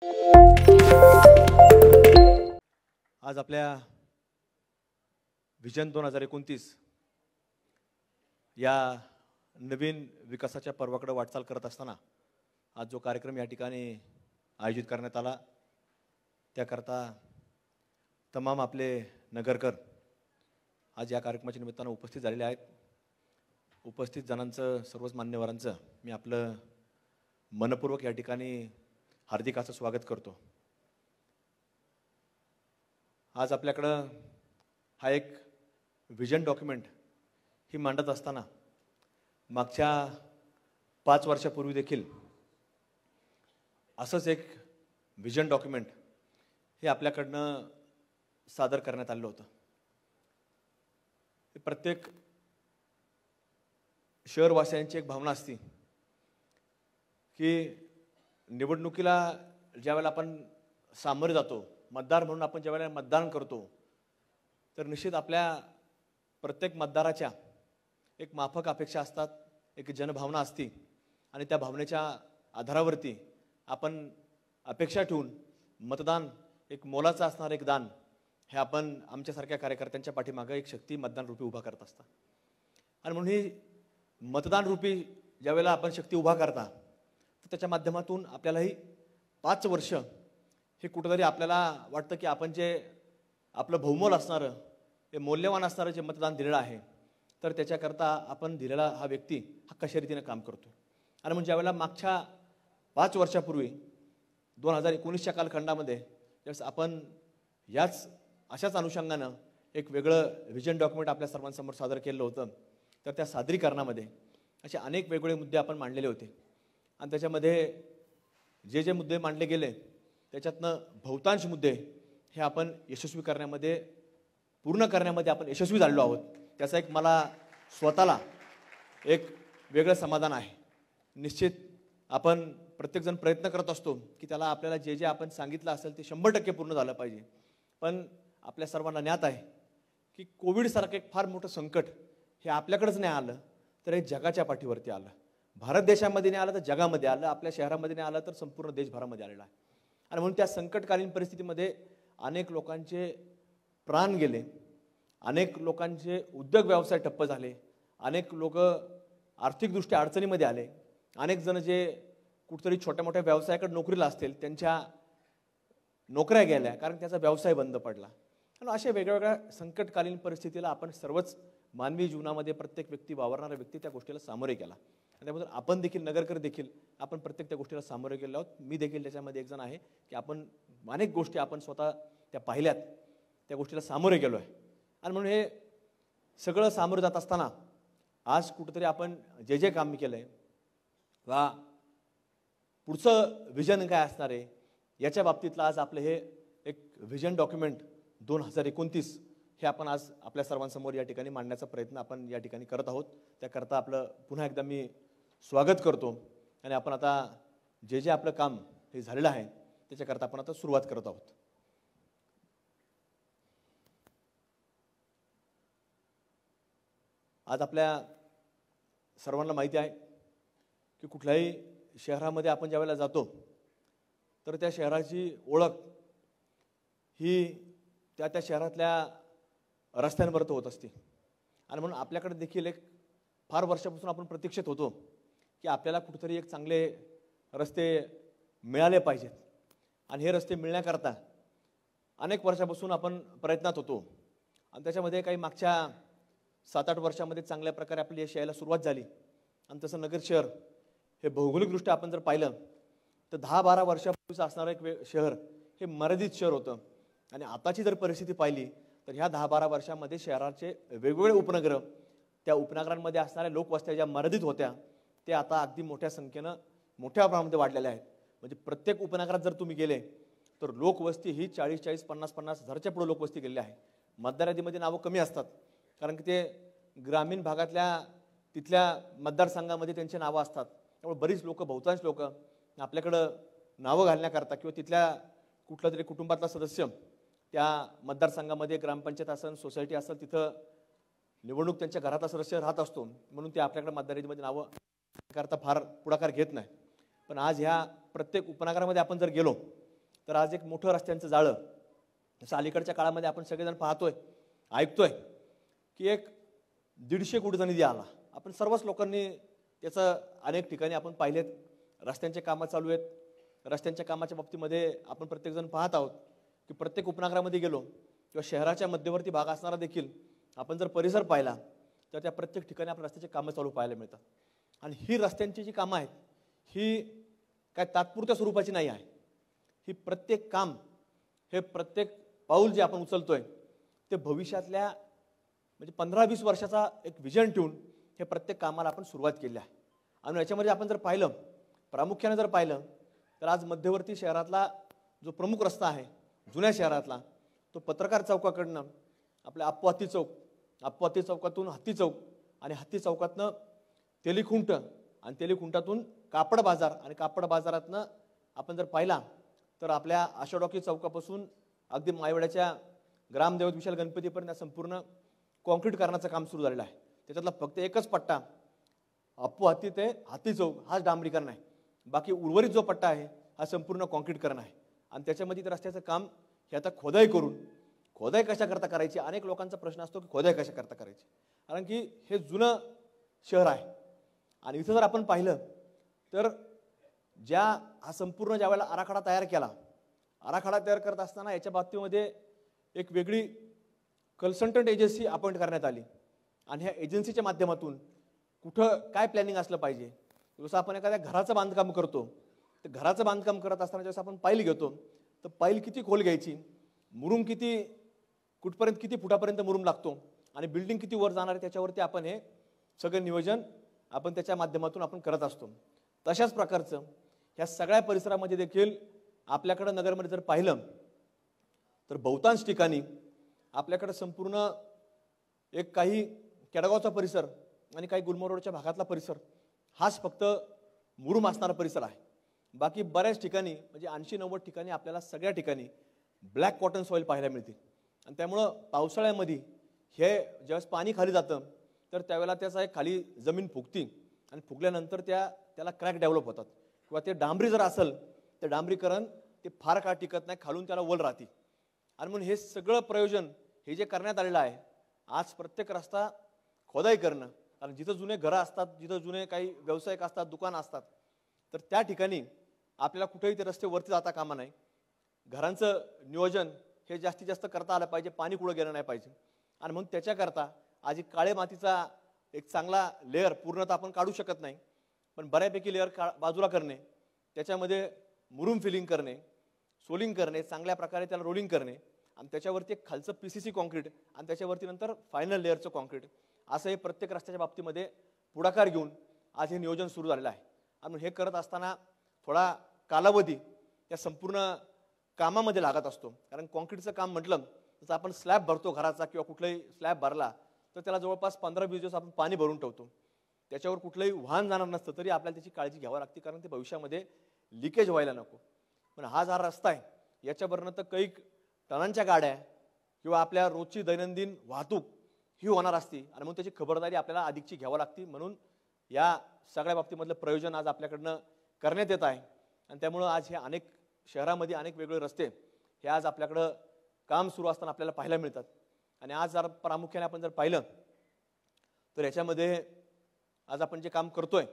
आज आपल्या विजन 2029 या नवीन विकासाच्या पर्वाकडे वाटचाल करत असताना आज जो कार्यक्रम या ठिकाणी आयोजित करण्यात आला त्याकरता तमाम आपले नगरकर आज या कार्यक्रमाच्या निमित्तानं उपस्थित झालेले आहेत। उपस्थित जणांचं सर्वच मान्यवरांचं मी आपलं मनपूर्वक या ठिकाणी हार्दिक असं स्वागत करतो। आज आपल्याकडं हा एक विजन डॉक्युमेंट ही मांडत असताना मागच्या 5 वर्षापूर्वी देखील असंच एक विजन डॉक्युमेंट हे आपल्याकडनं सादर करण्यात आलं होतं। प्रत्येक शहरवासियांची एक भावना असते की निवडणुकीला ज्यावेळेला आपण सामोरे जातो, मतदार म्हणून आपण ज्यावेळेला मतदान करतो, तर निश्चित आपल्या प्रत्येक मतदाराच्या एक माफक अपेक्षा असतात, एक जनभावना असते आणि त्या भावनेच्या आधारावरती आपण अपेक्षा ठेवून मतदान एक मोलाचं असणारं एक दान हे आपण आमच्यासारख्या कार्यकर्त्यांच्या पाठीमागे एक शक्ती मतदान रूपी उभा करत असता। आणि म्हणून ही मतदान रूपी ज्यावेळेला आपण शक्ती उभा करता तर त्याच्या माध्यमातून आपल्यालाही 5 वर्ष हे कुठेतरी आपल्याला वाटतं की आपण जे आपलं बहुमोल असणारं हे मौल्यवान असणारं जे मतदान दिलेलं आहे तर त्याच्याकरता आपण दिलेला हा व्यक्ती हा कशा रीतीने काम करतो। आणि म्हणजे ज्यावेळेला मागच्या 5 वर्षापूर्वी 2019च्या कालखंडामध्ये ज्यावेळेस आपण याच अशाच अनुषंगानं एक वेगळं विजन डॉक्युमेंट आपल्या सर्वांसमोर सादर केलं होतं, तर त्या सादरीकरणामध्ये असे अनेक वेगवेगळे मुद्दे आपण मांडलेले होते आणि त्याच्यामध्ये जे मुद्दे मांडले गेले त्याच्यातनं बहुतांश मुद्दे हे आपण यशस्वी करण्यामध्ये पूर्ण करण्यामध्ये आपण यशस्वी झालेलो आहोत। त्याचा एक मला स्वतःला एक वेगळं समाधान आहे। निश्चित आपण प्रत्येकजण प्रयत्न करत असतो की त्याला आपल्याला जे आपण सांगितलं असेल ते 100% पूर्ण झालं पाहिजे, पण आपल्या सर्वांना ज्ञात आहे की कोविडसारखं एक फार मोठं संकट हे आपल्याकडेच नाही आलं तर हे जगाच्या पाठीवरती आलं। भारत देशामध्ये नाही आलं तर जगामध्ये आलं, आपल्या शहरामध्ये नाही आलं तर संपूर्ण देशभरामध्ये आलेलं आहे। आणि म्हणून त्या संकटकालीन परिस्थितीमध्ये अनेक लोकांचे प्राण गेले, अनेक लोकांचे उद्योग व्यवसाय ठप्प झाले, अनेक लोक आर्थिकदृष्ट्या अडचणीमध्ये आले, अनेक जण जे कुठेतरी छोट्या मोठ्या व्यवसायाकडे नोकरीला असतील त्यांच्या नोकऱ्या गेल्या कारण त्याचा व्यवसाय बंद पडला। आणि अशा वेगवेगळ्या संकटकालीन परिस्थितीला आपण सर्वच मानवी जीवनामध्ये प्रत्येक व्यक्ती वावरणारा व्यक्ती त्या गोष्टीला सामोरे गेला आणि त्याबद्दल आपण देखील नगरकर देखील आपण प्रत्येक त्या गोष्टीला सामोरे गेलो आहोत। मी देखील त्याच्यामध्ये एक जण आहे की आपण अनेक गोष्टी आपण स्वतः त्या पाहिल्यात, त्या गोष्टीला सामोरे गेलो आहे। आणि म्हणून हे सगळं सामोरं जात असताना आज कुठेतरी आपण जे काम मी केलंय वा पुढचं विजन काय असणार आहे याच्या बाबतीतलं आज आपलं हे एक विजन डॉक्युमेंट 2029 हे आपण आज आपल्या सर्वांसमोर या ठिकाणी मांडण्याचा प्रयत्न आपण या ठिकाणी करत आहोत। त्याकरता आपलं पुन्हा एकदा मी स्वागत करतो आणि आपण आता जे आपलं काम हे झालेलं आहे त्याच्याकरता आपण आता सुरुवात करत आहोत। आज आपल्या सर्वांना माहिती आहे की कुठल्याही शहरामध्ये आपण ज्यावेळेला जातो तर त्या शहराची ओळख ही त्या शहरातल्या रस्त्यांवर होत असते। आणि म्हणून आपल्याकडे देखील एक फार वर्षापासून आपण प्रतीक्षित होतो की आपल्याला कुठेतरी एक चांगले रस्ते मिळाले पाहिजेत आणि हे रस्ते मिळण्याकरता अनेक वर्षापासून आपण प्रयत्नात होतो आणि त्याच्यामध्ये काही मागच्या 7-8 वर्षामध्ये चांगल्या प्रकारे आपली यश यायला सुरुवात झाली। आणि तसं नगर शहर हे भौगोलिकदृष्ट्या आपण जर पाहिलं तर 10-12 वर्षापूर्वीचं असणारं एक शहर हे मर्यादित शहर होतं आणि आताची जर परिस्थिती पाहिली तर ह्या 10-12 वर्षामध्ये शहराचे वेगवेगळे उपनगर त्या उपनगरांमध्ये असणाऱ्या लोकवस्त्या ज्या मर्यादित होत्या ते आता अगदी मोठ्या संख्येनं मोठ्या प्रमाणामध्ये वाढलेल्या आहेत। म्हणजे प्रत्येक उपनगरात जर तुम्ही गेले तर लोकवस्ती ही 40-40, 50-50 हजारच्या पुढे लोकवस्ती गेलेली आहे। मतदार यादीमध्ये नावं कमी असतात कारण की ते ग्रामीण भागातल्या तिथल्या मतदारसंघामध्ये त्यांची नावं असतात, त्यामुळे बरीच लोक बहुतांश लोक आपल्याकडं नावं घालण्याकरता किंवा तिथल्या कुठला तरी कुटुंबातला सदस्य त्या मतदारसंघामध्ये ग्रामपंचायत असेल सोसायटी असेल तिथं निवडणूक त्यांच्या घरातला सदस्य राहत असतो म्हणून ते आपल्याकडे मतदार यादीमध्ये नावं करता फार पुढाकार घेत नाही। पण आज ह्या प्रत्येक उपनगरामध्ये आपण जर गेलो तर आज एक मोठं रस्त्यांचं जाळं, जसं अलीकडच्या काळामध्ये आपण सगळेजण पाहतोय, ऐकतोय की एक 150 कोटीचा निधी आला. आपण सर्वच लोकांनी त्याचं अनेक ठिकाणी आपण पाहिलेत. रस्त्यांचे कामं चालू आहेत. रस्त्यांच्या कामाच्या बाबतीमध्ये आपण प्रत्येकजण पाहत आहोत की प्रत्येक उपनगरामध्ये गेलो किंवा शहराच्या मध्यवर्ती भाग असणारा देखील आपण जर परिसर पाहिला तर त्या प्रत्येक ठिकाणी आपण रस्त्याची कामं चालू पाहायला मिळतात. आणि ही रस्त्यांची जी कामं आहेत ही काय तात्पुरत्या स्वरूपाची नाही आहे. ही प्रत्येक काम, हे प्रत्येक पाऊल जे आपण उचलतोय ते भविष्यातल्या म्हणजे 15-20 वर्षाचा एक विजन ठेवून हे प्रत्येक कामाला आपण सुरुवात केली आहे. आणि याच्यामध्ये आपण जर पाहिलं, प्रामुख्याने जर पाहिलं तर आज मध्यवर्ती शहरातला जो प्रमुख रस्ता आहे जुन्या शहरातला, तो पत्रकार चौकाकडनं आपल्या अप्पू चौक, अप्पू चौकातून हत्ती चौक आणि हत्ती चौकातनं तेलीखुंट आणि तेलीखुंटातून कापड बाजार आणि कापड बाजारातनं आपण जर पाहिला तर आपल्या आषाढोकी चौकापासून अगदी मायवड्याच्या ग्रामदेवत विशाल गणपतीपर्यंत संपूर्ण कॉन्क्रीट करण्याचं काम सुरू झालेलं आहे. त्याच्यातला फक्त एकच पट्टा अप्पू हत्ती ते हत्ती चौक हाच डांबरीकरण आहे. बाकी उर्वरित जो पट्टा आहे हा संपूर्ण कॉन्क्रीटकरण आहे. आणि त्याच्यामध्ये ते रस्त्याचं काम हे आता खोदाई करून, खोदाई कशा करता करायची, अनेक लोकांचा प्रश्न असतो की खोदाई कशा करता करायची, कारण की हे जुनं शहर आहे. आणि इथं जर आपण पाहिलं तर हा संपूर्ण ज्या वेळेला आराखडा तयार केला, आराखडा तयार करत असताना याच्या बाबतीमध्ये एक वेगळी कन्सल्टंट एजन्सी अपॉइंट करण्यात आली. आणि ह्या एजन्सीच्या माध्यमातून कुठं काय प्लॅनिंग असलं पाहिजे, जसं आपण एखाद्या घराचं बांधकाम करतो, तर घराचं बांधकाम करत असताना जसं आपण पाईल घेतो तर पाईल किती खोल घ्यायची, मुरुम किती, कुठपर्यंत किती फुटापर्यंत मुरुम लागतो आणि बिल्डिंग किती वर जाणार आहे, त्याच्यावरती आपण हे सगळं नियोजन आपण त्याच्या माध्यमातून आपण करत असतो. तशाच प्रकारचं ह्या सगळ्या परिसरामध्ये देखील आपल्याकडं नगरमध्ये जर पाहिलं तर बहुतांश ठिकाणी आपल्याकडे संपूर्ण एक काही केडगावचा परिसर आणि काही गुलमोहर रोडच्या भागातला परिसर हाच फक्त मुरुम असणारा परिसर आहे. बाकी बऱ्याच ठिकाणी म्हणजे 80-90 ठिकाणी आपल्याला सगळ्या ठिकाणी ब्लॅक कॉटन सॉईल पाहायला मिळते. आणि त्यामुळं पावसाळ्यामध्ये हे ज्यावेळेस पाणी खाली जातं तर त्यावेळेला त्याचा एक खाली जमीन फुगती आणि फुगल्यानंतर त्याला क्रॅक डेव्हलप होतात. किंवा ते डांबरी जर असेल तर डांबरीकरण ते फार काळ टिकत नाही, खालून त्याला वल राहते. आणि म्हणून हे सगळं प्रयोजन हे जे करण्यात आलेलं आहे, आज प्रत्येक रस्ता खोदाई करणं, कारण जिथं जुने घरं असतात, जिथं जुने काही व्यावसायिक असतात, दुकानं असतात, तर त्या ठिकाणी आपल्याला कुठेही ते रस्ते वरती जाता कामा नाही. घरांचं नियोजन हे जास्तीत जास्त करता आलं पाहिजे, पाणी कुठं गेलं नाही पाहिजे. आणि मग त्याच्याकरता आज एक काळे मातीचा एक चांगला लेअर पूर्णतः आपण काढू शकत नाही, पण बऱ्यापैकी लेअर बाजूला करणे, त्याच्यामध्ये मुरुम फिलिंग करणे, सोलिंग करणे, चांगल्या प्रकारे त्याला रोलिंग करणे आणि त्याच्यावरती एक खालचं PCC कॉन्क्रीट आणि त्याच्यावरती नंतर फायनल लेअरचं कॉन्क्रीट, असं हे प्रत्येक रस्त्याच्या बाबतीमध्ये पुढाकार घेऊन आज हे नियोजन सुरू झालेलं आहे. आणि हे करत असताना थोडा कालावधी या संपूर्ण कामामध्ये लागत असतो. कारण कॉन्क्रीटचं काम म्हटलं जसं आपण स्लॅब भरतो घराचा किंवा कुठलाही स्लॅब भरला तर त्याला जवळपास 15-20 दिवस आपण पाणी भरून ठेवतो. त्याच्यावर कुठलंही वाहन जाणार नसतं तरी आपल्याला त्याची काळजी घ्यावी लागते, कारण ते भविष्यामध्ये लिकेज व्हायला नको. पण हा जो रस्ता आहे याच्यावरनं तर काही टनांच्या गाड्या किंवा आपल्या रोजची दैनंदिन वाहतूक ही होणार असते आणि म्हणून त्याची खबरदारी आपल्याला अधिकची घ्यावी लागते. म्हणून या सगळ्या बाबतीमधलं प्रयोजन आज आपल्याकडनं करण्यात येत आहे. आणि त्यामुळं आज हे अनेक शहरामध्ये अनेक वेगवेगळे रस्ते हे आज आपल्याकडं काम सुरू असताना आपल्याला पाहायला मिळतात. आणि आज जर प्रामुख्याने आपण जर पाहिलं तर याच्यामध्ये आज आपण जे काम करतोय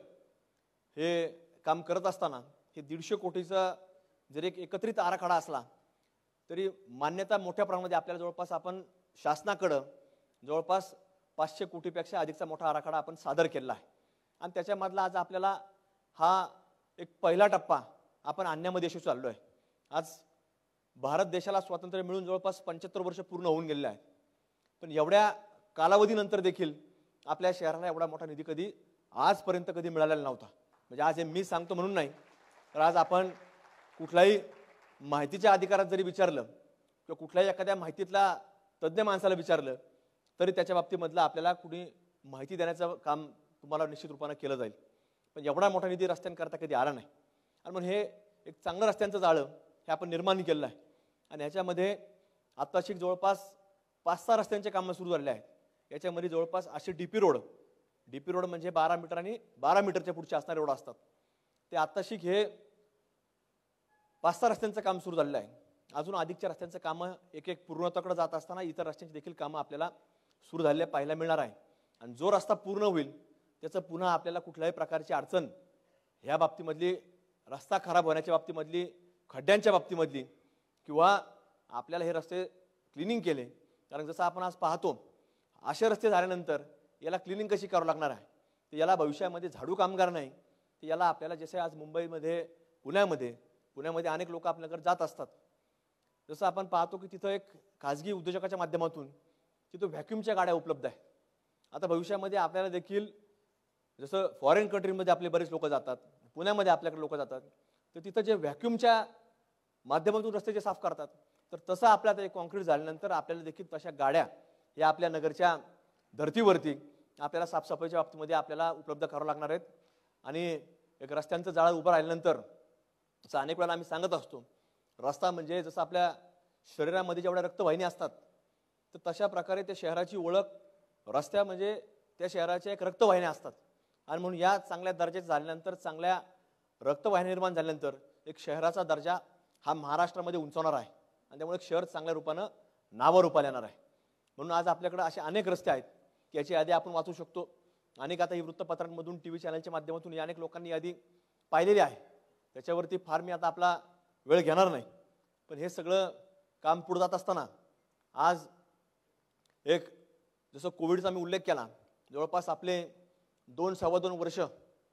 हे काम करत असताना हे 150 कोटीचा जर एक एकत्रित आराखडा असला तरी मान्यता मोठ्या प्रमाणामध्ये आपल्याला जवळपास आपण शासनाकडं जवळपास 500 कोटीपेक्षा अधिकचा मोठा आराखडा आपण सादर केला आहे. आणि त्याच्यामधला आज आपल्याला हा एक पहिला टप्पा आपण आणण्यामध्ये यशस्वी चाललो आहे. आज भारत देशाला स्वातंत्र्य मिळून जवळपास 75 वर्ष पूर्ण होऊन गेलेले आहेत, पण एवढ्या कालावधीनंतर देखील आपल्या शहराला एवढा मोठा निधी कधी आजपर्यंत कधी मिळालेला नव्हता. म्हणजे आज हे मी सांगतो म्हणून नाही, तर आज आपण कुठल्याही माहितीच्या अधिकारात जरी विचारलं किंवा कुठल्याही एखाद्या माहितीतल्या तज्ज्ञ माणसाला विचारलं तरी त्याच्या बाबतीमधलं आपल्याला कुणी माहिती देण्याचं काम तुम्हाला निश्चित रूपानं केलं जाईल. पण एवढा मोठा निधी रस्त्यांकरता कधी आला नाही. आणि म्हणून हे एक चांगलं रस्त्यांचं जाळं हे आपण निर्माण केलेलं आहे. आणि ह्याच्यामध्ये आत्ताशी जवळपास 5-6 रस्त्यांचे कामं सुरू झालेले आहेत. याच्यामध्ये जवळपास असे DP रोड म्हणजे 12 मीटर आणि 12 मीटरच्या पुढचे असणारे रोड असतात ते आत्ताशी हे 5-6 रस्त्यांचं काम सुरू झालेलं आहे. अजून अधिकच्या रस्त्यांचं कामं एक एक पूर्णत्वाकडे जात असताना इतर रस्त्यांची देखील कामं आपल्याला सुरू झालेले पाहायला मिळणार आहे. आणि जो रस्ता पूर्ण होईल त्याचं पुन्हा आपल्याला कुठल्याही प्रकारची अडचण ह्या बाबतीमधली, रस्ता खराब होण्याच्या बाबतीमधली, खड्ड्यांच्या बाबतीमधली किंवा आपल्याला हे रस्ते क्लिनिंग केले, कारण जसं आपण आज पाहतो असे रस्ते झाल्यानंतर याला क्लिनिंग कशी करावं लागणार आहे, तर याला भविष्यामध्ये झाडू कामगार नाही, तर याला आपल्याला जसे आज मुंबईमध्ये पुण्यामध्ये अनेक लोक आपल्याकडे जात असतात. जसं आपण पाहतो की तिथं एक खाजगी उद्योजकाच्या माध्यमातून तिथं व्हॅक्यूमच्या गाड्या उपलब्ध आहेत. आता भविष्यामध्ये आपल्याला देखील जसं फॉरेन कंट्रीमध्ये आपले बरेच लोक जातात, पुण्यामध्ये आपल्याकडे लोक जातात, तर तिथं जे व्हॅक्यूमच्या माध्यमातून रस्ते जे साफ करतात, तर तसं आपल्याला ते कॉन्क्रीट झाल्यानंतर आपल्याला देखील तशा गाड्या या आपल्या नगरच्या धर्तीवरती आपल्याला साफसफाईच्या बाबतीमध्ये आपल्याला उपलब्ध करावं लागणार आहेत. आणि एक रस्त्यांचं जाळं उभं राहिल्यानंतर जसं अनेक वेळेला आम्ही सांगत असतो, रस्ता म्हणजे जसं आपल्या शरीरामध्ये जेवढ्या रक्तवाहिनी असतात, तर तशा प्रकारे त्या शहराची ओळख रस्त्या म्हणजे त्या शहराच्या एक रक्तवाहिन्या असतात. आणि म्हणून या चांगल्या दर्जाचे झाल्यानंतर, चांगल्या रक्तवाहिन्या निर्माण झाल्यानंतर एक शहराचा दर्जा हा महाराष्ट्रामध्ये उंचावणार आहे आणि त्यामुळे एक शहर चांगल्या रूपानं नावारूपाला येणार आहे. म्हणून आज आपल्याकडे असे अनेक रस्ते आहेत की याची यादी आपण वाचू शकतो. अनेक आता ही वृत्तपत्रांमधून, टी व्ही चॅनलच्या माध्यमातून अनेक लोकांनी यादी पाहिलेली आहे. त्याच्यावरती फार मी आता आपला वेळ घेणार नाही. पण हे सगळं काम पुढे जात असताना आज एक जसं कोविडचा मी उल्लेख केला, जवळपास आपले 2-2.25 वर्ष,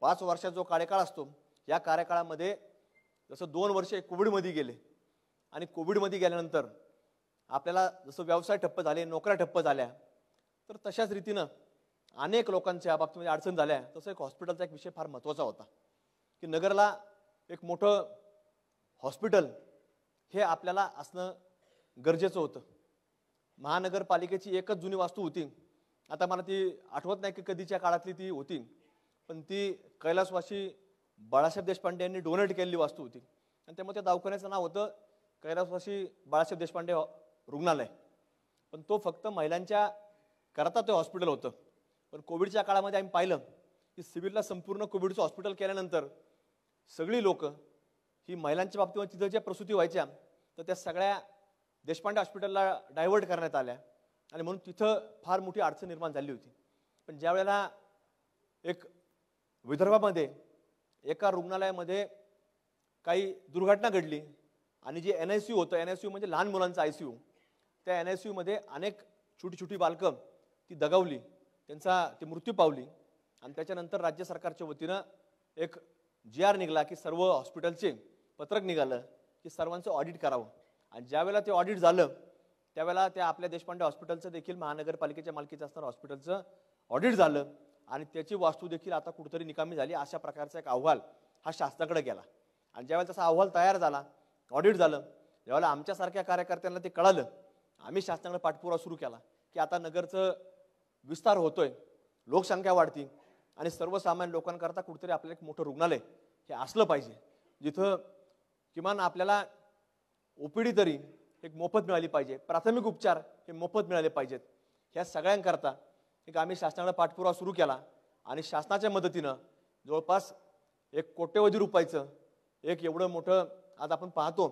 5 वर्षाचा जो कार्यकाळ असतो, या कार्यकाळामध्ये जसं 2 वर्ष कोविडमध्ये गेले आणि कोविडमध्ये गेल्यानंतर आपल्याला जसं व्यवसाय ठप्प झाले, नोकऱ्या ठप्प झाल्या, तर तशाच रीतीनं अनेक लोकांच्या बाबतीमध्ये अडचण झाल्या. तसं एक हॉस्पिटलचा एक विषय फार महत्त्वाचा होता की नगरला एक मोठं हॉस्पिटल हे आपल्याला असणं गरजेचं होतं. महानगरपालिकेची एकच जुनी वास्तू होती, आता मला ती आठवत नाही की कधीच्या काळातली ती होती, पण ती कैलासवासी बाळासाहेब देशपांडे यांनी डोनेट केलेली वास्तू होती. आणि त्यामुळे त्या दवाखान्याचं नाव होतं कैलासवासी बाळासाहेब देशपांडे रुग्णालय. पण तो फक्त महिलांच्या करता ते हॉस्पिटल होतं. पण कोविडच्या काळामध्ये आम्ही पाहिलं की सिव्हिलला संपूर्ण कोविडचं हॉस्पिटल केल्यानंतर सगळी लोक ही महिलांच्या बाबतीमध्ये तिथं ज्या प्रसूती व्हायच्या, तर त्या सगळ्या देशपांडे हॉस्पिटलला डायव्हर्ट करण्यात आल्या आणि म्हणून तिथं फार मोठी अडचण निर्माण झाली होती. पण ज्या वेळेला एक विदर्भामध्ये एका रुग्णालयामध्ये काही दुर्घटना घडली आणि जे NICU होतं, NICU म्हणजे लहान मुलांचं ICU, त्या NICU मध्ये अनेक छोटी बालकं ती दगावली, ती मृत्यू पावली. आणि त्याच्यानंतर राज्य सरकारच्या वतीनं एक GR निघाला की सर्व हॉस्पिटलचे पत्रक निघालं की सर्वांचं ऑडिट करावं. आणि ज्यावेळेला ते ऑडिट झालं त्यावेळेला त्या आपल्या देशपांडे हॉस्पिटलचं देखील महानगरपालिकेच्या मालकीचं असणारं हॉस्पिटलचं ऑडिट झालं आणि त्याची वास्तू देखील आता कुठेतरी निकामी झाली. अशा प्रकारचा एक अहवाल हा शासनाकडे गेला. आणि ज्यावेळेला तसा अहवाल तयार झाला, ऑडिट झालं, ज्यावेळेला आमच्यासारख्या कार्यकर्त्यांना ते कळालं, आम्ही शासनाकडे पाठपुरावा सुरू केला की आता नगरचं विस्तार होतोय, लोकसंख्या वाढती आणि सर्वसामान्य लोकांकरता कुठेतरी आपल्याला एक मोठं रुग्णालय हे असलं पाहिजे, जिथं किमान आपल्याला OPD तरी एक मोफत मिळाली पाहिजे, प्राथमिक उपचार हे मोफत मिळाले पाहिजेत. ह्या सगळ्यांकरता एक आम्ही शासनाकडे पाठपुरावा सुरू केला आणि शासनाच्या मदतीनं जवळपास एक कोट्यवधी रुपयाचं एक एवढं मोठं, आज आपण पाहतो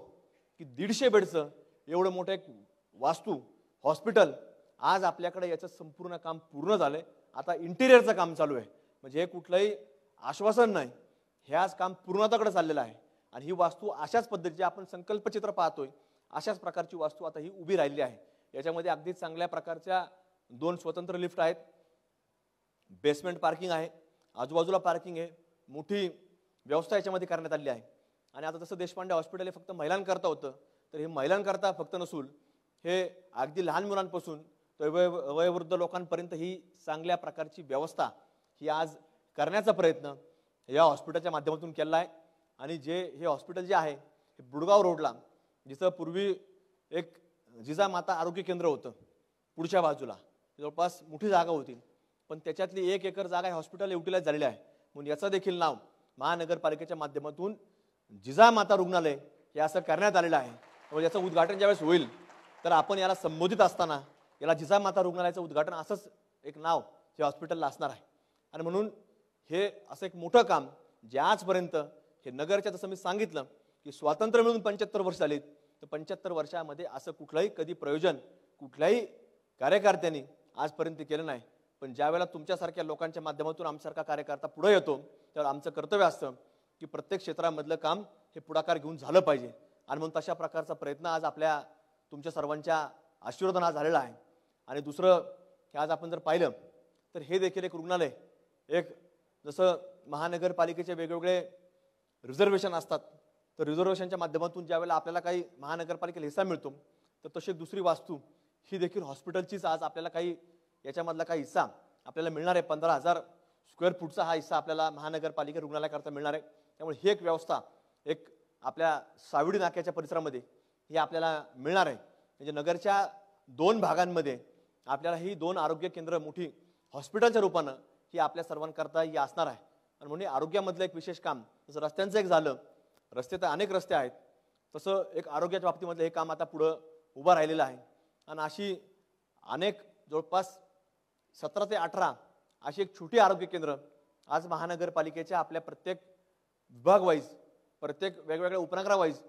की 150 बेडचं एवढं मोठं एक वास्तू हॉस्पिटल आज आपल्याकडे याचं संपूर्ण काम पूर्ण झालंय. आता इंटिरियरचं काम चालू आहे. म्हणजे हे कुठलंही आश्वासन नाही, हे आज काम पूर्णत्वाकडे चाललेलं आहे. आणि ही वास्तू अशाच पद्धतीचे आपण संकल्पचित्र पाहतोय, अशाच प्रकारची वास्तू आता ही उभी राहिली आहे. याच्यामध्ये अगदी चांगल्या प्रकारच्या 2 स्वतंत्र लिफ्ट आहेत, बेसमेंट पार्किंग आहे, आजूबाजूला पार्किंग आहे, मोठी व्यवस्था याच्यामध्ये करण्यात आली आहे. आणि आता जसं देशपांडे हॉस्पिटल हे फक्त महिलांकरता होतं, तर हे महिलांकरता फक्त नसून हे अगदी लहान मुलांपासून तर वयोवृद्ध लोकांपर्यंत ही चांगल्या प्रकारची व्यवस्था ही आज करण्याचा प्रयत्न या हॉस्पिटलच्या माध्यमातून केला आहे. आणि हे हॉस्पिटल जे आहे हे बुडगाव रोडला, जिथं पूर्वी एक जिजामाता आरोग्य केंद्र होतं, पुढच्या बाजूला जवळपास मोठी जागा होती, पण त्याच्यातली 1 एकर जागा हॉस्पिटल युटिलाइज झालेली आहे. म्हणून याचं देखील नाव महानगरपालिकेच्या माध्यमातून जिजामाता रुग्णालय हे असं करण्यात आलेलं आहे. म्हणजे याचं उद्घाटन ज्यावेळेस होईल तर आपण याला संबोधित असताना याला जिजामाता रुग्णालयाचं उद्घाटन असंच एक नाव हे हॉस्पिटलला असणार आहे. आणि म्हणून हे असं एक मोठं काम जे आजपर्यंत हे नगरच्या, जसं मी सांगितलं की स्वातंत्र्य मिळून 75 वर्ष झालीत, तर 75 वर्षामध्ये असं कुठलंही कधी प्रयोजन कुठल्याही कार्यकर्त्यांनी आजपर्यंत केलं नाही. पण ज्यावेळेला तुमच्यासारख्या लोकांच्या माध्यमातून आमच्यासारखा कार्यकर्ता पुढे येतो, त्यावेळेला आमचं कर्तव्य असतं की प्रत्येक क्षेत्रामधलं काम हे पुढाकार घेऊन झालं पाहिजे. आणि म्हणून तशा प्रकारचा प्रयत्न आज आपल्या तुमच्या सर्वांच्या आशीर्वादाने झालेला आहे. आणि दुसरं की आज आपण जर पाहिलं तर हे देखील एक रुग्णालय, एक जसं महानगरपालिकेचे वेगवेगळे रिझर्वेशन असतात, तर रिझर्वेशनच्या माध्यमातून ज्यावेळेला आपल्याला काही महानगरपालिकेला हिस्सा मिळतो, तर तशी एक दुसरी वास्तू ही देखील हॉस्पिटलचीच आज आपल्याला काही याच्यामधला काही हिस्सा आपल्याला मिळणार आहे. 15,000 स्क्वेअर फूटचा हा हिस्सा आपल्याला महानगरपालिका रुग्णालयाकरता मिळणार आहे. त्यामुळे ही एक व्यवस्था एक आपल्या सावडी नाक्याच्या परिसरामध्ये ही आपल्याला मिळणार आहे. म्हणजे नगरच्या 2 भागांमध्ये आपल्याला ही 2 आरोग्य केंद्र मोठी हॉस्पिटलच्या रूपानं ही आपल्या सर्वांकरता ही असणार आहे. आणि म्हणजे आरोग्यामधलं एक विशेष काम, जसं रस्त्यांचं एक झालं, रस्ते तर अनेक रस्ते आहेत, तसं एक आरोग्याच्या बाबतीमधलं हे काम आता पुढं उभं राहिलेलं आहे. आणि अशी अनेक जवळपास 17 ते 18 अशी एक छोटी आरोग्य केंद्र आज महानगरपालिकेच्या आपल्या प्रत्येक विभाग वाईज, प्रत्येक वेगवेगळ्या उपनगरा वाईज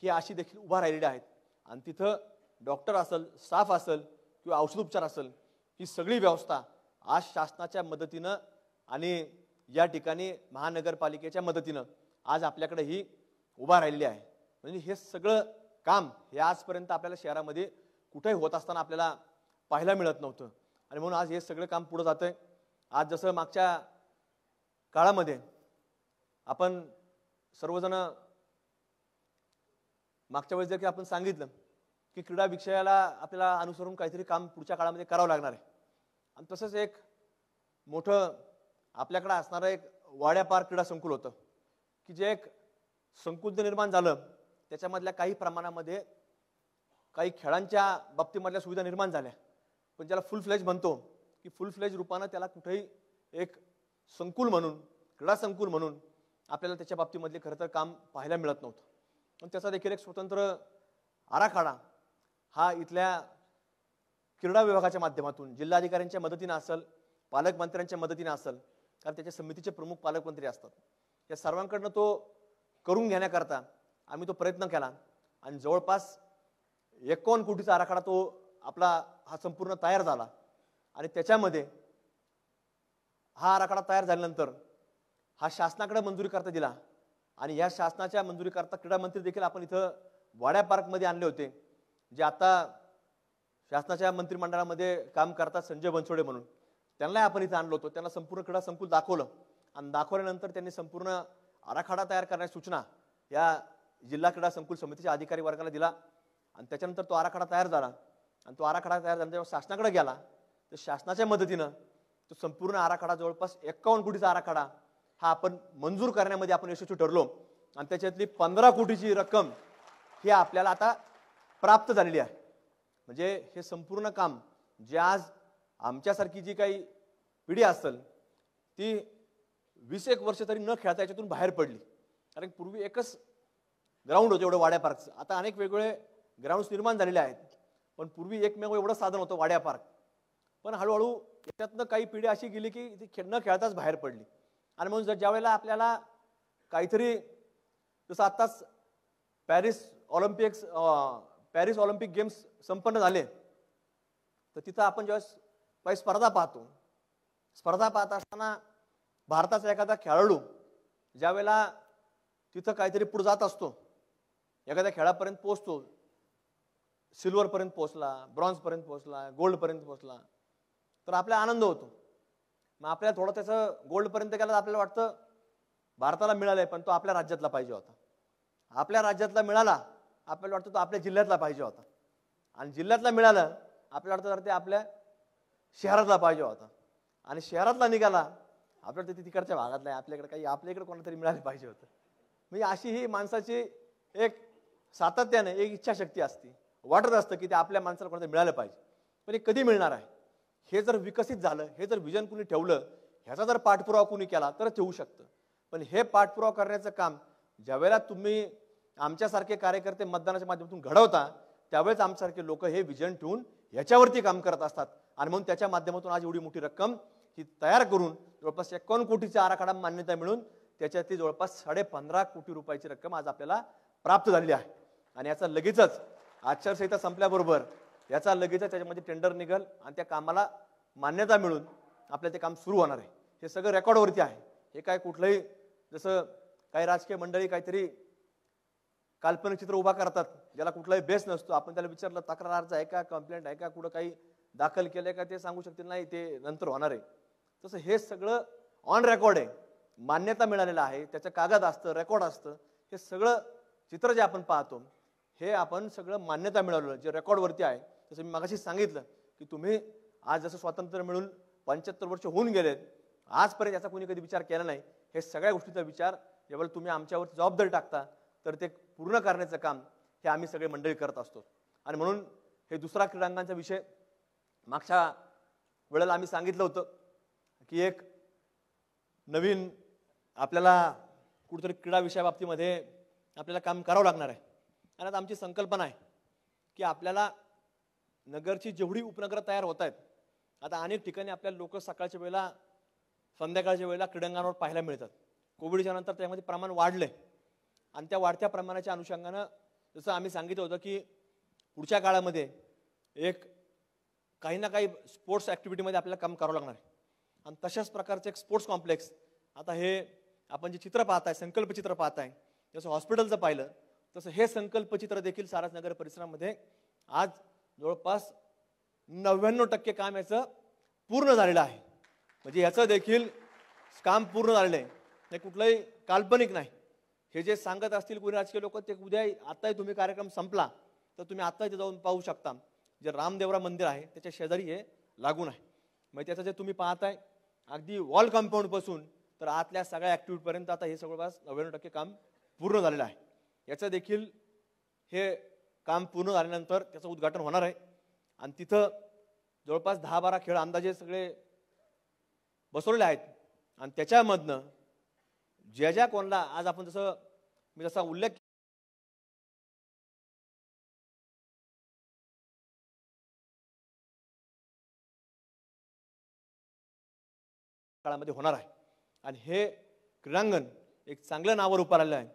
ही अशी देखील उभा राहिलेली आहेत. आणि तिथं डॉक्टर असेल, स्टाफ असेल किंवा औषधोपचार असेल, ही सगळी व्यवस्था आज शासनाच्या मदतीनं आणि या ठिकाणी महानगरपालिकेच्या मदतीनं आज आपल्याकडे ही उभा राहिलेली आहे. म्हणजे हे सगळं काम हे आजपर्यंत आपल्याला शहरामध्ये कुठेही होत असताना आपल्याला पाहायला मिळत नव्हतं. आणि म्हणून आज हे सगळं काम पुढे जातंय. आज जसं मागच्या काळामध्ये आपण सर्वजण मागच्या वेळेस जर की आपण सांगितलं की क्रीडा विषयाला आपल्याला अनुसरून काहीतरी काम पुढच्या काळामध्ये करावं लागणार आहे. आणि तसंच एक मोठं आपल्याकडे असणारं एक वाड्यापार क्रीडा संकुल होतं की जे एक संकुल निर्माण झालं, त्याच्यामधल्या काही प्रमाणामध्ये काही खेळांच्या बाबतीमधल्या सुविधा निर्माण झाल्या, पण ज्याला फुल फ्लेज म्हणतो की फुल फ्लेज रूपानं त्याला कुठेही एक संकुल म्हणून, क्रीडा संकुल म्हणून आपल्याला त्याच्या बाबतीमधले खरं तर काम पाहायला मिळत नव्हतं. पण त्याचा देखील एक स्वतंत्र आराखडा हा इथल्या क्रीडा विभागाच्या माध्यमातून जिल्हाधिकाऱ्यांच्या मदतीने असेल, पालकमंत्र्यांच्या मदतीने असेल, कारण त्याच्या समितीचे प्रमुख पालकमंत्री असतात, या सर्वांकडनं तो करून घेण्याकरता आम्ही तो प्रयत्न केला. आणि जवळपास 51 कोटीचा आराखडा तो आपला हा संपूर्ण तयार झाला. आणि त्याच्यामध्ये हा आराखडा तयार झाल्यानंतर हा शासनाकडे मंजुरी करता दिला. आणि या शासनाच्या मंजुरी करता क्रीडा मंत्री देखील आपण इथं वाड्या पार्कमध्ये आणले होते, जे आता शासनाच्या मंत्रिमंडळामध्ये काम करतात संजय बनसोडे म्हणून, त्यांना आपण इथं आणलो होतो. त्यांना संपूर्ण क्रीडा संकुल दाखवलं आणि दाखवल्यानंतर त्यांनी संपूर्ण आराखडा तयार करण्याची सूचना या जिल्हा क्रीडा संकुल समितीच्या अधिकारी वर्गाला दिला. आणि त्याच्यानंतर तो आराखडा तयार झाला. आणि तो आराखडा तयार झाल्यानंतर शासनाकडे गेला, तर शासनाच्या मदतीनं तो संपूर्ण आराखडा जवळपास 51 कोटीचा आराखडा हा आपण मंजूर करण्यामध्ये आपण यशस्वी ठरलो. आणि त्याच्यातली 15 कोटीची रक्कम ही आपल्याला आता प्राप्त झालेली आहे. म्हणजे हे संपूर्ण काम जे आज आमच्यासारखी जी काही पिढी असेल ती 20 वर्ष तरी न खेळता याच्यातून बाहेर पडली. कारण पूर्वी एकच ग्राउंड होतं एवढं वाड्या पार्कचं, आता अनेक वेगवेगळे ग्राउंड्स निर्माण झालेले आहेत, पण पूर्वी एकमेव एवढं साधन होतं वाड्या पार्क. पण हळूहळू याच्यातनं काही पिढी अशी गेली की ती न खेळताच बाहेर पडली. आणि म्हणून ज्या वेळेला आपल्याला काहीतरी जसं आत्ताच पॅरिस ऑलिम्पिक गेम्स संपन्न झाले, तर तिथं आपण ज्यावेळेस काही स्पर्धा पाहतो, स्पर्धा पाहत असताना भारताचा एखादा खेळाडू ज्यावेळेला तिथं काहीतरी पुढे जात असतो, एखाद्या खेळापर्यंत पोहोचतो, सिल्वरपर्यंत पोहोचला, ब्रॉन्झपर्यंत पोहोचला, गोल्डपर्यंत पोहोचला, तर आपल्याला आनंद होतो. मग आपल्याला थोडं त्याचं गोल्डपर्यंत गेला आपल्याला वाटतं भारताला मिळालंय, पण तो आपल्या राज्यातला पाहिजे होता. आपल्या राज्यातला मिळाला आपल्याला वाटतं तो आपल्या जिल्ह्यातला पाहिजे होता. आणि जिल्ह्यातला मिळालं आपल्याला वाटतं तर ते आपल्या शहरातला पाहिजे होता. आणि शहरातला निघाला आपल्याला ते तिकडच्या भागातला आहे, आपल्याकडे काही आपल्याकडे कोणातरी मिळालं पाहिजे होतं. म्हणजे अशी ही माणसाची एक सातत्याने एक इच्छाशक्ती असते, वाटत असतं की ते आपल्या माणसाला कोणातरी मिळालं पाहिजे. पण हे कधी मिळणार आहे? हे जर विकसित झालं, हे जर विजन कुणी ठेवलं, ह्याचा जर पाठपुरावा कुणी केला तरच ठेवू शकतं. पण हे पाठपुरावा करण्याचं काम ज्यावेळेला तुम्ही आमच्यासारखे कार्यकर्ते मतदानाच्या माध्यमातून घडवता, त्यावेळेस आमच्यासारखे लोक हे विजन ठेवून ह्याच्यावरती काम करत असतात. आणि म्हणून त्याच्या माध्यमातून आज एवढी मोठी रक्कम ही तयार करून जवळपास 51 कोटीचा आराखडा मान्यता मिळून त्याच्यातली जवळपास 15.5 कोटी रुपयाची रक्कम आज आपल्याला प्राप्त झालेली आहे आणि याचा लगेचच आचारसंहिता संपल्याबरोबर याचा लगेचच त्याच्यामध्ये टेंडर निघेल आणि त्या कामाला मान्यता मिळून आपलं ते काम सुरू होणार आहे. हे सगळं रेकॉर्डवरती आहे. हे काय कुठलंही जसं काही राजकीय मंडळी काहीतरी काल्पनिक चित्र उभा करतात ज्याला कुठलाही बेस नसतो. आपण त्याला विचारलं तक्रार अर्ज आहे का, कंप्लेंट आहे का, कुठं काही दाखल केलंय का, ते सांगू शकतील नाही, ते नंतर होणार आहे. तसं हे सगळं ऑन रेकॉर्ड आहे, मान्यता मिळालेलं आहे, त्याचं कागद असतं, रेकॉर्ड असतं. हे सगळं चित्र जे आपण पाहतो हे आपण सगळं मान्यता मिळवलेलं जे रेकॉर्डवरती आहे. जसं मी मगाशी सांगितलं की तुम्ही आज जसं स्वातंत्र्य मिळून 75 वर्ष होऊन गेलेत, आजपर्यंत याचा कोणी कधी विचार केला नाही. हे सगळ्या गोष्टीचा विचार ज्यावेळेला तुम्ही आमच्यावर जबाबदारी टाकता तर ते पूर्ण करण्याचं काम हे आम्ही सगळे मंडळी करत असतो. आणि म्हणून हे दुसरा क्रीडांगणाचा विषय मागच्या वेळेला आम्ही सांगितलं होतं की एक नवीन आपल्याला कुठेतरी क्रीडा विषयाबाबतीमध्ये आपल्याला काम करावं लागणार आहे. आणि आता आमची संकल्पना आहे की आपल्याला नगरची जेवढी उपनगरं तयार होत आहेत, आता अनेक ठिकाणी आपल्याला लोक सकाळच्या वेळेला संध्याकाळच्या वेळेला क्रीडांगणावर पाहायला मिळतात. कोविडच्या नंतर त्यामध्ये प्रमाण वाढले आणि त्या वाढत्या प्रमाणाच्या अनुषंगानं जसं आम्ही सांगितलं होतं की पुढच्या काळामध्ये एक काही ना काही स्पोर्ट्स ॲक्टिव्हिटीमध्ये आपल्याला काम करावं लागणार आहे. आणि तशाच प्रकारचं एक स्पोर्ट्स कॉम्प्लेक्स आता हे आपण जे चित्र पाहताय, संकल्पचित्र पाहताय, जसं हॉस्पिटलचं पाहिलं तसं हे संकल्पचित्र देखील सारस नगर परिसरामध्ये आज जवळपास 99% काम याचं पूर्ण झालेलं आहे. म्हणजे याचं देखील काम पूर्ण झालेलं आहे, हे कुठलंही काल्पनिक नाही. हे जे सांगत असतील कोणी राजकीय लोक ते उद्या आत्ताही तुम्ही कार्यक्रम संपला तर तुम्ही आत्ता इथे जाऊन पाहू शकता. जे रामदेवरा मंदिर आहे त्याच्या शेजारी हे लागून आहे. मग त्याचं जे तुम्ही पाहताय अगदी वॉल कंपाऊंडपासून तर आतल्या सगळ्या ॲक्टिव्हिटीपर्यंत आता हे जवळपास 99% काम पूर्ण झालेलं आहे. याचं देखील हे काम पूर्ण झाल्यानंतर त्याचं उद्घाटन होणार आहे आणि तिथं जवळपास 10-12 खेळ अंदाजे सगळे बसवलेले आहेत. आणि त्याच्यामधनं ज्या कोणाला आज आपण मी जसा उल्लेख काळामध्ये होणार आहे. आणि हे क्रीडांगण एक चांगल्या नावावर उभं राहिलं आहे.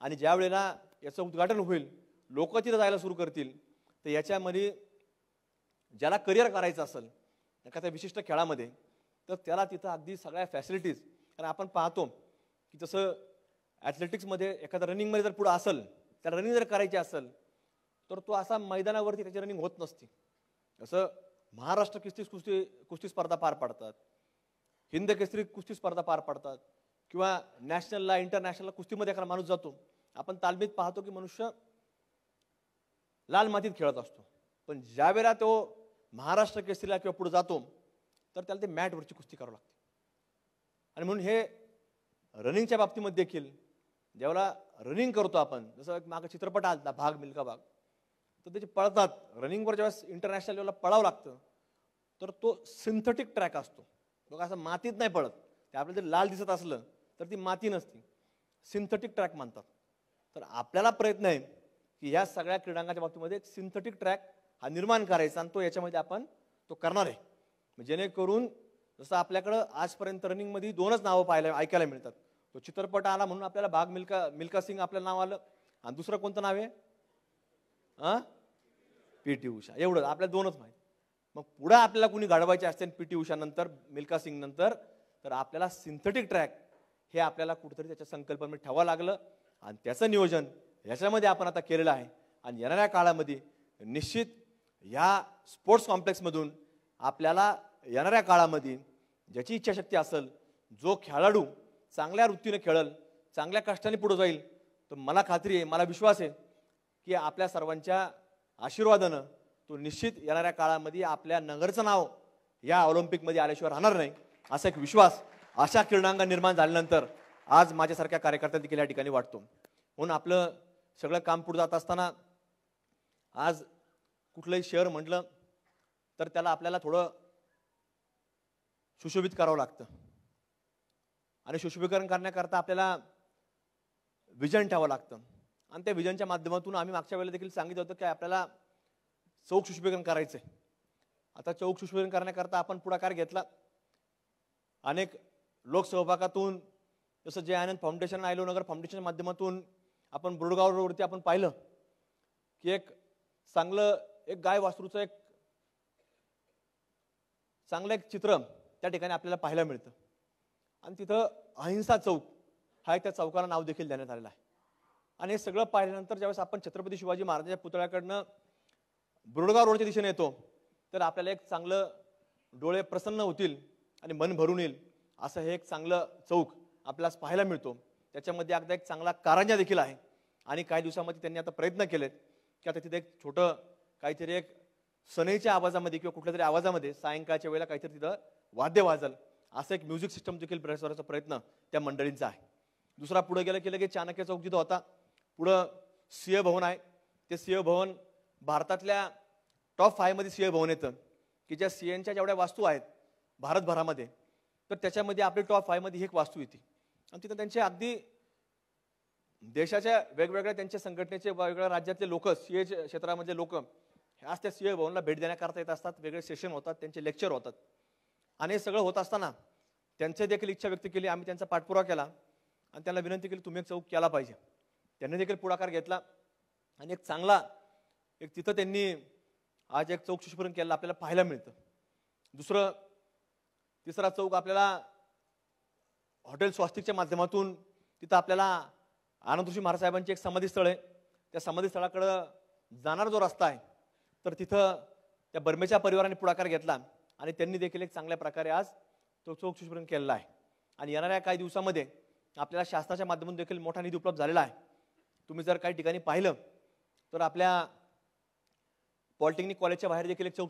आणि ज्या वेळेला याचं उद्घाटन होईल, लोक तिथं जायला सुरू करतील, तर याच्यामध्ये ज्याला करिअर करायचं असेल एखाद्या विशिष्ट खेळामध्ये तर त्याला तिथं अगदी सगळ्या फॅसिलिटीज, कारण आपण पाहतो की जसं ॲथलेटिक्समध्ये एखादा रनिंगमध्ये जर पुढं असेल, त्याला रनिंग जर करायची असेल तर तो असा मैदानावरती त्याची रनिंग होत नसते. जसं महाराष्ट्र कुस्ती स्पर्धा पार पाडतात, हिंद केसरी कुस्ती स्पर्धा पार पाडतात किंवा नॅशनलला इंटरनॅशनलला कुस्तीमध्ये एखादा माणूस जातो, आपण तालमीत पाहतो की मनुष्य लाल मातीत खेळत असतो. पण ज्या वेळेला तो महाराष्ट्र केसरीला किंवा पुढे जातो तर त्याला ते मॅटवरची कुस्ती करावं लागते. आणि म्हणून हे रनिंगच्या बाबतीमध्ये देखील ज्यावेळेला रनिंग करतो आपण, जसं एक मागं चित्रपट आला भाग मिल्खा भाग, तर त्याचे पळतात रनिंगवर ज्यावेळेस इंटरनॅशनल लेवलला पळावं लागतं तर तो सिंथेटिक ट्रॅक असतो. बघ असं मातीत नाही पळत, ते आपल्याला जर लाल दिसत असलं तर ती माती नसती, सिंथेटिक ट्रॅक म्हणतात. तर आपल्याला प्रयत्न आहे की ह्या सगळ्या क्रीडांगाच्या बाबतीमध्ये एक सिंथेटिक ट्रॅक हा निर्माण करायचा आणि तो याच्यामध्ये आपण तो करणार आहे. जेणेकरून जसं आपल्याकडं आजपर्यंत रनिंगमध्ये 2च नावं ऐकायला मिळतात. तो चित्रपट आला म्हणून आपल्याला भाग मिल्खा सिंग आपल्याला नाव आलं आणि दुसरं कोणतं नाव आहे पी.टी. उषा, एवढं आपल्याला 2च माहिती. मग पुढे आपल्याला कुणी घडवायचे असते पी.टी. उषा नंतर मिल्खा सिंग नंतर तर आपल्याला सिंथेटिक ट्रॅक हे आपल्याला कुठेतरी त्याच्या संकल्पनेमध्ये ठेवावं लागलं आणि त्याचं नियोजन ह्याच्यामध्ये आपण आता केलेलं आहे. आणि येणाऱ्या काळामध्ये निश्चित या स्पोर्ट्स कॉम्प्लेक्समधून आपल्याला येणाऱ्या काळामध्ये ज्याची इच्छाशक्ती असेल, जो खेळाडू चांगल्या वृत्तीने खेळेल, चांगल्या कष्टाने पुढे जाईल, तर मला खात्री आहे, मला विश्वास आहे की आपल्या सर्वांच्या आशीर्वादानं तो निश्चित येणाऱ्या काळामध्ये आपल्या नगरचं नाव या ऑलिम्पिकमध्ये आल्याशिवाय राहणार नाही असा एक विश्वास अशा क्रीडांगण निर्माण झाल्यानंतर आज माझ्यासारख्या कार्यकर्त्यांना देखील या ठिकाणी वाटतो. म्हणून आपलं सगळं काम पुढे जात असताना आज कुठलंही शहर म्हटलं तर त्याला आपल्याला थोडं सुशोभित करावं लागतं आणि सुशोभीकरण करण्याकरता आपल्याला विजन ठेवावं लागतं. आणि त्या विजनच्या माध्यमातून आम्ही मागच्या वेळेला देखील सांगितलं होतं की आपल्याला चौक सुशोभीकरण करायचं आहे. आता चौक सुशोभीकरण करण्याकरता आपण पुढाकार घेतला. अनेक लोकसहभागातून जसं जय आनंद फाउंडेशन, आयलो नगर फाउंडेशनच्या माध्यमातून आपण बुरुडगाव रोडवरती आपण पाहिलं की एक चांगलं एक गाय वासरूचं एक चांगलं एक चित्र त्या ठिकाणी आपल्याला पाहायला मिळतं. आणि तिथं अहिंसा चौक हा एक त्या चौकाला नाव देखील देण्यात आलेलं आहे. आणि हे सगळं पाहिल्यानंतर ज्यावेळेस आपण छत्रपती शिवाजी महाराजांच्या पुतळ्याकडनं बुरुडगाव रोडच्या दिशेने येतो तर आपल्याला एक चांगलं डोळे प्रसन्न होतील आणि मन भरून येईल असं हे एक चांगलं चौक आपल्याला पाहायला मिळतो. त्याच्यामध्ये अगदी एक चांगला कारंजा देखील आहे. आणि काही दिवसामध्ये त्यांनी आता प्रयत्न केलेत की आता तिथे एक छोटं काहीतरी एक सनईच्या आवाजामध्ये किंवा कुठल्या तरी आवाजामध्ये सायंकाळच्या वेळेला काहीतरी तिथं वाद्य वाजल असं एक म्युझिक सिस्टम देखील बसवण्याचा प्रयत्न त्या मंडळींचा आहे. दुसरा पुढे गेलं की चाणक्य चौक जिथं होता, पुढं सिंह भवन आहे. ते सिंह भवन भारतातल्या टॉप 5 मध्ये सिंह भवन येतं की ज्या सिंहांच्या जेवढ्या वास्तू आहेत भारतभरामध्ये तर त्याच्यामध्ये आपली टॉप 5 मध्ये एक वास्तू येते. आणि तिथं त्यांचे अगदी देशाच्या वेगवेगळ्या त्यांच्या संघटनेचे वेगवेगळ्या राज्यातले लोक सिंह क्षेत्रामधले लोक ह्याच त्या सिंह भवनला भेट देण्याकरता येत असतात. वेगळे सेशन होतात, त्यांचे लेक्चर होतात. आणि हे सगळं होत असताना त्यांचे देखील इच्छा व्यक्त केली. आम्ही त्यांचा पाठपुरावा केला आणि त्यांना विनंती केली तुम्ही एक चौक केला पाहिजे. त्यांनी देखील पुढाकार घेतला आणि एक चांगला एक तिथं त्यांनी आज एक चौक सुशोभीकरण केलं आपल्याला पाहायला मिळतं. तिसरा चौक आपल्याला हॉटेल स्वास्तिकच्या माध्यमातून तिथं आपल्याला आनंदऋषी महाराज साहेबांची एक समाधीस्थळ आहे. त्या समाधीस्थळाकडं जाणारा जो रस्ता आहे तर तिथं त्या बर्मेच्या परिवाराने पुढाकार घेतला आणि त्यांनी देखील एक चांगल्या प्रकारे आज तो चौक सुशोभीकरण केलेला आहे. आणि येणाऱ्या काही दिवसामध्ये आपल्याला शासनाच्या माध्यमातून देखील मोठा निधी उपलब्ध झालेला आहे. तुम्ही जर काही ठिकाणी पाहिलं तर आपल्या पॉलिटेक्निक कॉलेजच्या बाहेर देखील एक चौक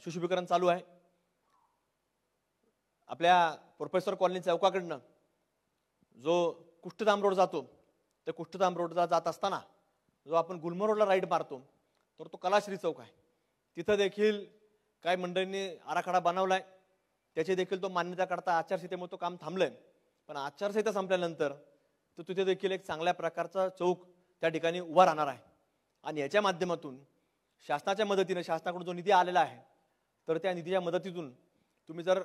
सुशोभीकरण चालू आहे. आपल्या प्रोफेसर कॉलनी चौकाकडनं जो कुष्ठधाम रोड जातो त्या कुष्ठधाम रोडला जात असताना जो आपण गुलमर्ग रोडला राईट मारतो तर तो कलाश्री चौक आहे. तिथं देखील काही मंडळींनी आराखडा बनवलाय. त्याची देखील तो मान्यता करता आचारसंहितेमुळे तो काम थांबलंय. पण आचारसंहिता संपल्यानंतर तो तिथे देखील एक चांगल्या प्रकारचा चौक त्या ठिकाणी उभा राहणार आहे. आणि याच्या माध्यमातून शासनाच्या मदतीने शासनाकडून जो निधी आलेला आहे तर त्या निधीच्या मदतीतून तुम्ही जर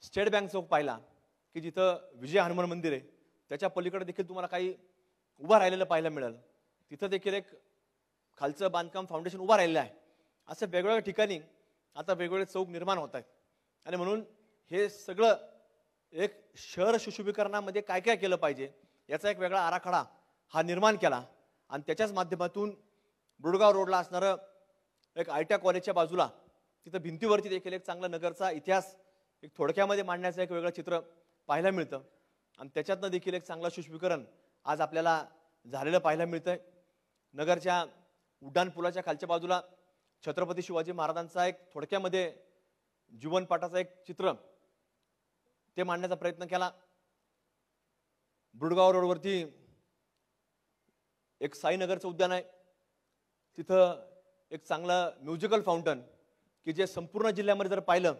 स्टेट बँक चौक पाहिला की जिथं विजय हनुमान मंदिर आहे त्याच्या पलीकडे देखील तुम्हाला काही उभा राहिलेलं पाहायला मिळेल. तिथं देखील एक खालचं बांधकाम फाउंडेशन उभा राहिलेलं आहे. असं वेगवेगळ्या ठिकाणी आता वेगवेगळे चौक निर्माण होत आहेत. आणि म्हणून हे सगळं एक शहर सुशोभीकरणामध्ये काय काय केलं पाहिजे याचा एक वेगळा आराखडा हा निर्माण केला. आणि त्याच्याच माध्यमातून बुरुडगाव रोडला असणारं एक ITI कॉलेजच्या बाजूला तिथं भिंतीवरती देखील एक चांगला नगरचा इतिहास एक थोडक्यामध्ये मांडण्याचं एक वेगळं चित्र पाहायला मिळतं. आणि त्याच्यातनं देखील एक चांगलं सुशोभीकरण आज आपल्याला झालेलं पाहायला मिळतंय. नगरच्या उड्डाण पुलाच्या खालच्या बाजूला छत्रपती शिवाजी महाराजांचा एक थोडक्यामध्ये जीवनपाठाचा एक चित्र ते मांडण्याचा प्रयत्न केला. बुरुडगाव रोडवरती एक साईनगरचं उद्यान आहे. तिथं एक चांगलं म्युझिकल फाउंटन की जे संपूर्ण जिल्ह्यामध्ये जर पाहिलं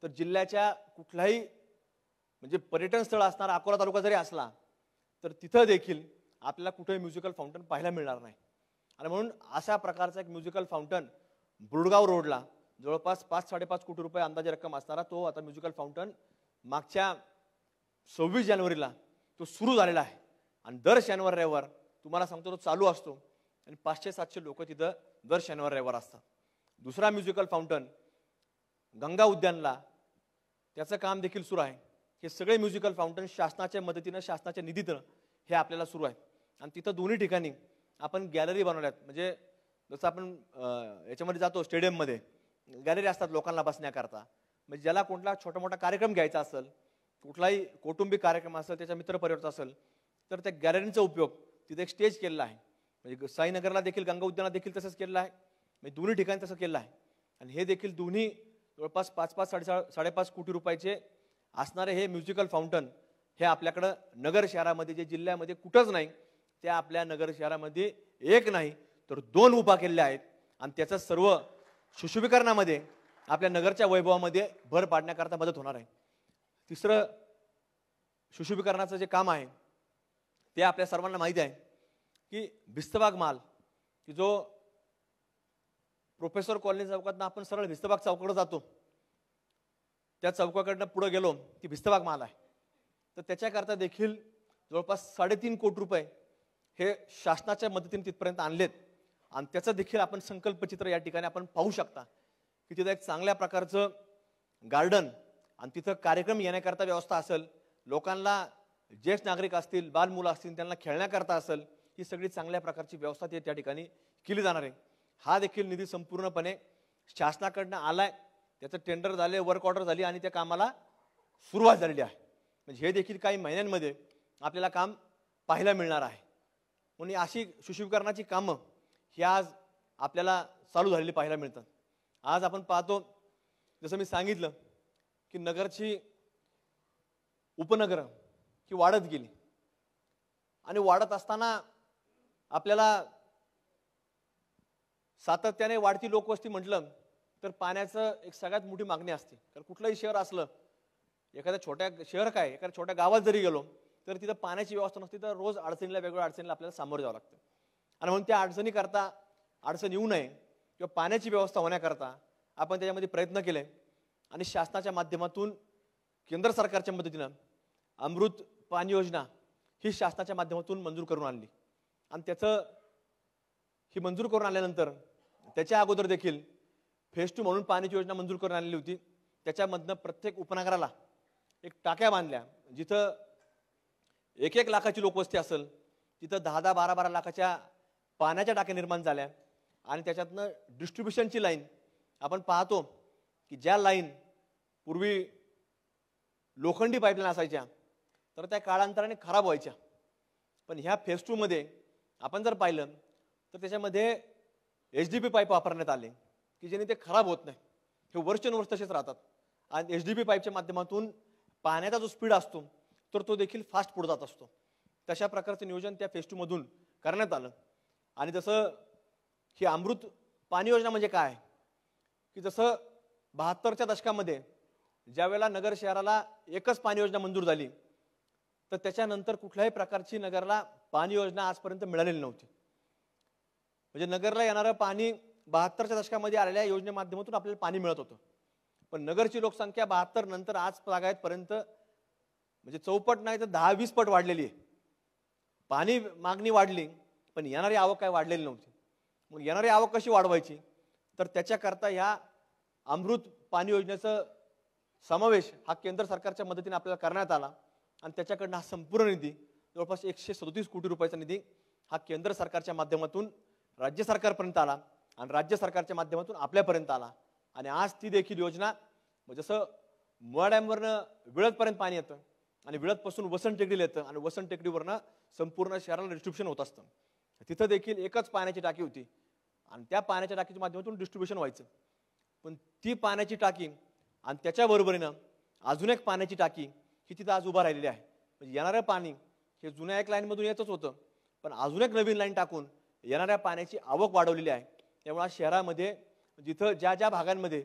तर जिल्ह्याच्या कुठलाही म्हणजे पर्यटन स्थळ असणारा अकोला तालुका जरी असला तर तिथं देखील आपल्याला कुठेही म्युझिकल फाउंटन पाहायला मिळणार नाही. आणि म्हणून अशा प्रकारचा एक म्युझिकल फाउंटन बुरुडगाव रोडला जवळपास 5-5.5 कोटी रुपये अंदाजे रक्कम असणारा तो आता म्युझिकल फाउंटन मागच्या 26 जानेवारीला तो सुरू झालेला आहे. आणि दर शनिवार रविवार तुम्हाला सांगतो तो चालू असतो आणि 500-700 लोक तिथं दर शनिवार रविवार असतात. दुसरा म्युझिकल फाउंटन गंगा उद्यानला त्याचं काम देखील सुरू आहे. हे सगळे म्युझिकल फाउंटन शासनाच्या मदतीनं शासनाच्या निधीतनं हे आपल्याला सुरू आहे. आणि तिथं दोन्ही ठिकाणी आपण गॅलरी बनवल्यात. म्हणजे जसं आपण याच्यामध्ये जातो स्टेडियममध्ये गॅलरी असतात लोकांना बसण्याकरता. म्हणजे ज्याला कोणता छोटा मोठा कार्यक्रम घ्यायचा असेल, कुठलाही कौटुंबिक कार्यक्रम असेल, त्याच्या मित्रपरिवाराचा असेल तर त्या गॅलरीचा उपयोग तिथे एक स्टेज केलेला आहे. म्हणजे साईनगरला देखील गंगा उद्यानात देखील तसंच केलेलं आहे. म्हणजे दोन्ही ठिकाणी तसं केलं आहे. आणि हे देखील दोन्ही जवळपास 5-5-5.5 कोटी रुपयाचे असणारे हे म्युझिकल फाउंटन हे आपल्याकडं नगर शहरामध्ये जे जिल्ह्यामध्ये कुठंच नाही त्या आपल्या नगर शहरामध्ये एक नाही तर 2 उभा केलेले आहेत. आणि त्याचं सर्व सुशोभीकरणामध्ये आपल्या नगरच्या वैभवामध्ये भर पाडण्याकरता मदत होणार आहे. तिसरं सुशोभीकरणाचं जे काम आहे ते आपल्या सर्वांना माहिती आहे की भिस्तबाग माल की जो प्रोफेसर कॉलनी चौकातनं आपण सरळ भिस्तबाग चौकाकडे जातो त्या चौकाकडनं पुढे गेलो की भिस्तबाग माल आहे. तर त्याच्याकरता देखील जवळपास 3.5 कोटी रुपये हे शासनाच्या मदतीने तिथपर्यंत आणलेत आणि त्याचं देखील आपण संकल्पचित्र या ठिकाणी आपण पाहू शकता की तिथं एक चांगल्या प्रकारचं गार्डन आणि तिथं कार्यक्रम येण्याकरता व्यवस्था असेल, लोकांना ज्येष्ठ नागरिक असतील, बाल मुलं असतील त्यांना खेळण्याकरता असेल, ही सगळी चांगल्या प्रकारची व्यवस्था त्या ठिकाणी केली जाणार आहे. हा देखील निधी संपूर्णपणे शासनाकडनं आलाय, त्याचं टेंडर झाले, वर्क ऑर्डर झाली आणि त्या कामाला सुरुवात झालेली आहे. म्हणजे हे देखील काही महिन्यांमध्ये आपल्याला काम पाहायला मिळणार आहे. म्हणून अशी सुशोभीकरणाची कामं ही आज आपल्याला चालू झालेली पाहायला मिळतात. आज आपण पाहतो, जसं मी सांगितलं की नगरची उपनगरं ही वाढत गेली आणि वाढत असताना आपल्याला सातत्याने वाढती लोकवस्ती म्हटलं तर पाण्याचं एक सगळ्यात मोठी मागणी असते. कारण कुठलंही शहर असलं, एखाद्या छोट्या शहर काय एखाद्या छोट्या गावात जरी गेलो तर तिथं पाण्याची व्यवस्था नसते तर रोज अडचणीला वेगवेगळ्या अडचणीला आपल्याला सामोरं जावं लागतं. आणि म्हणून त्या अडचणीकरता अडचण येऊ नये किंवा पाण्याची व्यवस्था होण्याकरता आपण त्याच्यामध्ये प्रयत्न केले आणि शासनाच्या माध्यमातून केंद्र सरकारच्या मदतीनं अमृत पाणी योजना ही शासनाच्या माध्यमातून मंजूर करून आणली. आणि त्याचं ही मंजूर करून आल्यानंतर त्याच्या अगोदर देखील फेज 2 म्हणून पाण्याची योजना मंजूर करून आणलेली होती. त्याच्यामधनं प्रत्येक उपनगराला एक टाक्या बांधल्या, जिथं 1-1 लाखाची लोकवस्ती असेल तिथं 10-10, 12-12 लाखाच्या पाण्याच्या टाक्या निर्माण झाल्या. आणि त्याच्यातनं डिस्ट्रीब्युशनची लाईन आपण पाहतो की ज्या लाईन पूर्वी लोखंडी पाईपलाईन असायच्या तर त्या काळांतराने खराब व्हायच्या, पण ह्या फेज 2 मध्ये आपण जर पाहिलं तर त्याच्यामध्ये HDPE पाईप वापरण्यात आले की जेणे ते खराब होत नाही, हे वर्षानुवर्ष तसेच राहतात. आणि HDPE पाईपच्या माध्यमातून पाण्याचा जो स्पीड असतो तर तो देखील फास्ट पुढे जात असतो. तशा प्रकारचं नियोजन त्या फेज 2 मधून करण्यात आलं. आणि जसं ही अमृत पाणी योजना म्हणजे काय की जसं 72च्या दशकामध्ये ज्यावेळेला नगर शहराला एकच पाणी योजना मंजूर झाली तर त्याच्यानंतर कुठल्याही प्रकारची नगरला पाणी योजना आजपर्यंत मिळालेली नव्हती. म्हणजे नगरला येणारं पाणी 72च्या दशकामध्ये आलेल्या योजने माध्यमातून आपल्याला पाणी मिळत होतं, पण नगरची लोकसंख्या 72 नंतर आज पर्यंत म्हणजे चौपट नाही तर 10-20 पट वाढलेली आहे. पाणी मागणी वाढली पण येणारी आवक काय वाढलेली नव्हती. मग येणारी आवक कशी वाढवायची तर त्याच्याकरता ह्या अमृत पाणी योजनेचं समावेश हा केंद्र सरकारच्या मदतीने आपल्याला करण्यात आला. आणि त्याच्याकडनं हा संपूर्ण निधी जवळपास 137 कोटी रुपयाचा निधी हा केंद्र सरकारच्या माध्यमातून राज्य सरकारपर्यंत आला आणि राज्य सरकारच्या माध्यमातून आपल्यापर्यंत आला. आणि आज ती देखील योजना जसं मुळा डॅमवरनं विळदपर्यंत पाणी येतं आणि विळदपासून वसंत टेकडीला येतं आणि वसंत टेकडीवरनं संपूर्ण शहराला डिस्ट्रीब्युशन होत असतं. तिथं देखील एकच पाण्याची टाकी होती आणि त्या पाण्याच्या टाकीच्या माध्यमातून डिस्ट्रीब्युशन व्हायचं. पण ती पाण्याची टाकी आणि त्याच्या बरोबरीनं अजून एक पाण्याची टाकी ही तिथं आज उभा राहिलेली आहे. म्हणजे येणारं पाणी हे जुन्या एक लाईनमधून येतच होतं, पण अजून एक नवीन लाईन टाकून येणाऱ्या पाण्याची आवक वाढवलेली आहे. त्यामुळे आज शहरामध्ये जिथं ज्या ज्या भागांमध्ये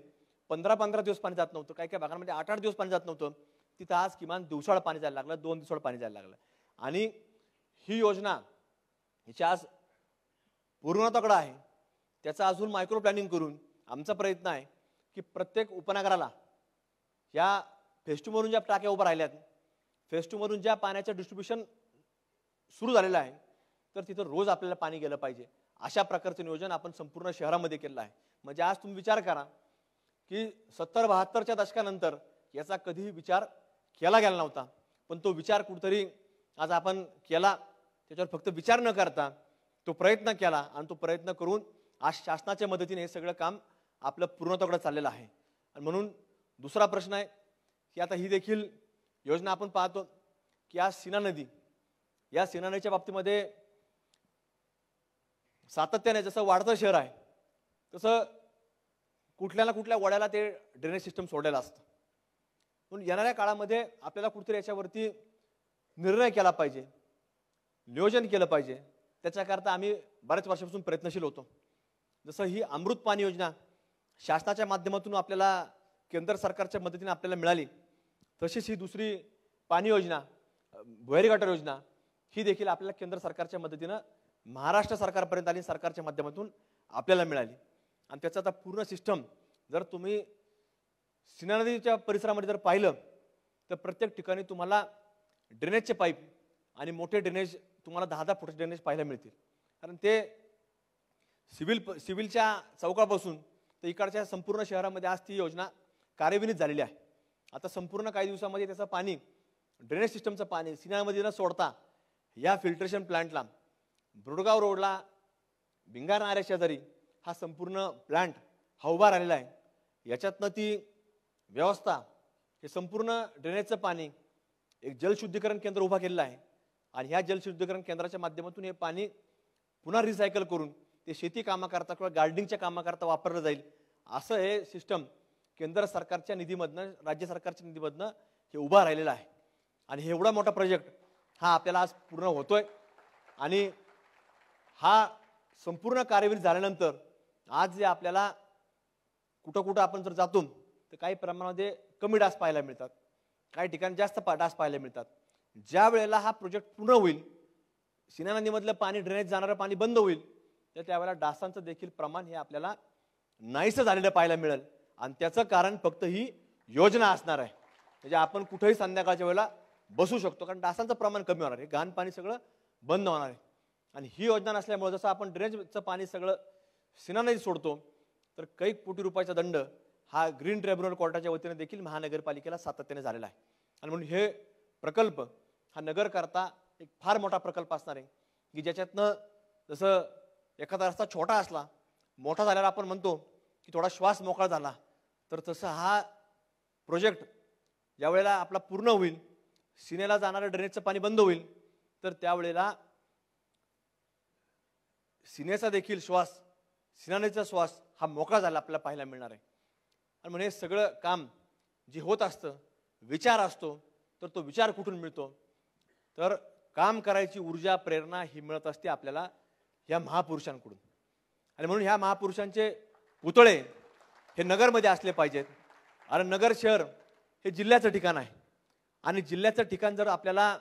15-15 दिवस पाणी जात नव्हतं, काही काही भागांमध्ये 8-8 दिवस पाणी जात नव्हतं, तिथं आज किमान दिवसाळ पाणी जायला लागलं, 2 दिवसाळ पाणी जायला लागलं. आणि ही योजना हिची आज पूर्णत्वाकडे आहे. त्याचं अजून मायक्रो प्लॅनिंग करून आमचा प्रयत्न आहे की प्रत्येक उपनगराला या फेज 2 मधून ज्या टाक्या उभ्या राहिल्यात, फेज 2 मधून ज्या पाण्याचं डिस्ट्रीब्युशन सुरू झालेलं आहे तर तिथं रोज आपल्याला पाणी गेलं पाहिजे, अशा प्रकारचं नियोजन आपण संपूर्ण शहरामध्ये केलं आहे. म्हणजे आज तुम्ही विचार करा की 70-72च्या दशकानंतर याचा कधीही विचार केला गेला नव्हता, पण तो विचार कुठेतरी आज आपण केला. त्याच्यावर फक्त विचार न करता तो प्रयत्न केला आणि तो प्रयत्न करून आज शासनाच्या मदतीने हे सगळं काम आपलं पूर्णत्वाकडे चाललेलं आहे. आणि म्हणून दुसरा प्रश्न आहे की आता ही देखील योजना आपण पाहतो की आज सीना नदी, या सीना नदीच्या बाबतीमध्ये सातत्याने जसं वाढतं शहर आहे तसं कुठल्या ना कुठल्या वड्याला ते ड्रेनेज सिस्टम सोडलेलं असतं. म्हणून येणाऱ्या काळामध्ये आपल्याला कुठेतरी याच्यावरती निर्णय केला पाहिजे, नियोजन केलं पाहिजे. त्याच्याकरता आम्ही बऱ्याच वर्षापासून प्रयत्नशील होतो. जसं ही अमृत पाणी योजना शासनाच्या माध्यमातून आपल्याला केंद्र सरकारच्या मदतीने आपल्याला मिळाली, तशीच ही दुसरी पाणी योजना भुयारी गटार योजना ही देखील आपल्याला केंद्र सरकारच्या मदतीनं महाराष्ट्र सरकारपर्यंत आली, सरकारच्या माध्यमातून आपल्याला मिळाली. आणि त्याचा आता पूर्ण सिस्टम जर तुम्ही सीना नदीच्या परिसरामध्ये जर पाहिलं तर प्रत्येक ठिकाणी तुम्हाला ड्रेनेजचे पाईप आणि मोठे ड्रेनेज तुम्हाला 10-10 फुटाचे ड्रेनेज पाहायला मिळतील. कारण ते सिव्हिलच्या चौकापासून तर इकडच्या संपूर्ण शहरामध्ये आज ती योजना कार्यान्वित झालेली आहे. आता संपूर्ण काही दिवसामध्ये त्याचं पाणी, ड्रेनेज सिस्टमचं पाणी सिन्नरमध्ये न सोडता या फिल्ट्रेशन प्लांटला ब्रोडगाव रोडला भिंगार नाऱ्या शेजारी हा संपूर्ण प्लांट हा उभा राहिलेला आहे. याच्यातनं ती व्यवस्था, हे संपूर्ण ड्रेनेजचं पाणी एक जलशुद्धीकरण केंद्र उभा केलेलं आहे. आणि ह्या जलशुद्धीकरण केंद्राच्या माध्यमातून हे पाणी पुन्हा रिसायकल करून ते शेती कामाकरता किंवा गार्डनिंगच्या कामाकरता वापरलं जाईल, असं हे सिस्टम केंद्र सरकारच्या निधीमधनं, राज्य सरकारच्या निधीमधनं हे उभा राहिलेलं आहे. आणि हे एवढा मोठा प्रोजेक्ट हा आपल्याला आज पूर्ण होतोय. आणि हा संपूर्ण कार्यान्वित झाल्यानंतर आज जे आपल्याला कुठं कुठं आपण जर जातो तर काही प्रमाणामध्ये कमी डास पाहायला मिळतात, काही ठिकाणी जास्त डास पाहायला मिळतात. ज्या वेळेला हा प्रोजेक्ट पूर्ण होईल, सिन्नर नदीमधलं पाणी, ड्रेनेज जाणारं पाणी बंद होईल, तर त्यावेळेला डासांचं देखील प्रमाण हे आपल्याला नाहीसं झालेलं पाहायला मिळेल. आणि त्याचं कारण फक्त ही योजना असणार आहे. म्हणजे आपण कुठेही संध्याकाळच्या वेळेला बसू शकतो, कारण डासांचं प्रमाण कमी होणार आहे, घाण पाणी सगळं बंद होणार आहे. आणि ही योजना नसल्यामुळे जसं आपण ड्रेनेजचं पाणी सगळं सिन्नर नदीत सोडतो, तर कैक कोटी रुपयाचा दंड हा ग्रीन ट्रिब्युनल कोर्टाच्या वतीने देखील महानगरपालिकेला सातत्याने झालेला आहे. आणि म्हणून हे प्रकल्प हा नगर करता एक फार मोठा प्रकल्प असणार आहे, की ज्याच्यातनं जसं एखादा रस्ता छोटा असला, मोठा झाल्यावर आपण म्हणतो की थोडा श्वास मोकळा झाला, तर तसं हा प्रोजेक्ट ज्या वेळेला आपला पूर्ण होईल, सिनेला जाणारं ड्रेनेजचं पाणी बंद होईल, तर त्यावेळेला सिनेचा देखील श्वास, सिन्नरचा श्वास हा मोकळा झाला आपल्याला पाहायला मिळणार आहे. आणि म्हणजे सगळं काम जे होत असतं, विचार असतो, तर तो विचार कुठून मिळतो, तर काम करायची ऊर्जा, प्रेरणा ही मिळत असते आपल्याला ह्या महापुरुषांकडून. आणि म्हणून ह्या महापुरुषांचे पुतळे हे नगरमध्ये असले पाहिजेत. आणि नगर शहर हे जिल्ह्याचं ठिकाण आहे. आणि जिल्ह्याचं ठिकाण जर आपल्याला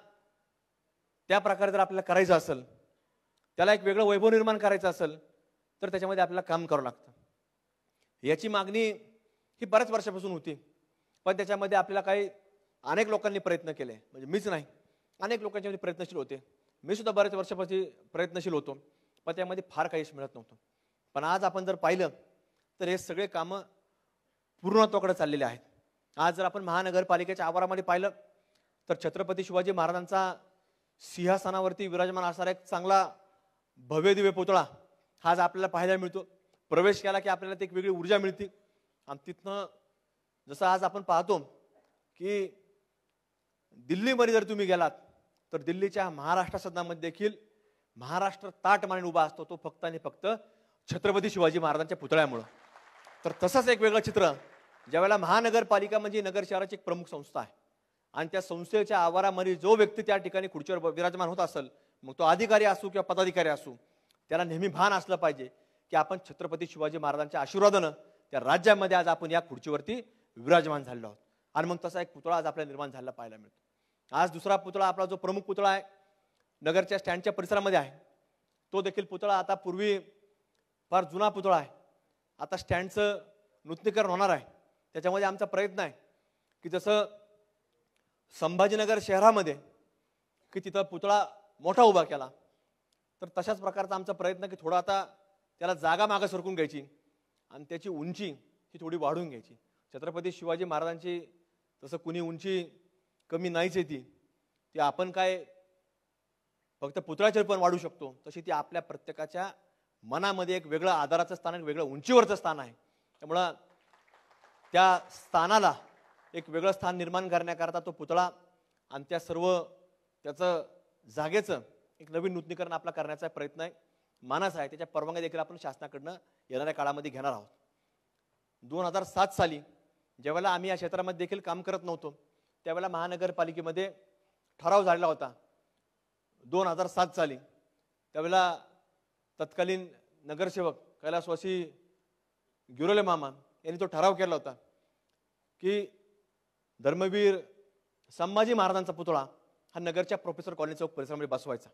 त्या प्रकारे जर आपल्याला करायचं असेल, त्याला एक वेगळं वैभव निर्माण करायचं असेल, तर त्याच्यामध्ये आपल्याला काम करावं लागतं. याची मागणी ही बऱ्याच वर्षापासून होती, पण त्याच्यामध्ये आपल्याला काही अनेक लोकांनी प्रयत्न केले, म्हणजे मीच नाही, अनेक लोकांच्यामध्ये प्रयत्नशील होते. मी सुद्धा बऱ्याच वर्षापासून प्रयत्नशील होतो, पण त्यामध्ये फार काही यश मिळत नव्हतं. पण आज आपण जर पाहिलं तर हे सगळे कामं पूर्णत्वाकडे चाललेले आहेत. आज जर आपण महानगरपालिकेच्या आवारामध्ये पाहिलं तर छत्रपती शिवाजी महाराजांचा सिंहासनावरती विराजमान असणारा एक चांगला भव्य दिव्य पुतळा हा आज आपल्याला पाहायला मिळतो. प्रवेश केला की आपल्याला ती एक वेगळी ऊर्जा मिळते. आणि तिथनं जसं आज आपण पाहतो की दिल्लीमध्ये जर तुम्ही गेलात तर दिल्लीच्या महाराष्ट्र सदनामध्ये देखील महाराष्ट्र ताट माने उभा असतो, तो फक्त आणि फक्त छत्रपती शिवाजी महाराजांच्या पुतळ्यामुळं. तर तसंच एक वेगळं चित्र ज्यावेळेला महानगरपालिका म्हणजे नगर शहराची एक प्रमुख संस्था आहे, आणि त्या संस्थेच्या आवारामध्ये जो व्यक्ती त्या ठिकाणी खुर्चीवर विराजमान होत असेल, मग तो अधिकारी असो किंवा पदाधिकारी असो, त्याला नेहमी भान असलं पाहिजे की आपण छत्रपती शिवाजी महाराजांच्या आशीर्वादानं त्या राज्यामध्ये आज आपण या खुर्चीवरती विराजमान झालेलो आहोत. आणि मग तसा एक पुतळा आज आपल्याला निर्माण झालेला पाहायला मिळतो. आज दुसरा पुतळा, आपला जो प्रमुख पुतळा आहे नगरच्या स्टँडच्या परिसरामध्ये आहे, तो देखील पुतळा आता पूर्वी फार जुना पुतळा आहे, आता स्टँडचं नूतनीकरण होणार आहे. त्याच्यामध्ये आमचा प्रयत्न आहे की जसं संभाजीनगर शहरामध्ये की तिथं पुतळा मोठा उभा केला, तर तशाच प्रकारचा आमचा प्रयत्न की थोडा आता त्याला जागा मागं सरकून घ्यायची आणि त्याची उंची ही थोडी वाढून घ्यायची. छत्रपती शिवाजी महाराजांची तसं कुणी उंची कमी नाहीच आहे, ती आपण काय फक्त पुतळ्याच्या पण वाढू शकतो, तशी ती आपल्या प्रत्येकाच्या मनामध्ये एक वेगळं आधाराचं स्थान, एक वेगळं उंचीवरचं स्थान आहे. त्यामुळं त्या स्थानाला एक वेगळं स्थान निर्माण करण्याकरता तो पुतळा आणि त्या सर्व त्याचं जागेचं एक नवीन नूतनीकरण आपला करण्याचा प्रयत्न आहे, मानस आहे. त्याच्या परवानग्या देखील आपण शासनाकडनं येणाऱ्या काळामध्ये घेणार आहोत. 2007 साली ज्यावेळेला आम्ही या क्षेत्रामध्ये देखील काम करत नव्हतो, त्यावेळेला महानगरपालिकेमध्ये ठराव झालेला होता 2007 साली. त्यावेळेला तत्कालीन नगरसेवक कैलासवासी गिरोले मामा यांनी तो ठराव केला होता की धर्मवीर संभाजी महाराजांचा पुतळा हा नगरच्या प्रोफेसर कॉलनी चौक परिसरामध्ये बसवायचा.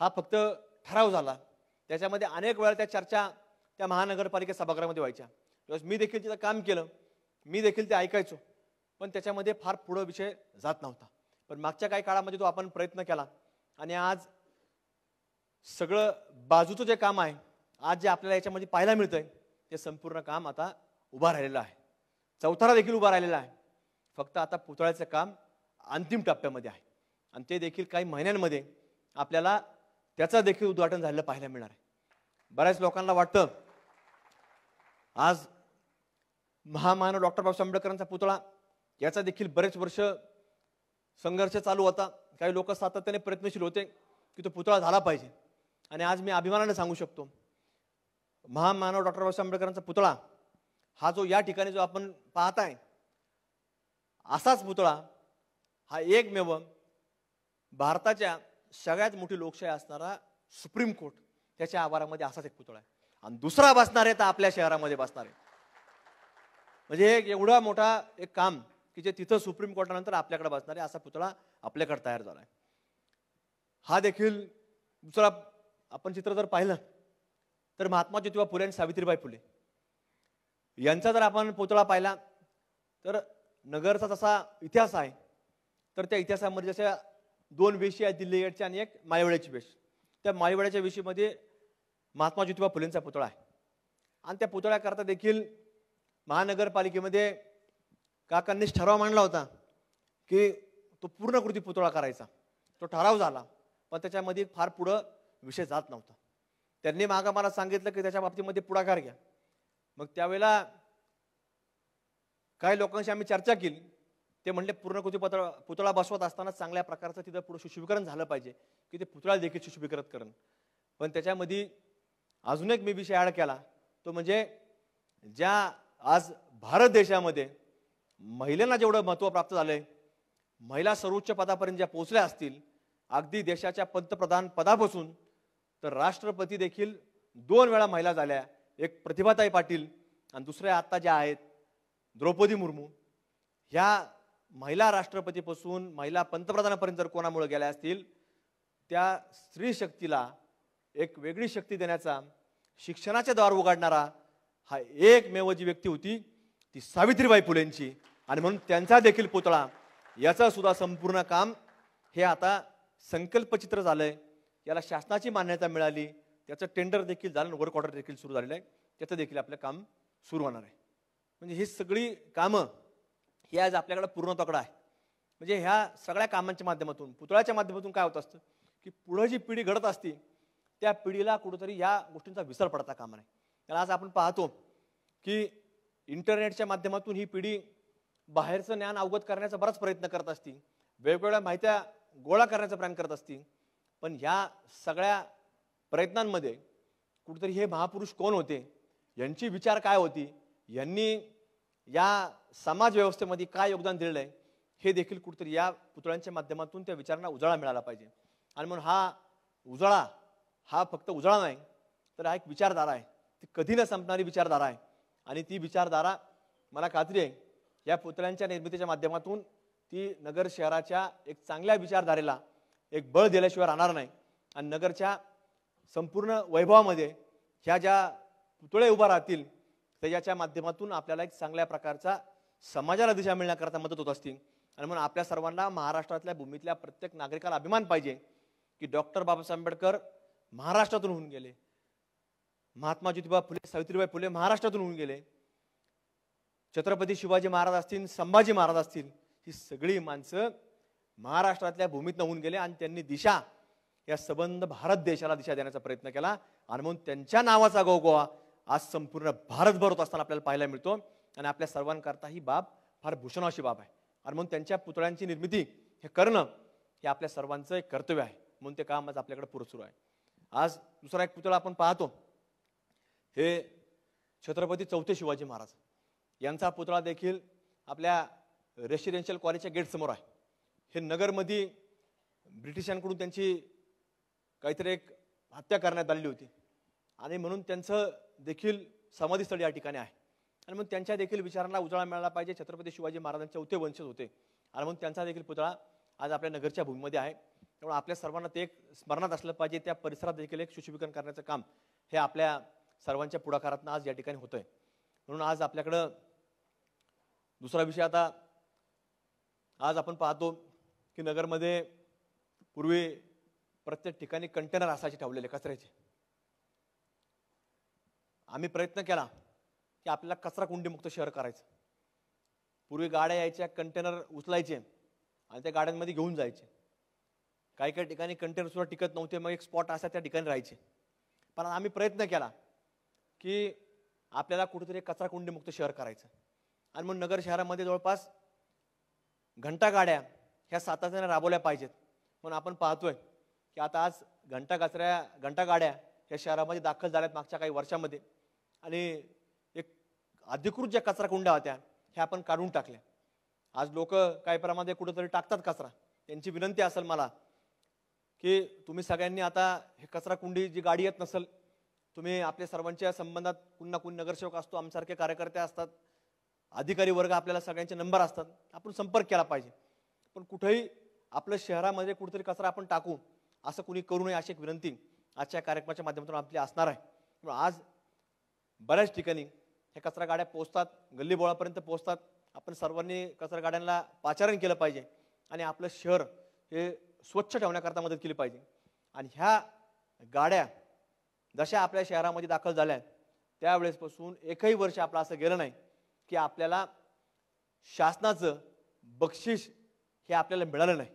हा फक्त ठराव झाला, त्याच्यामध्ये अनेक वेळा त्या चर्चा त्या महानगरपालिका सभागृहामध्ये व्हायच्या. मी देखील तिथं काम केलं, मी देखील ते ऐकायचो, पण त्याच्यामध्ये फार पुढं विषय जात नव्हता. पण मागच्या काही काळामध्ये तो आपण प्रयत्न केला आणि आज सगळं बाजूचं जे काम आहे आज जे आपल्याला याच्यामध्ये पाहायला मिळतंय ते संपूर्ण काम आता उभा राहिलेलं आहे. चौथारा देखील उभा राहिलेला आहे. फक्त आता पुतळ्याचं काम अंतिम टप्प्यामध्ये आहे आणि ते देखील काही महिन्यांमध्ये आपल्याला त्याचं देखील उद्घाटन झालेलं पाहायला मिळणार आहे. बऱ्याच लोकांना वाटतं आज महामानव डॉक्टर बाबासाहेब आंबेडकरांचा पुतळा याचा देखील बरेच वर्ष संघर्ष चालू होता. काही लोक सातत्याने प्रयत्नशील होते की तो पुतळा झाला पाहिजे आणि आज मी अभिमानाने सांगू शकतो महामानव डॉक्टर बाबासाहेब आंबेडकरांचा पुतळा हा जो या ठिकाणी जो आपण पाहताय असाच पुतळा हा एकमेव भारताच्या सगळ्यात मोठी लोकशाही असणारा सुप्रीम कोर्ट त्याच्या आवारामध्ये असाच एक पुतळा आहे आणि दुसरा बसणार आहे तर आपल्या शहरामध्ये बसणार आहे. म्हणजे एक एवढा मोठा एक काम की जे तिथं सुप्रीम कोर्टानंतर आपल्याकडे बसणार आहे असा पुतळा आपल्याकडे तयार झाला आहे. हा देखील दुसरा आपण चित्र जर पाहिलं तर महात्मा ज्योतिबा फुले आणि सावित्रीबाई फुले यांचा जर आपण पुतळा पाहिला तर नगरचा जसा इतिहास आहे तर त्या इतिहासामध्ये जशा 2 वेशी आहेत दिल्ली गेटच्या आणि एक माळीवाड्याची वेश. त्या माळीवाड्याच्या वेशीमध्ये महात्मा ज्योतिबा फुलेंचा पुतळा आहे आणि त्या पुतळ्याकरता देखील महानगरपालिकेमध्ये काकांनीच ठराव मांडला होता की तो पूर्णकृती पुतळा करायचा. तो ठराव झाला पण त्याच्यामध्ये फार पुढं विषय जात नव्हता. त्यांनी मागं मला सांगितलं की त्याच्या बाबतीमध्ये पुढाकार घ्या. मग त्यावेळेला काही लोकांशी आम्ही चर्चा केली. ते म्हणले पूर्णकृती पुतळा बसवत असताना चांगल्या प्रकारचं तिथं पुढं सुशोभीकरण झालं पाहिजे की ते पुतळा देखील सुशोभीकरण करण. पण त्याच्यामध्ये अजून एक मी विषय ॲड केला तो म्हणजे ज्या आज भारत देशामध्ये महिलांना जेवढं महत्त्व प्राप्त झालंय महिला सर्वोच्च पदापर्यंत ज्या पोहोचल्या असतील अगदी देशाच्या पंतप्रधान पदापासून तर राष्ट्रपती देखील 2 वेळा महिला झाल्या. एक प्रतिभाताई पाटील आणि दुसऱ्या आत्ता ज्या आहेत द्रौपदी मुर्मू. ह्या महिला राष्ट्रपतीपासून महिला पंतप्रधानापर्यंत जर कोणामुळे गेल्या असतील त्या स्त्री शक्तीला एक वेगळी शक्ती देण्याचा शिक्षणाचे द्वार उघडणारा हा एकमेव जी व्यक्ती होती ती सावित्रीबाई फुलेंची आणि म्हणून त्यांचा देखील पुतळा याचं सुद्धा संपूर्ण काम हे आता संकल्पचित्र झालंय. याला शासनाची मान्यता मिळाली. त्याचं टेंडर देखील झालं. वर्क ऑर्डर देखील सुरू झालेलं आहे. त्याचं देखील आपलं काम सुरू होणार आहे. म्हणजे ही सगळी कामं ही आज आपल्याकडे पूर्णत्वाकडे आहे. म्हणजे ह्या सगळ्या कामांच्या माध्यमातून पुतळ्याच्या माध्यमातून काय होत असतं की पुढं जी पिढी घडत असते त्या पिढीला कुठेतरी या गोष्टींचा विसर पडता कामा नये. कारण आज आपण पाहतो की इंटरनेटच्या माध्यमातून ही पिढी बाहेरचं ज्ञान अवगत करण्याचा बराच प्रयत्न करत असते. वेगवेगळ्या माहित्या गोळा करण्याचा प्रयत्न करत असते. पण ह्या सगळ्या प्रयत्नांमध्ये कुठेतरी हे महापुरुष कोण होते यांची विचार काय होती यांनी या समाज व्यवस्थेमध्ये काय योगदान दिलेलं आहे हे देखील कुठेतरी या पुतळ्यांच्या माध्यमातून त्या विचारांना उजाळा मिळाला पाहिजे. आणि म्हणून हा उजाळा हा फक्त उजाळा नाही तर हा एक विचारधारा आहे. ती कधी न संपणारी विचारधारा आहे आणि ती विचारधारा मला खात्री आहे या पुतळ्यांच्या निर्मितीच्या माध्यमातून ती नगर शहराच्या एक चांगल्या विचारधारेला एक बळ दिल्याशिवाय राहणार नाही. आणि नगरच्या संपूर्ण वैभवामध्ये ह्या ज्या पुतळे उभा राहतील त्याच्या माध्यमातून आपल्याला एक चांगल्या प्रकारचा समाजाला दिशा मिळण्याकरता मदत होत असते. आणि म्हणून आपल्या सर्वांना महाराष्ट्रातल्या भूमीतल्या प्रत्येक नागरिकाला अभिमान पाहिजे की डॉक्टर बाबासाहेब आंबेडकर महाराष्ट्रातून होऊन गेले. महात्मा ज्योतिबा फुले सावित्रीबाई फुले महाराष्ट्रातून होऊन गेले. छत्रपती शिवाजी महाराज असतील संभाजी महाराज असतील ही सगळी माणसं महाराष्ट्रातल्या भूमीतनं होऊन गेले आणि त्यांनी दिशा या संबंध भारत देशाला दिशा देण्याचा प्रयत्न केला. आणि म्हणून त्यांच्या नावाचा गवगवा आज संपूर्ण भारतभर होत असताना आपल्याला पाहायला मिळतो. आणि आपल्या सर्वांकरता ही बाब फार भूषणाची बाब आहे. आणि म्हणून त्यांच्या पुतळ्यांची निर्मिती हे करणं हे आपल्या सर्वांचं एक कर्तव्य आहे. म्हणून ते काम आज आपल्याकडे पुढे सुरू आहे. आज दुसरा एक पुतळा आपण पाहतो हे छत्रपती चौथे शिवाजी महाराज यांचा पुतळा देखील आपल्या रेसिडेन्शियल कॉलेजच्या गेट समोर आहे. हे नगरमध्ये ब्रिटिशांकडून त्यांची काहीतरी एक हत्या करण्यात आलेली होती आणि म्हणून त्यांचं देखील समाधीस्थळ या ठिकाणी आहे. आणि म्हणून त्यांच्या देखील विचारांना उजाळा मिळाला पाहिजे. छत्रपती शिवाजी महाराजांचे चौथे वंशज होते आणि म्हणून त्यांचा देखील पुतळा आज आपल्या नगरच्या भूमीमध्ये आहे. त्यामुळे आपल्या सर्वांना ते एक स्मरणात असलं पाहिजे. त्या परिसरात देखील एक सुशोभीकरण करण्याचं काम हे आपल्या सर्वांच्या पुढाकारातून आज या ठिकाणी होतंय. म्हणून आज आपल्याकडं दुसरा विषय आता आज आपण पाहतो की नगरमध्ये पूर्वी प्रत्येक ठिकाणी कंटेनर असायचे ठेवलेले कचऱ्याचे. आम्ही प्रयत्न केला की आपल्याला कचरा कुंडीमुक्त शहर करायचं. पूर्वी गाड्या यायच्या, कंटेनर उचलायचे आणि त्या गाड्यांमध्ये घेऊन जायचे. काही काही ठिकाणी कंटेनर सुद्धा टिकत नव्हते, मग एक स्पॉट असा त्या ठिकाणी राहायचे. पण आम्ही प्रयत्न केला की आपल्याला कुठेतरी कचरा कुंडीमुक्त शहर करायचं. आणि मग नगर शहरामध्ये जवळपास घंटा गाड्या ह्या सातत्याने राबवल्या पाहिजेत. म्हणून आपण पाहतोय की आता आज घंटा गाड्या ह्या शहरामध्ये दाखल झाल्यात मागच्या काही वर्षामध्ये. आणि एक अधिकृत ज्या कचरा कुंड्या होत्या ह्या आपण काढून टाकल्या. आज लोक काही प्रमाणात कुठेतरी टाकतात कचरा. त्यांची विनंती असेल मला की तुम्ही सगळ्यांनी आता हे कचरा कुंडी जी गाडी येत नसेल, तुम्ही आपल्या सर्वांच्या संबंधात कुणी ना कुणी नगरसेवक असतो, आमच्यासारखे कार्यकर्ते असतात, अधिकारी वर्ग, आपल्याला सगळ्यांचे नंबर असतात, आपण संपर्क केला पाहिजे. पण कुठेही आपल्या शहरामध्ये कुठेतरी कचरा आपण टाकू असं कुणी करू नये अशी एक विनंती आजच्या कार्यक्रमाच्या माध्यमातून आपली असणार आहे. आज बऱ्याच ठिकाणी हे कचरा गाड्या पोहोचतात, गल्लीबोळापर्यंत पोहोचतात. आपण सर्वांनी कचरा गाड्यांना पाचारण केलं पाहिजे आणि आपलं शहर हे स्वच्छ ठेवण्याकरता मदत केली पाहिजे. आणि ह्या गाड्या जशा आपल्या शहरामध्ये दाखल झाल्या त्यावेळेसपासून एकही वर्ष आपलं असं गेलं नाही की आपल्याला शासनाचं बक्षीस हे आपल्याला मिळालं नाही.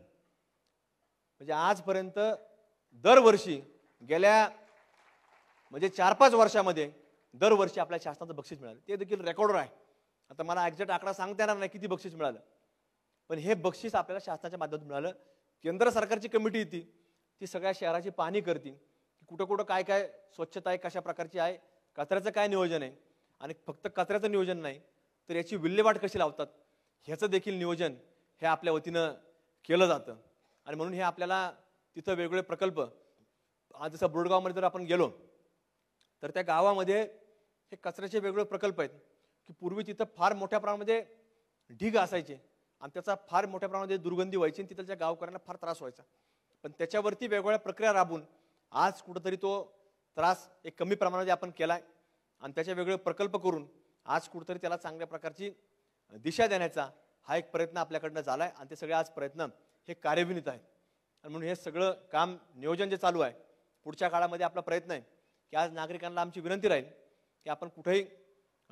म्हणजे आजपर्यंत दरवर्षी गेल्या 4-5 वर्षामध्ये दरवर्षी आपल्या शासनाचं बक्षीस मिळालं. ते देखील रेकॉर्डवर आहे. आता मला एक्झॅक्ट आकडा सांगता येणार नाही किती बक्षीस मिळालं, पण हे बक्षीस आपल्याला शासनाच्या माध्यमातून मिळालं. केंद्र सरकारची कमिटी येते, ती सगळ्या शहराची पाहणी करते की कुठं कुठं काय काय स्वच्छता आहे, कशा प्रकारची आहे, कचऱ्याचं काय नियोजन आहे. आणि फक्त कचऱ्याचं नियोजन नाही तर याची विल्हेवाट कशी लावतात ह्याचं देखील नियोजन हे आपल्या वतीनं केलं जातं. आणि म्हणून हे आपल्याला तिथं वेगवेगळे प्रकल्प, आज जसं बोरडगावमध्ये जर आपण गेलो तर त्या गावामध्ये हे कचऱ्याचे वेगवेगळे प्रकल्प आहेत की पूर्वी तिथं फार मोठ्या प्रमाणामध्ये ढीग असायचे आणि त्याचा फार मोठ्या प्रमाणामध्ये दुर्गंधी व्हायची आणि तिथल्या गावकऱ्यांना फार त्रास व्हायचा. पण त्याच्यावरती वेगवेगळ्या प्रक्रिया राबवून आज कुठंतरी तो त्रास एक कमी प्रमाणामध्ये आपण केलाय आणि त्याचे वेगळे प्रकल्प करून आज कुठंतरी त्याला चांगल्या प्रकारची दिशा देण्याचा हा एक प्रयत्न आपल्याकडनं झालाय. आणि ते सगळे आज प्रयत्न हे कार्यान्वित आहेत. आणि म्हणून हे सगळं काम नियोजन जे चालू आहे, पुढच्या काळामध्ये आपला प्रयत्न आहे की आज नागरिकांना आमची विनंती राहील की आपण कुठेही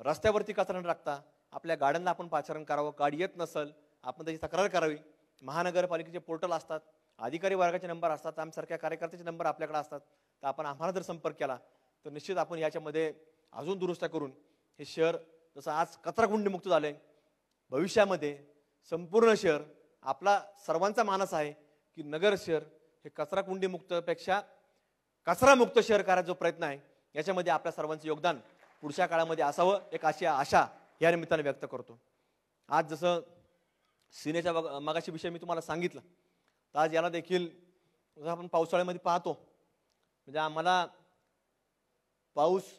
रस्त्यावरती कचरा न टाकता आपल्या गाड्यांना आपण पाचारण करावं. गाडी येत नसेल आपण त्याची तक्रार करावी. महानगरपालिकेचे पोर्टल असतात, अधिकारी वर्गाचे नंबर असतात, आमच्यासारख्या कार्यकर्त्याचे नंबर आपल्याकडे असतात. तर आपण आम्हाला जर संपर्क केला तर निश्चित आपण याच्यामध्ये अजून दुरुस्त्या करून हे शहर जसं आज कचराकुंडीमुक्त झालंय, भविष्यामध्ये संपूर्ण शहर आपला सर्वांचा मानस आहे की नगर शहर हे कचराकुंडीमुक्तपेक्षा कचरामुक्त शहर करायचा जो प्रयत्न आहे याच्यामध्ये आपल्या सर्वांचं योगदान पुढच्या काळामध्ये असावं, एक अशी आशा या निमित्ताने व्यक्त करतो. आज जसं सीनेच्या मगाशी विषय मी तुम्हाला सांगितलं, तर आज याला देखील जसं आपण पावसाळ्यामध्ये पाहतो, म्हणजे आम्हाला पाऊस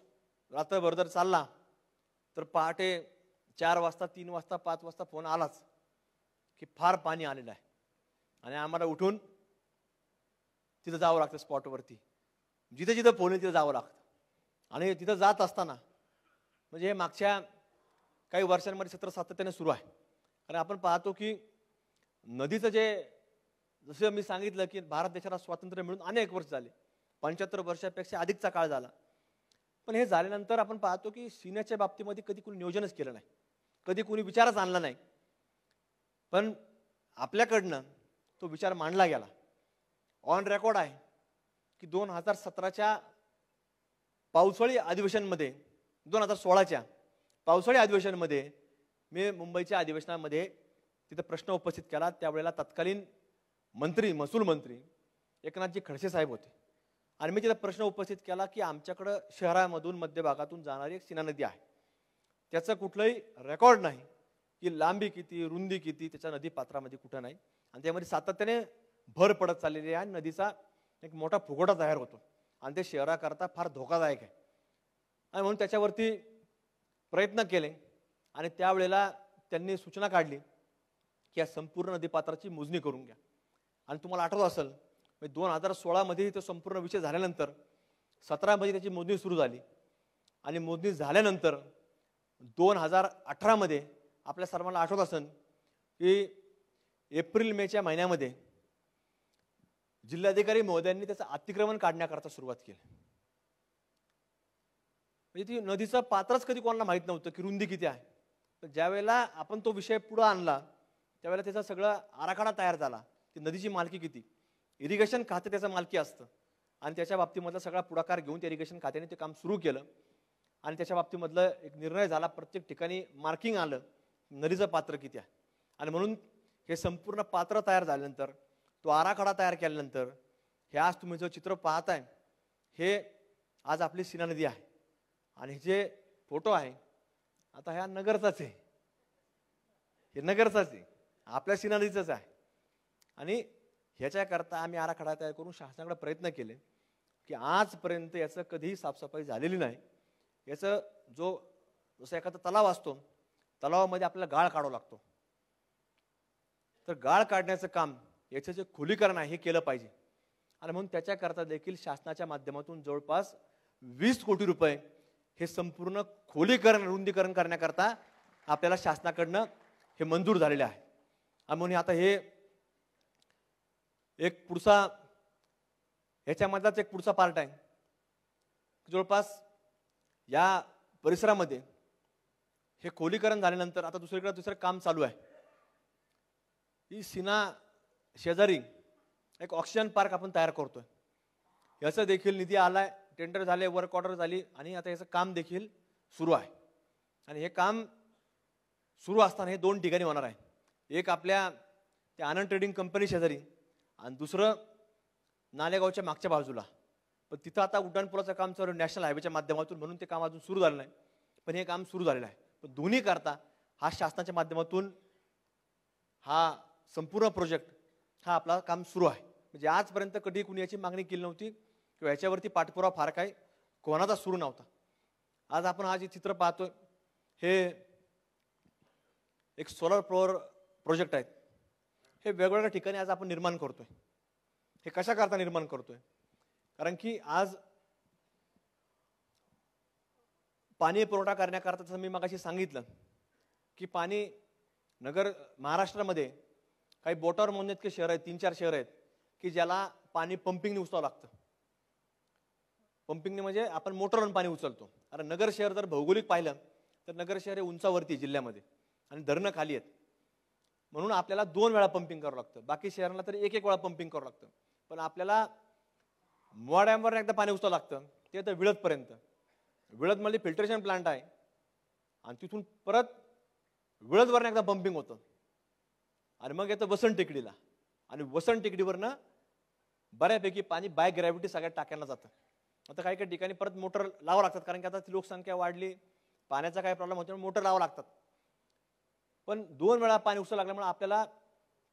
रात्रभर जर चालला तर पहाटे 4 वाजता, 3 वाजता, 5 वाजता फोन आलाच की फार पाणी आलेलं आहे आणि आम्हाला उठून तिथं जावं लागतं. स्पॉटवरती जिथं जिथं फोन येईल तिथं जावं लागतं. आणि तिथं जात असताना म्हणजे हे मागच्या काही वर्षांमध्ये सत्र सातत्याने सुरू आहे. कारण आपण पाहतो की नदीचं जे, जसं मी सांगितलं की भारत देशाला स्वातंत्र्य मिळून अनेक वर्ष झाले, 75 वर्षापेक्षा अधिकचा काळ झाला. पण हे झाल्यानंतर आपण पाहतो की सिन्याच्या बाबतीमध्ये कधी कुणी नियोजनच केलं नाही, कधी कुणी विचारच आणला नाही. पण आपल्याकडनं तो विचार मांडला गेला. ऑन रेकॉर्ड आहे की 2017च्या पावसाळी अधिवेशनमध्ये, 2016च्या पावसाळी अधिवेशनमध्ये मी मुंबईच्या अधिवेशनामध्ये तिथं प्रश्न उपस्थित केला. त्यावेळेला तत्कालीन मंत्री, महसूल मंत्री एकनाथजी खडसे साहेब होते आणि मी तिथं प्रश्न उपस्थित केला की आमच्याकडं शहरामधून मध्य भागातून जाणारी एक सीना नदी आहे, त्याचं कुठलंही रेकॉर्ड नाही की लांबी किती, रुंदी किती, त्याच्या नदी पात्रामध्ये कुठं नाही आणि त्यामध्ये सातत्याने भर पडत चाललेली आहे आणि नदीचा एक मोठा फुगोटा तयार होतो आणि ते शहराकरता फार धोकादायक आहे. आणि म्हणून त्याच्यावरती प्रयत्न केले आणि त्यावेळेला त्यांनी सूचना काढली की या संपूर्ण नदीपात्राची मोजणी करून घ्या. आणि तुम्हाला आठवत असेल 2016मध्ये तो संपूर्ण विषय झाल्यानंतर 17मध्ये त्याची मोजणी सुरू झाली आणि मोजणी झाल्यानंतर 2018मध्ये आपल्या सर्वांना आठवत असेल की एप्रिल मेच्या महिन्यामध्ये जिल्हाधिकारी महोदयांनी त्याचं अतिक्रमण काढण्याकरता सुरुवात केली. म्हणजे ती नदीचं पात्रच कधी कोणाला माहित नव्हतं की रुंदी किती आहे. तर ज्यावेळेला आपण तो विषय पुढे आणला त्यावेळेला त्याचा सगळा आराखडा तयार झाला की नदीची मालकी किती. इरिगेशन खाते त्याचं मालकी असतं आणि त्याच्या बाबतीमधला सगळा पुढाकार घेऊन त्या इरिगेशन खात्याने ते काम सुरू केलं आणि त्याच्या बाबतीमधलं एक निर्णय झाला. प्रत्येक ठिकाणी मार्किंग आलं नदीचं पात्र किती आहे. आणि म्हणून हे संपूर्ण पात्र तयार झाल्यानंतर तो आराखडा तयार केल्यानंतर हे आज तुम्ही जो चित्र पाहताय हे आज आपली सीना नदी आहे. आणि जे फोटो आहे आता ह्या नगरचाच आहे. हे नगरचाच आहे, आपल्या सीना नदीचंच आहे. आणि ह्याच्याकरता आम्ही आराखडा तयार करून शासनाकडे प्रयत्न केले की आजपर्यंत याचं कधीही साफसफाई झालेली नाही. याचं जसं एखादा तलाव असतो, तलावामध्ये आपल्याला गाळ काढावा लागतो. तर गाळ काढण्याचं काम याचं जे खोलीकरण आहे हे केलं पाहिजे. आणि म्हणून त्याच्याकरता देखील शासनाच्या माध्यमातून जवळपास 20 कोटी रुपये हे संपूर्ण खोलीकरण रुंदीकरण करण्याकरता आपल्याला शासनाकडनं हे मंजूर झालेले आहे. आणि म्हणून आता हे एक पुढचा ह्याच्यामधलाच एक पुढचा पार्ट आहे. जवळपास या परिसरामध्ये हे खोलीकरण झाल्यानंतर आता दुसरं काम चालू आहे. ही सीना शेजारी एक ऑक्सिजन पार्क आपण तयार करतोय. याचा देखील निधी आलाय, टेंडर झाले, वर्क ऑर्डर झाली आणि आता याचं काम देखील सुरू आहे. आणि हे काम सुरू असताना हे 2 ठिकाणी होणार आहे. एक आपल्या त्या आनंद ट्रेडिंग कंपनी शेजारी आणि दुसरं नालेगावच्या मागच्या बाजूला. पण तिथं आता उड्डाणपुलाचं काम चालू नॅशनल हायवेच्या माध्यमातून, म्हणून ते काम अजून सुरू झालं नाही. पण हे काम सुरू झालेलं आहे. पण दोन्ही करता हा शासनाच्या माध्यमातून हा संपूर्ण प्रोजेक्ट हा आपला काम सुरू आहे. म्हणजे आजपर्यंत कधी कुणी याची मागणी केली नव्हती किंवा याच्यावरती पाठपुरावा फार काही कोणाचा सुरू नव्हता. आज आपण हा जे चित्र पाहतोय हे एक सोलर पॉवर प्रोजेक्ट आहेत. हे वेगवेगळ्या ठिकाणी आज आपण निर्माण करतोय. हे कशाकरता निर्माण करतोय? कारण की आज पाणी पुरवठा करण्याकरता जसं मी मगाशी सांगितलं की पाणी महाराष्ट्रामध्ये काही बोटावर मोजणे इतके शहर आहेत, 3-4 शहर आहेत की ज्याला पाणी पंपिंगने उचलावं लागतं. पंपिंगने म्हणजे आपण मोटरवरून पाणी उचलतो. अरे नगर शहर जर भौगोलिक पाहिलं तर नगर शहर हे उंचावरती जिल्ह्यामध्ये आणि धरणं खाली आहेत. म्हणून आपल्याला 2 वेळा पंपिंग करावं लागतं. बाकी शहरांना तर 1-1 वेळा पंपिंग करावं लागतं. पण आपल्याला मोवा डॅमवर एकदा पाणी उचलावं लागतं, ते तर विळदपर्यंत. विळदमध्ये फिल्ट्रेशन प्लांट आहे आणि तिथून परत विळदवरनं एकदा पंपिंग होतं आणि मग येतं वसंत टेकडीला. आणि वसंत टेकडीवरनं बऱ्यापैकी पाणी बाय ग्रॅव्हिटी सगळ्या टाक्यांना जातं. आता काही काही ठिकाणी परत मोटर लावावं लागतात, कारण की आता लोकसंख्या वाढली, पाण्याचा काय प्रॉब्लेम होतो, मोटर लावावं लागतात. पण 2 वेळा पाणी उचलावं लागल्यामुळे आपल्याला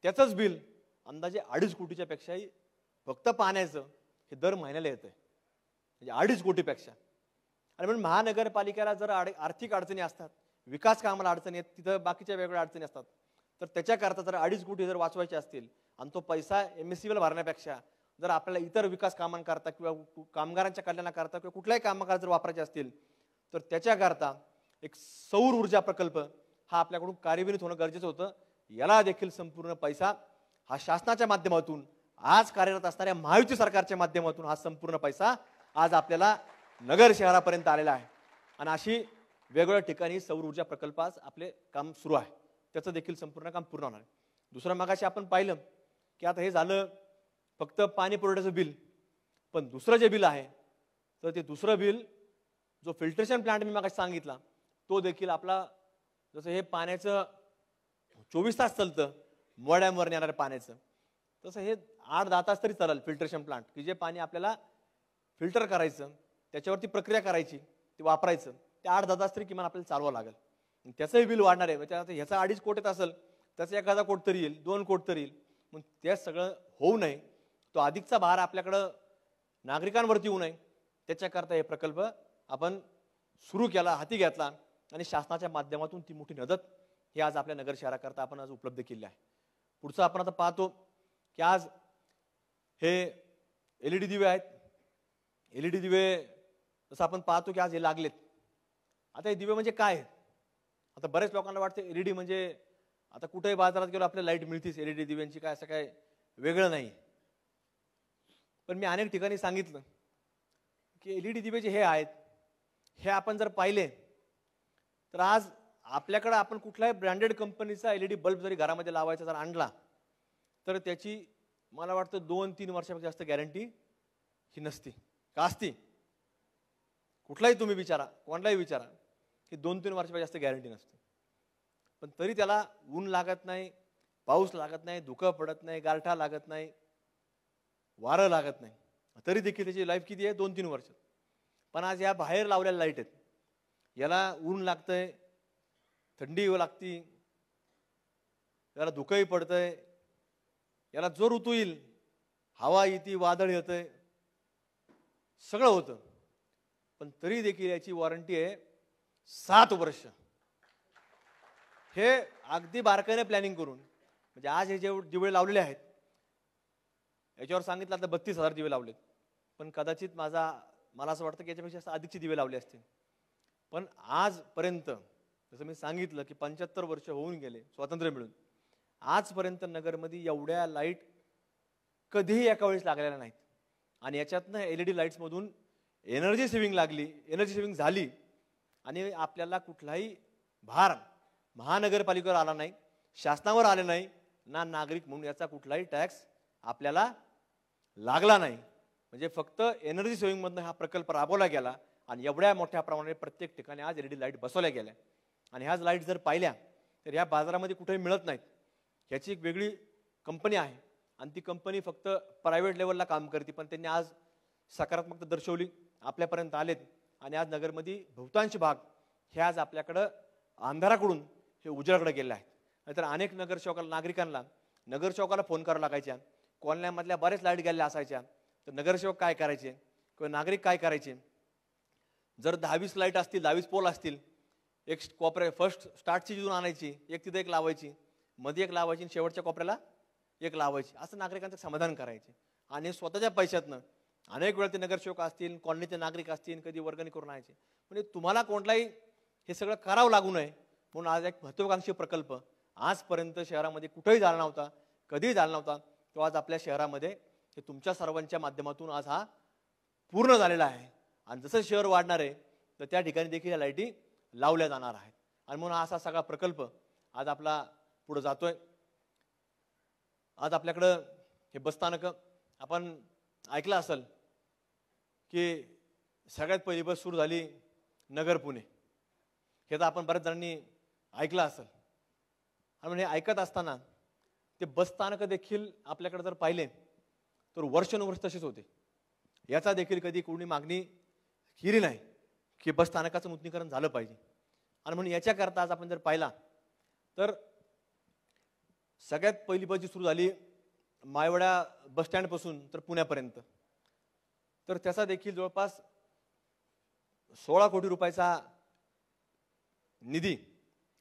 त्याचंच बिल अंदाजे 2.5 कोटीच्या पेक्षाही फक्त पाण्याचं हे दर महिन्याला येतं आहे. म्हणजे 2.5 कोटीपेक्षा. आणि म्हणून महानगरपालिकेला जर आर्थिक अडचणी असतात, विकास कामाला अडचणी आहेत, तिथं बाकीच्या वेगवेगळ्या अडचणी असतात, तर त्याच्याकरता जर 2.5 कोटी जर वाचवायचे असतील आणि तो पैसा MSCBला भरण्यापेक्षा जर आपल्याला इतर विकास कामांकरता किंवा कामगारांच्या कल्याणाकरता किंवा कुठल्याही कामाकरता जर वापरायचे असतील तर त्याच्याकरता एक सौर ऊर्जा प्रकल्प हा आपल्याकडून कार्यान्वित होणं गरजेचं होतं. याला देखील संपूर्ण पैसा हा शासनाच्या माध्यमातून आज कार्यरत असणाऱ्या महायुती सरकारच्या माध्यमातून हा संपूर्ण पैसा आज आपल्याला नगर शहरापर्यंत आलेला आहे. आणि अशी वेगवेगळ्या ठिकाणी सौर ऊर्जा प्रकल्पास आपले काम सुरू आहे. त्याचं देखील संपूर्ण काम पूर्ण होणार आहे. दुसरं मगाशी आपण पाहिलं की आता हे झालं फक्त पाणी पुरवठ्याचं बिल. पण दुसरं जे बिल आहे तर ते दुसरं बिल जो फिल्ट्रेशन प्लांट मी मगाशी सांगितला तो देखील आपला, जसं हे पाण्याचं 24 तास चालतं मोड्यांवर येणाऱ्या पाण्याचं, तसं हे 8-10 तास तरी चालेल फिल्ट्रेशन प्लांट, की जे पाणी आपल्याला फिल्टर करायचं, त्याच्यावरती प्रक्रिया करायची, ते वापरायचं, ते 8-10 तास तरी किमान आपल्याला चालवावं लागेल. त्याचंही बिल वाढणार आहे. म्हणजे ह्याचा 2.5 कोटीत असेल त्याचा 1,000 कोटी तरी येईल, 2 कोटी तरी येईल. मग ते सगळं होऊ नये, तो अधिकचा भार आपल्याकडं नागरिकांवरती येऊ नये, त्याच्याकरता हे प्रकल्प आपण सुरू केला, हाती घेतला आणि शासनाच्या माध्यमातून ती मोठी मदत ही आज आपल्या नगर शहराकरता आपण आज उपलब्ध केली आहे. पुढचं आपण आता पाहतो की आज हे LED दिवे आहेत. LED दिवे जसं आपण पाहतो की आज हे लागलेत. आता हे दिवे म्हणजे काय आहेत? आता बरेच लोकांना वाटतं LED म्हणजे आता कुठेही बाजारात गेलो आपल्याला लाईट मिळतीच, LED दिव्यांची काय असं काय वेगळं नाही. पण मी अनेक ठिकाणी सांगितलं की LED दिवे जे हे आहेत, हे आपण जर पाहिले तर आज आपल्याकडे आपण कुठल्याही ब्रँडेड कंपनीचा LED बल्ब जरी घरामध्ये लावायचा जर आणला तर त्याची मला वाटतं 2-3 वर्षापेक्षा जास्त गॅरंटी ही नसती का असती. कुठलाही तुम्ही विचारा, कोणालाही विचारा की 2-3 वर्षापेक्षा जास्त गॅरंटी नसते. पण तरी त्याला ऊन लागत नाही, पाऊस लागत नाही, धुकं पडत नाही, गारठा लागत नाही, वारं लागत नाही, तरी देखील त्याची लाईफ किती आहे? 2-3 वर्ष. पण आज या बाहेर लावलेल्या लाईट आहेत, याला ऊन लागतंय, थंडी लागती, याला धुकंही पडतंय, याला जो ऋतू येईल, हवा येते, वादळ येतंय, सगळं होतं. पण तरी देखील याची वॉरंटी आहे 7 वर्ष. हे अगदी बारकाईने प्लॅनिंग करून, म्हणजे आज हे जे दिवे लावलेले आहेत याच्यावर सांगितलं आता 32,000 दिवे लावलेत, पण कदाचित मला असं वाटतं की याच्यापेक्षा अधिकचे दिवे लावले असतील. पण आजपर्यंत जसं मी सांगितलं की 75 वर्ष होऊन गेले स्वातंत्र्य मिळून, आजपर्यंत नगरमध्ये एवढ्या लाईट कधीही एका वेळेस लागलेल्या नाहीत. आणि याच्यातनं LED लाईट्समधून एनर्जी सेव्हिंग झाली आणि आपल्याला कुठलाही भार महानगरपालिकेवर आला नाही, शासनावर आले नाही, ना नागरिक म्हणून याचा कुठलाही टॅक्स आपल्याला लागला नाही. म्हणजे फक्त एनर्जी सेव्हिंगमधनं हा प्रकल्प राबवला गेला आणि एवढ्या मोठ्या प्रमाणात प्रत्येक ठिकाणी आज LED लाईट बसवल्या गेल्या. आणि ह्याच लाईट जर पाहिल्या तर ह्या बाजारामध्ये कुठेही मिळत नाहीत. ह्याची एक वेगळी कंपनी आहे आणि ती कंपनी फक्त प्रायव्हेट लेवलला काम करते, पण त्यांनी आज सकारात्मकता दर्शवली, आपल्यापर्यंत आलेत आणि आज नगरमध्ये बहुतांश भाग हे आज आपल्याकडं अंधाराकडून हे उजेडाकडे गेले आहेत. नाहीतर अनेक नागरिकांना नगरसेवकाला फोन करावा लागायच्या, कॉलन्यामधल्या बरेच लाईट गेलेल्या असायच्या, तर नगरसेवक काय करायचे किंवा नागरिक काय करायचे, जर 10-20 लाईट असतील, 10-20 पोल असतील, एक कोपऱ्या फर्स्ट स्टार्टची जिथून आणायची, एक तिथे एक लावायची, मध्ये एक लावायची आणि शेवटच्या कोपऱ्याला एक लावायची, असं नागरिकांचं समाधान करायचे. आणि स्वतःच्या पैशातनं अनेक वेळा ते नगरसेवक असतील, कॉलनीचे नागरिक असतील, कधी वर्गणी करून आणायचे. म्हणजे तुम्हाला कोणताही हे सगळं करावं लागू नये म्हणून आज एक महत्त्वाकांक्षी प्रकल्प आजपर्यंत शहरामध्ये कुठेही झाला नव्हता, कधीही झाला नव्हता, तो आज आपल्या शहरामध्ये हे तुमच्या सर्वांच्या माध्यमातून आज हा पूर्ण झालेला आहे. आणि जसं शहर वाढणार आहे तर त्या ठिकाणी देखील या लाईटी लावल्या जाणार आहेत. आणि म्हणून असा सगळा प्रकल्प आज आपला पुढे जातोय. आज आपल्याकडं हे बसस्थानक आपण ऐकलं असेल की सगळ्यात पहिली बस सुरू झाली नगर पुणे, हे तर आपण बऱ्याच जणांनी ऐकलं असेल. आणि म्हणजे ऐकत असताना ते बसस्थानक देखील आपल्याकडे जर पाहिले तर वर्षानुवर्ष तसेच होते. याचा देखील कधी कोणी मागणी केली नाही की बसस्थानकाचं नूतनीकरण झालं पाहिजे. आणि म्हणून याच्याकरता आज आपण जर पाहिला तर सगळ्यात पहिली बस जी सुरू झाली मायवडा बसस्टँडपासून तर पुण्यापर्यंत, तर त्याचा देखील जवळपास 16 कोटी रुपयाचा निधी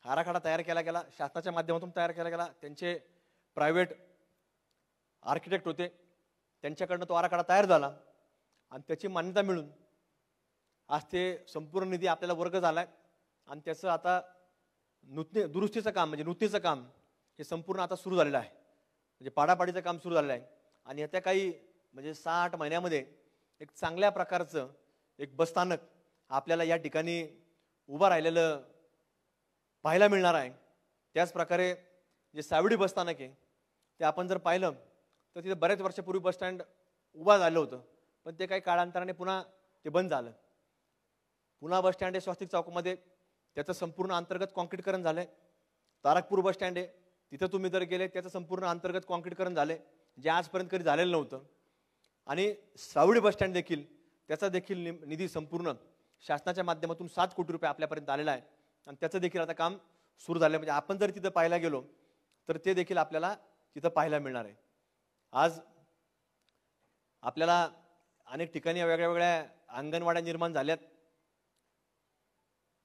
आराखडा तयार केला गेला, शासनाच्या माध्यमातून तयार केला गेला. त्यांचे प्रायव्हेट आर्किटेक्ट होते, त्यांच्याकडनं तो आराखडा तयार झाला आणि त्याची मान्यता मिळून आज ते संपूर्ण निधी आपल्याला वर्ग झाला आहे. आणि त्याचं आता दुरुस्तीचं काम म्हणजे नूतनीचं काम हे संपूर्ण आता सुरू झालेलं आहे, म्हणजे पाडापाडीचं काम सुरू झालेलं आहे. आणि येत्या काही म्हणजे 6-8 महिन्यामध्ये एक चांगल्या प्रकारचं एक बसस्थानक आपल्याला या ठिकाणी उभं राहिलेलं पाहायला मिळणार आहे. त्याचप्रकारे जे सावडी बसस्थानक आहे ते आपण जर पाहिलं तर तिथे बऱ्याच वर्षापूर्वी बसस्टँड उभा झालं होतं, पण ते काही काळांतराने पुन्हा ते बंद झालं. पुन्हा बसस्टँड आहे स्वस्तिक चौकामध्ये, त्याचं संपूर्ण अंतर्गत कॉन्क्रीटकरण झालंय. तारकपूर बसस्टँड आहे, तिथं तुम्ही जर गेले त्याचं संपूर्ण अंतर्गत कॉन्क्रीटकरण झालंय, जे आजपर्यंत कधी झालेलं नव्हतं. आणि सावडी बसस्टँड देखील त्याचा देखील निधी संपूर्ण शासनाच्या माध्यमातून 7 कोटी रुपये आपल्यापर्यंत आलेला आहे आणि त्याचं देखील आता काम सुरू झालं. म्हणजे आपण जर तिथं पाहायला गेलो तर ते देखील आपल्याला तिथं पाहायला मिळणार आहे. आज आपल्याला अनेक ठिकाणी वेगळ्या वेगळ्या अंगणवाड्या निर्माण झाल्यात,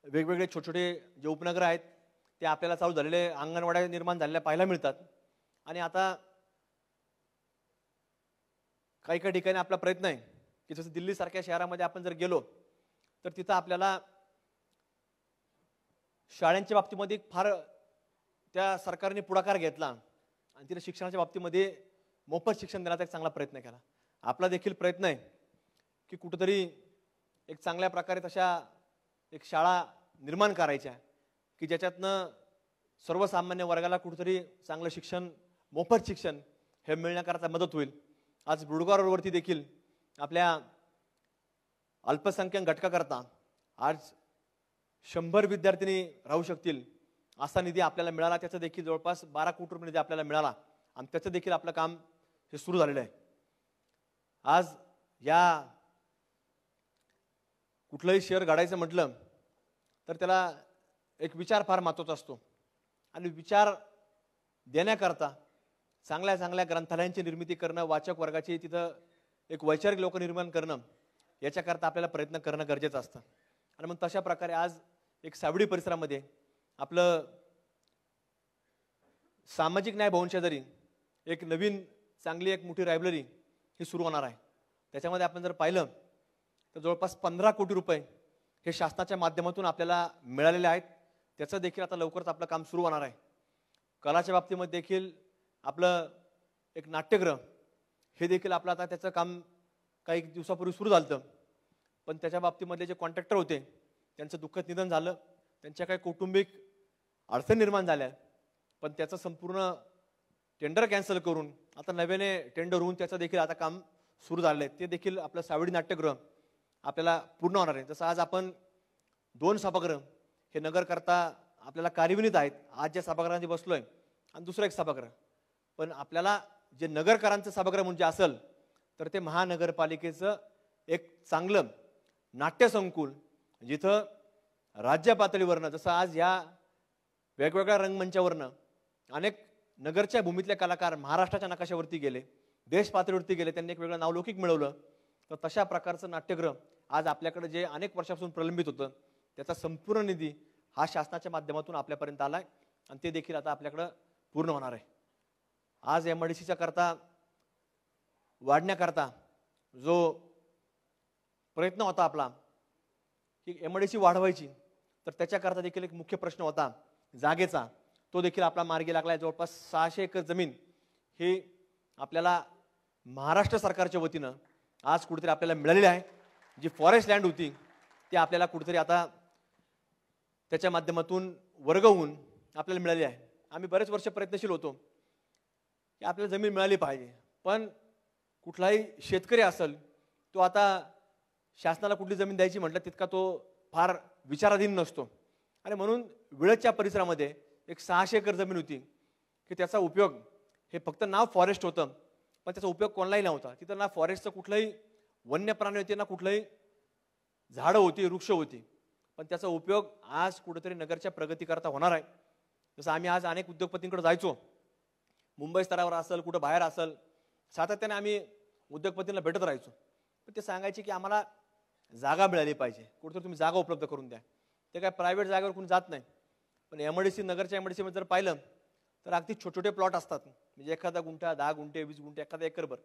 वेगवेगळे छोटे छोटे जे उपनगर आहेत ते आपल्याला चालू झालेले अंगणवाड्या निर्माण झालेल्या पाहायला मिळतात. आणि आता काही काही ठिकाणी आपला प्रयत्न आहे की जसं दिल्लीसारख्या शहरामध्ये आपण जर गेलो तर तिथं आपल्याला शाळांच्या बाबतीमध्ये फार त्या सरकारने पुढाकार घेतला आणि तिथे शिक्षणाच्या बाबतीमध्ये मोफत शिक्षण देण्याचा एक चांगला प्रयत्न केला. आपला देखील प्रयत्न आहे की कुठेतरी एक चांगल्या प्रकारे तशा एक शाळा निर्माण करायच्या की ज्याच्यातनं सर्वसामान्य वर्गाला कुठेतरी चांगलं शिक्षण, मोफत शिक्षण हे मिळण्याकरता मदत होईल. आज बुडगाव रोडवरती देखील आपल्या अल्पसंख्याक घटकाकरता आज 100 विद्यार्थिनी राहू शकतील असा निधी आपल्याला मिळाला. त्याचं देखील जवळपास 12 कोटी रुपये निधी आपल्याला मिळाला आणि त्याचं देखील आपलं काम हे सुरू झालेलं आहे. आज या कुठलंही शहर घडायचं म्हटलं तर त्याला एक विचार फार महत्त्वाचा असतो आणि विचार देण्याकरता चांगल्या चांगल्या ग्रंथालयांची निर्मिती करणं, वाचक वर्गाची तिथं एक वैचारिक लोक निर्माण करणं, याच्याकरता आपल्याला प्रयत्न करणं गरजेचं असतं. आणि मग तशा प्रकारे आज एक सावडी परिसरामध्ये आपलं सामाजिक न्याय भवन शेजारी एक नवीन चांगली एक मोठी लायब्ररी ही सुरू होणार आहे. त्याच्यामध्ये आपण जर पाहिलं तर जवळपास 15 कोटी रुपये हे शासनाच्या माध्यमातून आपल्याला मिळालेले आहेत. त्याचं देखील आता लवकरच आपलं काम सुरू होणार आहे. कलाच्या बाबतीमध्ये देखील आपलं एक नाट्यगृह हे देखील आपलं आता त्याचं काम काही दिवसापूर्वी सुरू झालं, पण त्याच्या बाबतीमधले जे कॉन्ट्रॅक्टर होते त्यांचं दुःखद निधन झालं. त्यांच्या काही कौटुंबिक अडचण निर्माण झाल्या, पण त्याचं संपूर्ण टेंडर कॅन्सल करून आता नव्याने टेंडर होऊन त्याचं देखील आता काम सुरू झालं आहे. ते देखील आपलं सावडी नाट्यगृह आपल्याला पूर्ण होणार आहे. जसं आज आपण 2 सभागृह हे नगरकरता आपल्याला कार्यविनीत आहेत. आज ज्या सभागृहांनी बसलोय आणि दुसरं एक सभागृह, पण आपल्याला जे नगरकरांचं सभागृह म्हणजे असेल तर ते महानगरपालिकेचं एक चांगलं नाट्यसंकुल, जिथं राज्य पातळीवरनं जसं आज या वेगवेगळ्या रंगमंचावरनं अनेक नगरच्या भूमीतले कलाकार महाराष्ट्राच्या नकाशावरती गेले, देश पातळीवरती गेले, त्यांनी एक वेगळं नावलौकिक मिळवलं. तर तशा प्रकारचं नाट्यगृह आज आपल्याकडे जे अनेक वर्षापासून प्रलंबित होतं त्याचा संपूर्ण निधी हा शासनाच्या माध्यमातून आपल्यापर्यंत आलाय आणि ते देखील आता आपल्याकडं पूर्ण होणार आहे. आज MIDCच्या करता वाढण्याकरता जो प्रयत्न होता आपला की MIDC वाढवायची, तर त्याच्याकरता देखील एक मुख्य प्रश्न होता जागेचा. तो देखील आपला मार्गी लागलाय. जवळपास 600 एकर जमीन ही आपल्याला महाराष्ट्र सरकारच्या वतीनं आज कुठेतरी आपल्याला मिळालेली आहे. जी फॉरेस्ट लँड होती ती आपल्याला कुठेतरी आता त्याच्या माध्यमातून वर्ग होऊन आपल्याला मिळाली आहे. आम्ही बरेच वर्ष प्रयत्नशील होतो की आपल्याला जमीन मिळाली पाहिजे, पण कुठलाही शेतकरी असेल तो आता शासनाला कुठली जमीन द्यायची म्हटलं तितका तो फार विचाराधीन नसतो. आणि म्हणून विळदच्या परिसरामध्ये एक 600 एकर जमीन होती की त्याचा उपयोग हे फक्त नाव फॉरेस्ट होतं, पण त्याचा उपयोग कोणालाही नव्हता. तिथं ना फॉरेस्टचं कुठलंही वन्य प्राणी होते, ना कुठलंही झाडं होती, वृक्ष होती, पण त्याचा उपयोग आज कुठेतरी नगरच्या प्रगतीकरता होणार आहे. जसं आम्ही आज अनेक उद्योगपतींकडे जायचो, मुंबई स्तरावर असेल कुठं बाहेर असेल, सातत्याने आम्ही उद्योगपतींना भेटत राहायचो. पण ते सांगायचे की आम्हाला जागा मिळाली पाहिजे, कुठेतरी तुम्ही जागा उपलब्ध करून द्या. ते काय प्रायव्हेट जागेवर कोणी जात नाही. पण MIDC नगरच्या MIDC मध्ये जर पाहिलं तर अगदी छोटे छोटे प्लॉट असतात, म्हणजे एखादा गुंठा, 10 गुंठे, 20 गुंठे, एखादा एकरभर,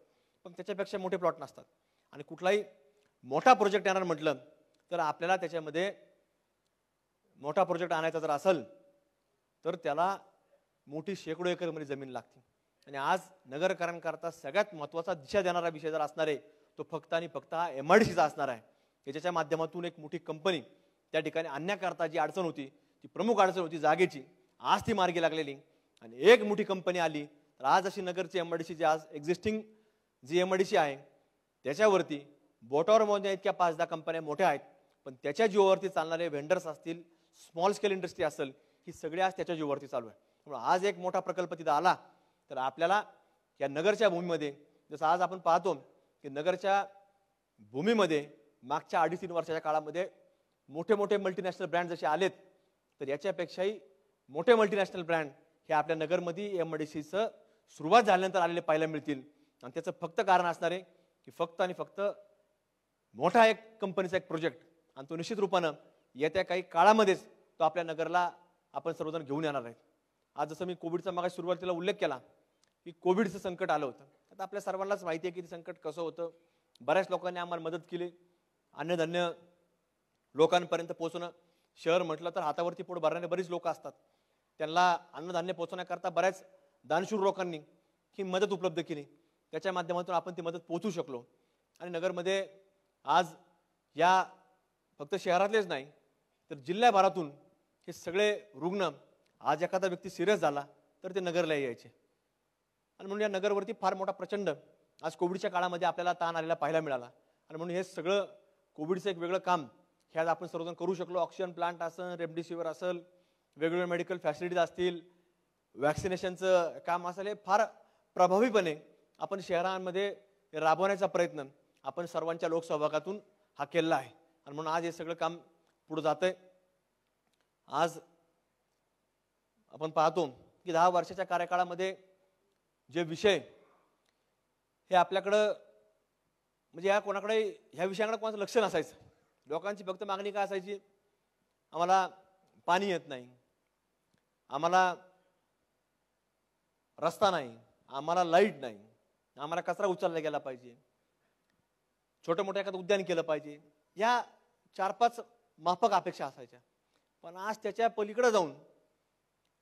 पण त्याच्यापेक्षा मोठे प्लॉट नसतात. आणि कुठलाही मोठा प्रोजेक्ट येणार म्हटलं तर आपल्याला त्याच्यामध्ये मोठा प्रोजेक्ट आणायचा जर असेल तर त्याला मोठी शेकडो एकरमध्ये जमीन लागते. आणि आज नगरकरांकरता सगळ्यात महत्त्वाचा दिशा देणारा विषय जर असणार आहे तो फक्त आणि फक्त हा MIDCचा असणार आहे. त्याच्या माध्यमातून एक मोठी कंपनी त्या ठिकाणी आणण्याकरता जी अडचण होती, ती प्रमुख अडचण होती जागेची, आज ती मार्गी लागलेली. आणि एक मोठी कंपनी आली तर आज अशी नगरची MIDC जी आज एक्झिस्टिंग जी MIDC आहे त्याच्यावरती बोटावर मोजण्या इतक्या 5-10 कंपन्या मोठ्या आहेत, पण त्याच्या जीवावरती चालणारे व्हेंडर्स असतील, स्मॉल स्केल इंडस्ट्री असेल, ही सगळी आज त्याच्या जीवावरती चालू आहे. त्यामुळे आज एक मोठा प्रकल्प तिथं आला तर आपल्याला या नगरच्या भूमीमध्ये, जसं आज आपण पाहतो की नगरच्या भूमीमध्ये मागच्या 2.5-3 वर्षाच्या काळामध्ये मोठे मोठे मल्टीनॅशनल ब्रँड जसे आलेत, तर याच्यापेक्षाही मोठे मल्टीनॅशनल ब्रँड हे आपल्या नगरमध्ये MIDCचं सुरुवात झाल्यानंतर आलेले पाहायला मिळतील. आणि त्याचं फक्त कारण असणार आहे की फक्त आणि फक्त मोठा एक कंपनीचा एक प्रोजेक्ट, आणि तो निश्चित रूपानं येत्या काही काळामध्येच तो आपल्या नगरला आपण सर्वजण घेऊन येणार आहेत. आज जसं मी कोविडचा मागे सुरुवातीला उल्लेख केला की कोविडचं संकट आलं होतं. आता आपल्या सर्वांनाच माहिती आहे की ते संकट कसं होतं. बऱ्याच लोकांनी आम्हाला मदत केली. अन्नधान्य लोकांपर्यंत पोहोचणं, शहर म्हटलं तर हातावरती पोट भरणारे बरीच लोक असतात, त्यांना अन्नधान्य पोहोचवण्याकरता बऱ्याच दानशूर लोकांनी ही मदत उपलब्ध केली. त्याच्या माध्यमातून आपण ती मदत पोहोचू शकलो. आणि नगरमध्ये आज या फक्त शहरातलेच नाही तर जिल्ह्याभरातून हे सगळे रुग्ण, आज एखादा व्यक्ती सिरियस झाला तर ते नगरला यायचे. आणि म्हणून या नगरवरती फार मोठा प्रचंड आज कोविडच्या काळामध्ये आपल्याला ताण आलेला पाहायला मिळाला. आणि म्हणून हे सगळं कोविडचं एक वेगळं काम हे आज आपण सर्वजण करू शकलो. ऑक्सिजन प्लांट असेल, रेमडेसिवीर असेल, वेगवेगळे मेडिकल फॅसिलिटीज असतील, वॅक्सिनेशनचं काम असेल, हे फार प्रभावीपणे आपण शहरांमध्ये राबवण्याचा प्रयत्न आपण सर्वांच्या लोकसहभागातून हा केला आहे. आणि म्हणून आज हे सगळं काम पुढे जातंय. आज आपण पाहतो की 10 वर्षाच्या कार्यकाळामध्ये जे विषय हे आपल्याकडं म्हणजे ह्या विषयाकडे कोणाचं लक्ष नसायचं. लोकांची फक्त मागणी काय असायची, आम्हाला पाणी येत नाही, आम्हाला रस्ता नाही, आम्हाला लाईट नाही, आम्हाला कचरा उचलला गेला पाहिजे, छोटं मोठं एखादं उद्यान केलं पाहिजे, या 4-5 माफक अपेक्षा असायच्या. पण आज त्याच्या पलीकडे जाऊन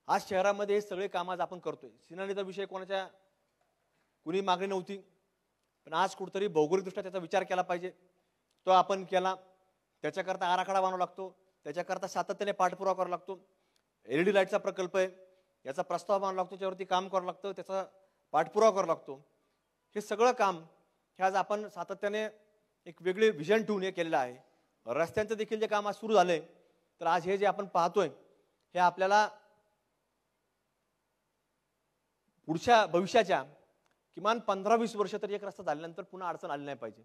आज शहरामध्ये हे सगळे काम आज आपण करतोय. सिनानीचा विषय कुणी मागणी नव्हती, पण आज कुठेतरी भौगोलिकदृष्ट्या त्याचा विचार केला पाहिजे, तो आपण केला. त्याच्याकरता आराखडा बनवावा लागतो, त्याच्याकरता सातत्याने पाठपुरावा करावा लागतो. LED लाईटचा प्रकल्प आहे, याचा प्रस्ताव बनावा लागतो, त्याच्यावरती काम करावं लागतं, त्याचा पाठपुरावा करावा लागतो. हे सगळं काम हे आज आपण सातत्याने एक वेगळी विजन ठेवून हे केलेलं आहे. रस्त्यांचं देखील जे काम आज सुरू झालंय, तर आज हे जे आपण पाहतोय हे आपल्याला पुढच्या भविष्याच्या किमान 15-20 वर्ष तरी एक रस्ता झाल्यानंतर पुन्हा अडचण आली नाही पाहिजे.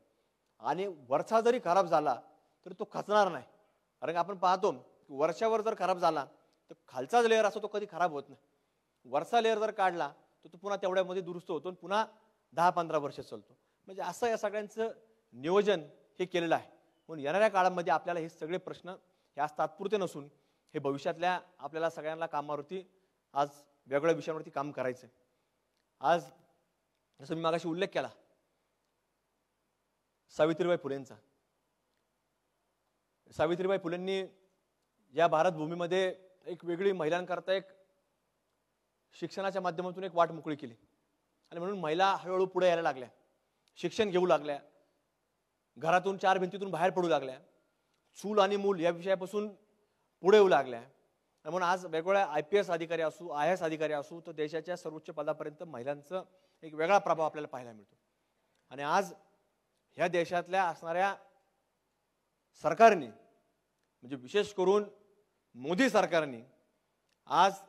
आणि वरचा जरी खराब झाला तरी तो खचणार नाही. कारण आपण पाहतो की वर्षावर जर खराब झाला तर खालचा लेअर असतो तो कधी खराब होत नाही. वरचा लेअर जर काढला तर तो पुन्हा तेवढ्यामध्ये दुरुस्त होतो आणि पुन्हा 10-15 वर्ष चालतो. म्हणजे असं या सगळ्यांचं नियोजन हे केलेलं आहे. म्हणून येणाऱ्या काळामध्ये आपल्याला हे सगळे प्रश्न हे आज तात्पुरते नसून हे भविष्यातल्या आपल्याला सगळ्यांना कामावरती आज वेगवेगळ्या विषयांवरती काम करायचं आहे. आज जसं मी मागाशी उल्लेख केला सावित्रीबाई फुलेंचा, सावित्रीबाई फुलेंनी या भारत भूमीमध्ये एक वेगळी महिलांकरता एक शिक्षणाच्या माध्यमातून एक वाट मोकळी केली. आणि म्हणून महिला हळूहळू पुढे यायला लागल्या, शिक्षण घेऊ लागल्या, घरातून 4 भिंतीतून बाहेर पडू लागल्या, चूल आणि मूल या विषयापासून पुढे येऊ लागल्या. म्हणून आज वेगवेगळ्या IPS अधिकारी असू, IAS अधिकारी असू, तर देशाच्या सर्वोच्च पदापर्यंत महिलांचा एक वेगळा प्रभाव आपल्याला पाहायला मिळतो. आणि आज ह्या देशातल्या असणाऱ्या सरकारने म्हणजे विशेष करून मोदी सरकारने आज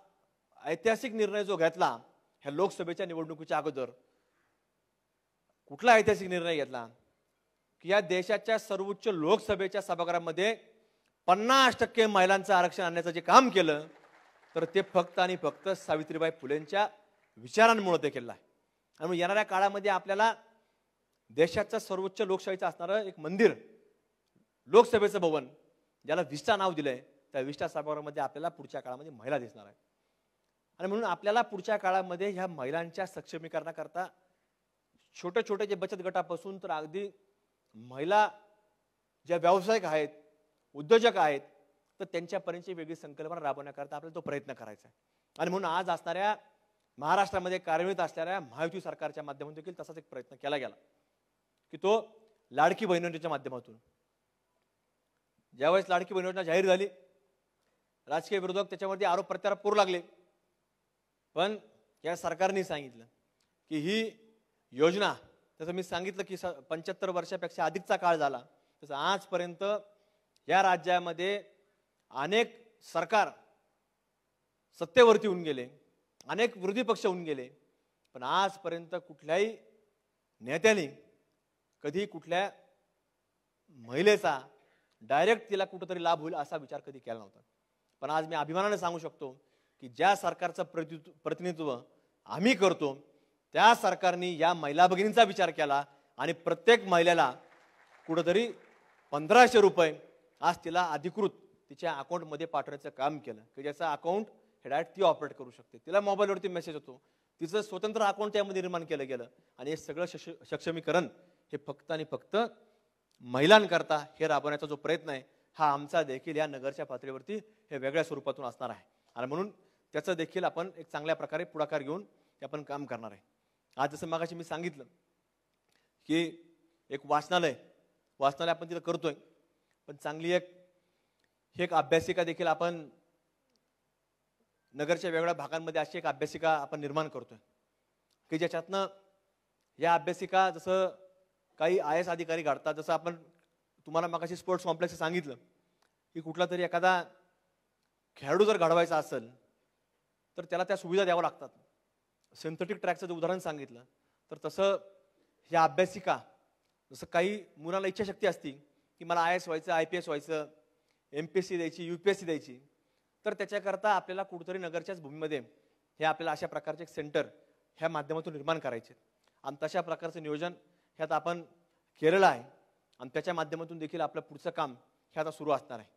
ऐतिहासिक निर्णय जो घेतला ह्या लोकसभेच्या निवडणुकीच्या अगोदर, कुठला ऐतिहासिक निर्णय घेतला की या देशाच्या सर्वोच्च लोकसभेच्या सभागृहामध्ये 50% महिलांचं आरक्षण आणण्याचं जे काम केलं तर ते फक्त आणि फक्त सावित्रीबाई फुलेंच्या विचारांमुळे ते केलं आहे. आणि येणाऱ्या काळामध्ये आपल्याला देशाचं सर्वोच्च लोकशाहीचं असणारं एक मंदिर, लोकसभेचं भवन ज्याला विस्टा नाव दिलंय, त्या विस्टा सभागृहामध्ये आपल्याला पुढच्या काळामध्ये महिला दिसणार आहे. आणि म्हणून आपल्याला पुढच्या काळामध्ये ह्या महिलांच्या सक्षमीकरणाकरता छोटे छोटे जे बचत गटापासून तर अगदी महिला ज्या व्यावसायिक आहेत, उद्योजक आहेत, तर त्यांच्यापर्यंतची वेगळी संकल्पना राबवण्याकरता आपल्याला तो प्रयत्न करायचा आहे. आणि म्हणून आज असणाऱ्या महाराष्ट्रामध्ये कार्यरत असणाऱ्या महायुती सरकारच्या माध्यमातून देखील तसाच एक प्रयत्न केला गेला की तो लाडकी बहीण योजनेच्या माध्यमातून, ज्यावेळेस लाडकी बहीण योजना जाहीर झाली, राजकीय विरोधक त्याच्यावरती आरोप प्रत्यारोप करू लागले. पण या सरकारने सांगितलं की ही योजना, तसं मी सांगितलं की 75 वर्षापेक्षा अधिकचा काळ झाला, तसं आजपर्यंत या राज्यामध्ये अनेक सरकार सत्तेवरती होऊन गेले, अनेक विरोधी पक्ष होऊन गेले, पण आजपर्यंत कुठल्याही नेत्याने कधी कुठल्या महिलेचा डायरेक्ट तिला कुठेतरी लाभ होईल असा विचार कधी केला नव्हता. पण आज मी अभिमानाने सांगू शकतो की ज्या सरकारचं प्रतिनिधित्व आम्ही करतो त्या सरकारने या महिला भगिनींचा विचार केला आणि प्रत्येक महिलेला कुठेतरी 1500 रुपये आज तिला अधिकृत तिच्या अकाउंटमध्ये पाठवण्याचं काम केलं की ज्याचं अकाउंट हे डायरेक्ट ती ऑपरेट करू शकते. तिला मोबाईलवरती मेसेज होतो, तिचं स्वतंत्र अकाउंट त्यामध्ये निर्माण केलं गेलं. आणि हे सगळं सक्षमीकरण हे फक्त आणि फक्त महिलांकरता हे राबवण्याचा जो प्रयत्न आहे हा आमचा देखील या नगरच्या पातळीवरती हे वेगळ्या स्वरूपातून असणार आहे. आणि म्हणून त्याचं देखील आपण एक चांगल्या प्रकारे पुढाकार घेऊन ते आपण काम करणार आहे. आज जसं मागाशी मी सांगितलं की एक वाचनालय आपण तिथं करतोय, पण चांगली एक अभ्यासिका देखील आपण नगरच्या वेगवेगळ्या भागांमध्ये अशी एक अभ्यासिका आपण निर्माण करतोय की ज्याच्यातनं या अभ्यासिका जसं काही IAS अधिकारी घडतात, जसं आपण तुम्हाला मगाशी स्पोर्ट्स कॉम्प्लेक्स सांगितलं की कुठला तरी एखादा खेळाडू जर घडवायचा असेल तर त्याला त्या सुविधा द्याव्या लागतात. सिंथेटिक ट्रॅकचं जर उदाहरण सांगितलं तर तसं ह्या अभ्यासिका, जसं काही मुलाला इच्छाशक्ती असती की मला IAS व्हायचं, IPS व्हायचं, MPSC द्यायची, UPSC द्यायची, तर त्याच्याकरता आपल्याला कुठेतरी नगरच्याच भूमीमध्ये हे आपल्याला अशा प्रकारचे एक सेंटर ह्या माध्यमातून निर्माण करायचे आणि तशा प्रकारचं नियोजन ह्यात आपण केलेलं आहे आणि त्याच्या माध्यमातून देखील आपलं पुढचं काम हे आता सुरू असणार आहे.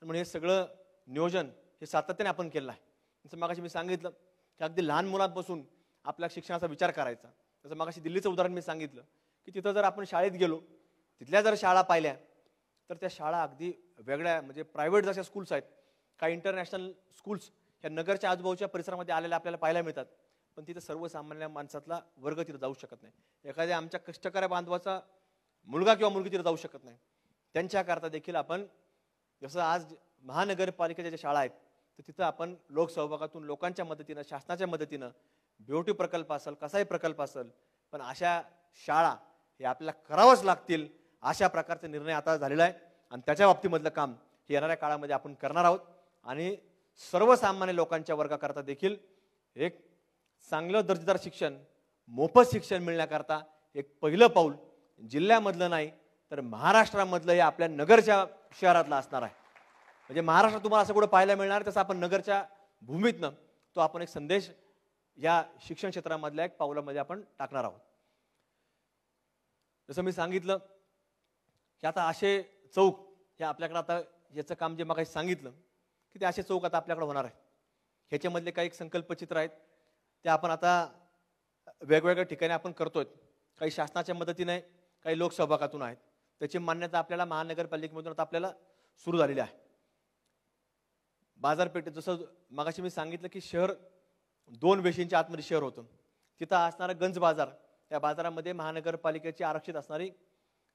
म्हणून हे सगळं नियोजन हे सातत्याने आपण केलं आहे. जसं मगाशी मी सांगितलं की अगदी लहान मुलांपासून आपल्या शिक्षणाचा विचार करायचा. जसं मगाशी दिल्लीचं उदाहरण मी सांगितलं की तिथं जर आपण शाळेत गेलो, तिथल्या जर शाळा पाहिल्या तर त्या शाळा अगदी वेगळ्या, म्हणजे प्रायव्हेट जशा स्कूल्स आहेत, काही इंटरनॅशनल स्कूल्स ह्या नगरच्या आजूबाजूच्या परिसरामध्ये आलेल्या आपल्याला पाहायला मिळतात, पण तिथं सर्वसामान्य माणसातला वर्ग तिथं जाऊ शकत नाही. एखाद्या आमच्या कष्टकरी बांधवाचा मुलगा किंवा मुलगी तिथं जाऊ शकत नाही. त्यांच्याकरता देखील आपण जसं आज महानगरपालिकेच्या ज्या शाळा आहेत तर तिथं आपण लोकसहभागातून, लोकांच्या मदतीनं, शासनाच्या मदतीनं BOT प्रकल्प असेल, कसाई प्रकल्प असेल, पण अशा शाळा हे आपल्याला करावंच लागतील अशा प्रकारचा निर्णय आता झालेला आहे आणि त्याच्या बाबतीमधलं काम हे येणाऱ्या काळामध्ये आपण करणार आहोत आणि सर्वसामान्य लोकांच्या वर्गाकरता देखील एक चांगलं दर्जेदार शिक्षण, मोफत शिक्षण मिळण्याकरता एक पहिलं पाऊल जिल्ह्यामधलं नाही तर महाराष्ट्रामधलं हे आपल्या नगरच्या शहरातलं असणार आहे. म्हणजे महाराष्ट्रात तुम्हाला असं कुठं पाहायला मिळणार, तसं आपण नगरच्या भूमीतनं तो आपण एक संदेश या शिक्षण क्षेत्रामधल्या एक पावलामध्ये आपण टाकणार आहोत. जसं मी सांगितलं की आता असे चौक हे आपल्याकडे, आता याचं काम जे मग सांगितलं की ते असे चौक आता आपल्याकडे होणार आहे. ह्याच्यामधले काही संकल्पचित्र आहेत ते आपण आता वेगवेगळ्या ठिकाणी आपण करतोय. काही शासनाच्या मदतीने, काही लोकसहभागातून आहेत. त्याची मान्यता आपल्याला महानगरपालिकेमधून आता आपल्याला सुरू झालेली आहे. बाजारपेठेत जसं मगाशी मी सांगितलं की शहर 2 वेशींच्या आतमध्ये शहर होतं, तिथं असणारा गंज बाजार, त्या बाजारामध्ये महानगरपालिकेची आरक्षित असणारी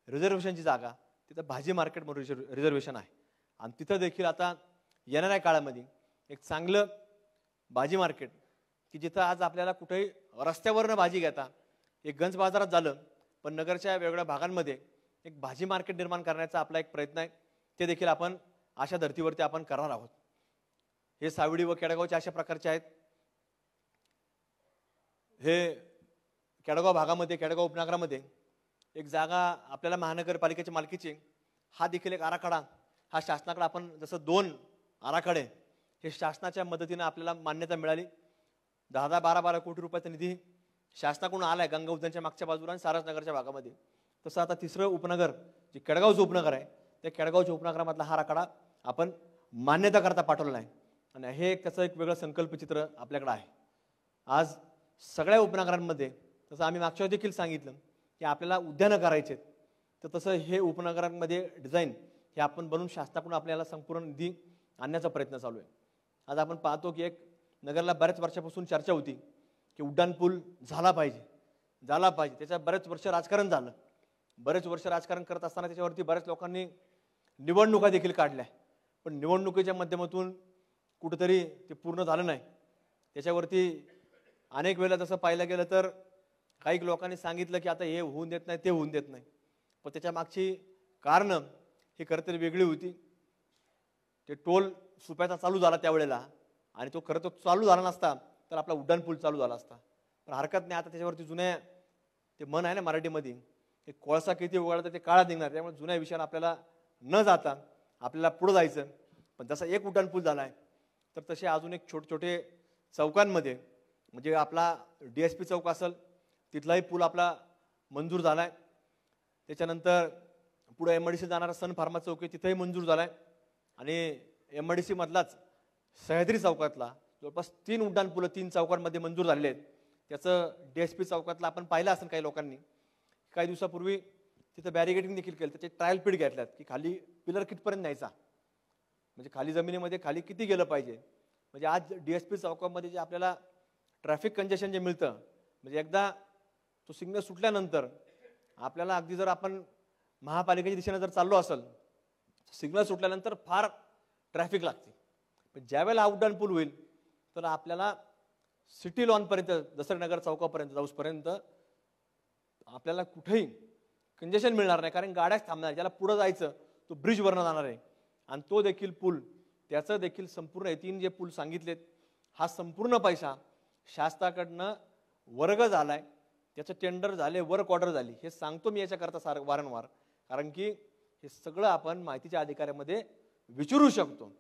रिझर्वेशनची जागा, तिथं भाजी मार्केट म्हणून रिझर्वेशन आहे आणि तिथं देखील आता येणाऱ्या काळामध्ये एक चांगलं भाजी मार्केट की जिथं आज आपल्याला कुठेही रस्त्यावरनं भाजी घेता, एक गंज बाजारात झालं, पण नगरच्या वेगवेगळ्या भागांमध्ये एक भाजी मार्केट निर्माण करण्याचा आपला एक प्रयत्न आहे. ते देखील आपण अशा धर्तीवरती आपण करणार आहोत. हे सावडी व केडगावचे अशा प्रकारचे आहेत. हे केडगाव भागामध्ये, केडगाव उपनगरामध्ये एक जागा आपल्याला महानगरपालिकेच्या मालकीची, हा देखील एक आराखडा हा शासनाकडे आपण, जसं 2 आराखडे हे शासनाच्या मदतीने आपल्याला मान्यता मिळाली. 10-12 कोटी रुपयाचा निधी शासनाकडून आलाय गंगा उद्यानच्या मागच्या बाजूला आणि सारसनगरच्या भागामध्ये. तसं आता 3रं उपनगर जे केडगावचं उपनगर आहे, त्या केडगावच्या उपनगरामधला हा आराखडा आपण मान्यता करता पाठवलेला आहे आणि हे त्याचं एक वेगळं संकल्पचित्र आपल्याकडे आहे. आज सगळ्या उपनगरांमध्ये, तसं आम्ही मागच्या देखील सांगितलं की आपल्याला उद्यानं करायचे, तर तसं हे उपनगरांमध्ये डिझाईन हे आपण बनवून शासनाकडून आपल्याला संपूर्ण निधी आणण्याचा प्रयत्न चालू आहे. आज आपण पाहतो की एक नगरला बऱ्याच वर्षापासून चर्चा होती की उड्डाणपूल झाला पाहिजे. त्याच्या बरेच वर्ष राजकारण झालं. बरेच वर्ष राजकारण करत असताना त्याच्यावरती बऱ्याच लोकांनी निवडणुका देखील काढल्या, पण निवडणुकीच्या माध्यमातून कुठंतरी ते पूर्ण झालं नाही. त्याच्यावरती अनेक वेळेला जसं पाहिलं गेलं तर काही लोकांनी सांगितलं की आता हे होऊन देत नाही, ते होऊन देत नाही, पण त्याच्या मागची कारणं ही खरं तर वेगळी होती. ते टोल सुप्याचा चालू झाला त्यावेळेला आणि तो खरं तर चालू झाला नसता तर आपला उड्डाणपूल चालू झाला असता. पण हरकत नाही, आता त्याच्यावरती जुन्या, ते म्हण आहे ना मराठीमध्ये, ते कोळसा किती उघडतं ते काळा निघणार, त्यामुळे जुन्या विषयाला आपल्याला न जाता आपल्याला पुढं जायचं. पण जसा एक उड्डाणपूल झाला आहे तर तसे अजून एक छोटे चौकांमध्ये, म्हणजे आपला DSP चौक असेल तिथलाही पूल आपला मंजूर झाला आहे. त्याच्यानंतर पुढे MIDC जाणारा सन फार्मा चौक आहे तिथंही मंजूर झाला आहे आणि MIDC मधलाच सह्याद्री चौकातला जवळपास 3 उड्डाणपुलं 3 चौकांमध्ये मंजूर झालेले आहेत. त्याचं DSP चौकातला आपण पाहिलं असेल काही लोकांनी. काही दिवसापूर्वी तिथं बॅरिगेटिंग देखील केलं, त्याचे ट्रायल पीड घेतल्यात की खाली पिलर कितपर्यंत न्यायचा, म्हणजे खाली जमिनीमध्ये खाली किती गेलं पाहिजे. म्हणजे आज DSP चौकामध्ये जे आपल्याला ट्रॅफिक कंजेशन जे मिळतं, म्हणजे एकदा तो सिग्नल सुटल्यानंतर आपल्याला अगदी जर आपण महापालिकेच्या दिशेने जर चाललो असेल, सिग्नल सुटल्यानंतर फार ट्रॅफिक लागते. पण ज्यावेळेला आउटडाऊन पूल होईल तर आपल्याला सिटी लॉनपर्यंत, दसरनगर चौकापर्यंत जाऊसपर्यंत आपल्याला कुठेही कंजेशन मिळणार नाही, कारण गाड्याच थांबणार. ज्याला पुढं जायचं तो ब्रिजवरनं जाणार आहे. आणि तो देखील पूल, त्याचं देखील संपूर्ण 3 जे पूल सांगितलेत, हा संपूर्ण पैसा शासनाकडनं वर्ग झालाय, त्याचं टेंडर झाले, वर्क ऑर्डर झाली. हे सांगतो मी याच्याकरता वारंवार, कारण की हे सगळं आपण माहितीच्या अधिकाऱ्यामध्ये विचारू शकतो.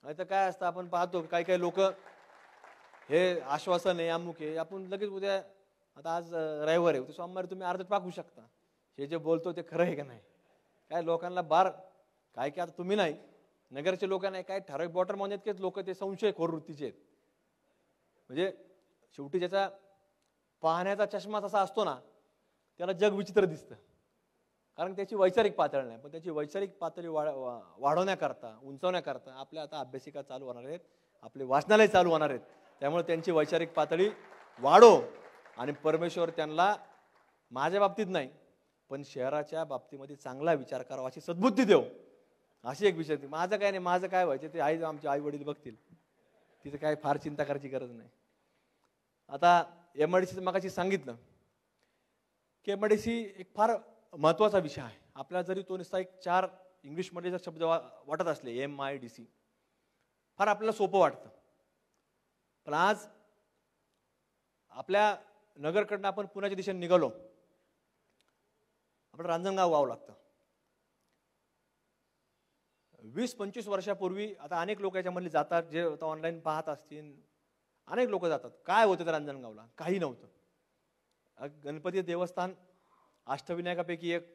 नाही तर काय असतं, आपण पाहतो काही काही लोक हे आश्वासन आहे, अमुक आहे, आपण लगेच उद्या, आता आज रविवार आहे, सोमवारी तुम्ही अर्धट पाकू शकता. हे जे बोलतो ते खरं आहे का नाही? काय लोकांना काय की आता तुम्ही नाही, नगरचे लोक नाही, काय ठराविक बॉटर म्हणजे लोक ते संशयखोर वृत्तीचे आहेत. म्हणजे शेवटी ज्याचा पाहण्याचा चष्मा तसा असतो ना, त्याला जग विचित्र दिसतं, कारण त्याची वैचारिक पातळी नाही. पण त्याची वैचारिक पातळी वाढवण्याकरता, उंचावण्याकरता आपल्या आता अभ्यासिका चालू होणार आहेत, आपले वाचनालय चालू होणार आहेत. त्यामुळे त्यांची वैचारिक पातळी वाढो आणि परमेश्वर त्यांना, माझ्या बाबतीत नाही पण शहराच्या बाबतीमध्ये चांगला विचार करावा अशी सद्बुद्धी देव, अशी एक विषय. माझं काय नाही, माझं काय व्हायचं ते आमचे आई वडील बघतील, तिथे काय फार चिंता करायची गरज नाही. आता MIDC मगाशी सांगितलं की MIDC एक फार महत्त्वाचा विषय आहे. आपल्याला जरी तो नुसता एक 4 इंग्लिशमध्ये जर शब्द वाटत असले MIDC, फार आपल्याला सोपं वाटतं. पण आज आपल्या नगरकडनं आपण पुण्याच्या दिशेने निघालो, आपलं रांजणगाव गाव लागतं. 20-25 वर्षापूर्वी, आता अनेक लोक याच्यामध्ये जातात, जे आता ऑनलाईन पाहत असतील, अनेक लोक जातात. काय होतं त्या रांजणगावला? काही नव्हतं. गणपती देवस्थान अष्टविनायकापैकी एक,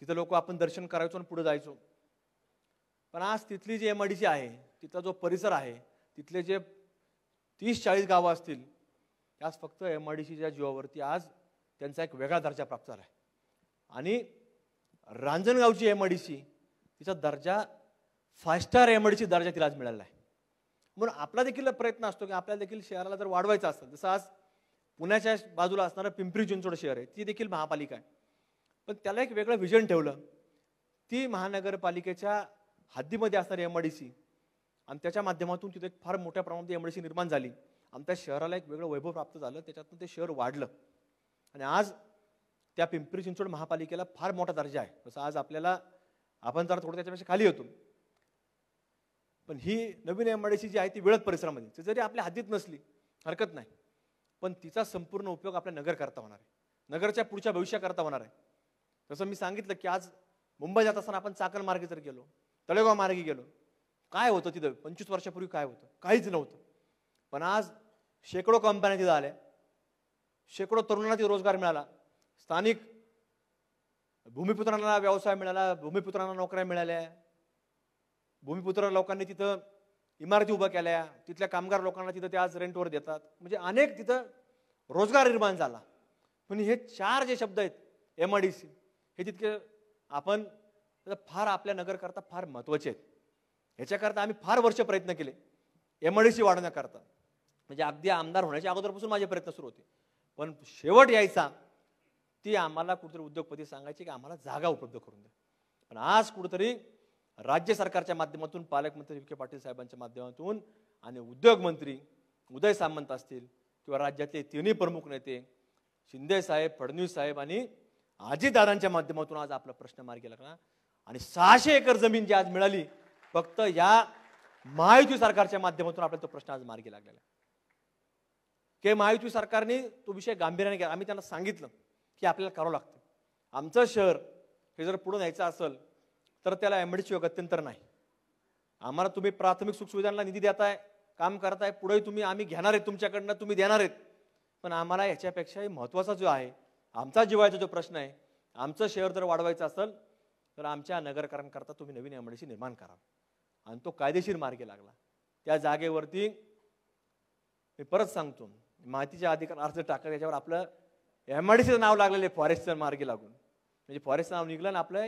तिथं लोक आपण दर्शन करायचो आणि पुढे जायचो. पण आज तिथली जी MIDC आहे, तिथला जो परिसर आहे, तिथले जे 30-40 गावं असतील, त्यास फक्त MIDCच्या जीवावरती आज त्यांचा एक वेगळा दर्जा प्राप्त झाला आहे. आणि रांजणगावची MIDC, तिचा दर्जा 5 स्टार MIDC दर्जा तिला आज मिळाला आहे. म्हणून आपला देखील प्रयत्न असतो की आपल्याला देखील शहराला जर वाढवायचं असेल, जसं आज पुण्याच्या बाजूला असणारं पिंपरी चिंचवड शहर आहे, ती देखील महापालिका आहे, पण त्याला एक वेगळं व्हिजन ठेवलं. ती महानगरपालिकेच्या हद्दीमध्ये असणारी MIDC आणि त्याच्या माध्यमातून तिथे एक फार मोठ्या प्रमाणात MIDC निर्माण झाली. आमच्या शहराला एक वेगळं वैभव प्राप्त झालं, त्याच्यातून ते शहर वाढलं आणि आज त्या पिंपरी चिंचवड महापालिकेला फार मोठा दर्जा आहे. जसं आज आपण जरा थोडं त्याच्यापेक्षा खाली होतो, पण ही नवीन MIDC जी आहे ती वेळत परिसरामध्ये, जरी आपल्या हद्दीत नसली हरकत नाही, पण तिचा संपूर्ण उपयोग आपल्या नगर करता होणार आहे, नगरच्या पुढच्या भविष्याकरता होणार आहे. जसं मी सांगितलं की आज मुंबई जात असताना आपण चाकण मार्गे जर गेलो, तळेगाव मार्गे गेलो, काय होतं तिथं 25 वर्षापूर्वी? काय होतं? काहीच नव्हतं. पण आज शेकडो कंपन्या तिथं आल्या, शेकडो तरुणांना तिथे रोजगार मिळाला, स्थानिक भूमिपुत्रांना व्यवसाय मिळाला, भूमिपुत्रांना नोकऱ्या मिळाल्या, भूमिपुत्र लोकांनी तिथं इमारती उभ्या केल्या, तिथल्या कामगार लोकांना तिथं ते आज रेंटवर देतात. म्हणजे अनेक तिथं रोजगार निर्माण झाला. पण हे 4 जे शब्द आहेत MIDC, हे तितके आपण फार आपल्या नगरकरता फार महत्त्वाचे आहेत. ह्याच्याकरता आम्ही फार वर्ष प्रयत्न केले MIDC वाढवण्याकरता. म्हणजे अगदी आमदार होण्याच्या अगोदरपासून माझे प्रयत्न सुरू होते. पण शेवट यायचा ती आम्हाला कुठेतरी उद्योगपती सांगायचे की आम्हाला जागा उपलब्ध करून द्या. पण आज कुठेतरी राज्य सरकारच्या माध्यमातून, पालकमंत्री विखे पाटील साहेबांच्या माध्यमातून आणि उद्योग मंत्री उदय सामंत असतील किंवा राज्यातले 3 प्रमुख नेते शिंदे साहेब, फडणवीस साहेब आणि अजितदादांच्या माध्यमातून आज आपला प्रश्न मार्गी लागला. आणि 600 एकर जमीन जी आज मिळाली फक्त या महायुती सरकारच्या माध्यमातून आपल्याला तो प्रश्न आज मार्गी लागलेला आहे. की महायुती सरकारने तो विषय गांभीर्याने घ्या. आम्ही त्यांना सांगितलं की आपल्याला करावं लागतं. आमचं शहर हे जर पुढे न्यायचं असेल तर त्याला MIDC गत्यंतर नाही. आम्हाला तुम्ही प्राथमिक सुखसुविधांना निधी देताय, काम करताय, पुढे आम्ही घेणार आहेत तुमच्याकडनं, तुम्ही देणार आहेत. पण आम्हाला याच्यापेक्षाही महत्त्वाचा जो आहे, आमचा जिव्हाळ्याचा जो प्रश्न आहे, आमचं शहर जर वाढवायचं असेल तर आमच्या नगरकरांकरता तुम्ही नवीन MIDC निर्माण करा. आणि तो कायदेशीर मार्गी लागला. त्या जागेवरती मी परत सांगतो, माहितीच्या अधिकार अर्ज टाका, त्याच्यावर आपलं MIDCचं नाव लागलेलं आहे फॉरेस्टचं मार्गी लागून. म्हणजे फॉरेस्टचं नाव निघलं आणि आपलं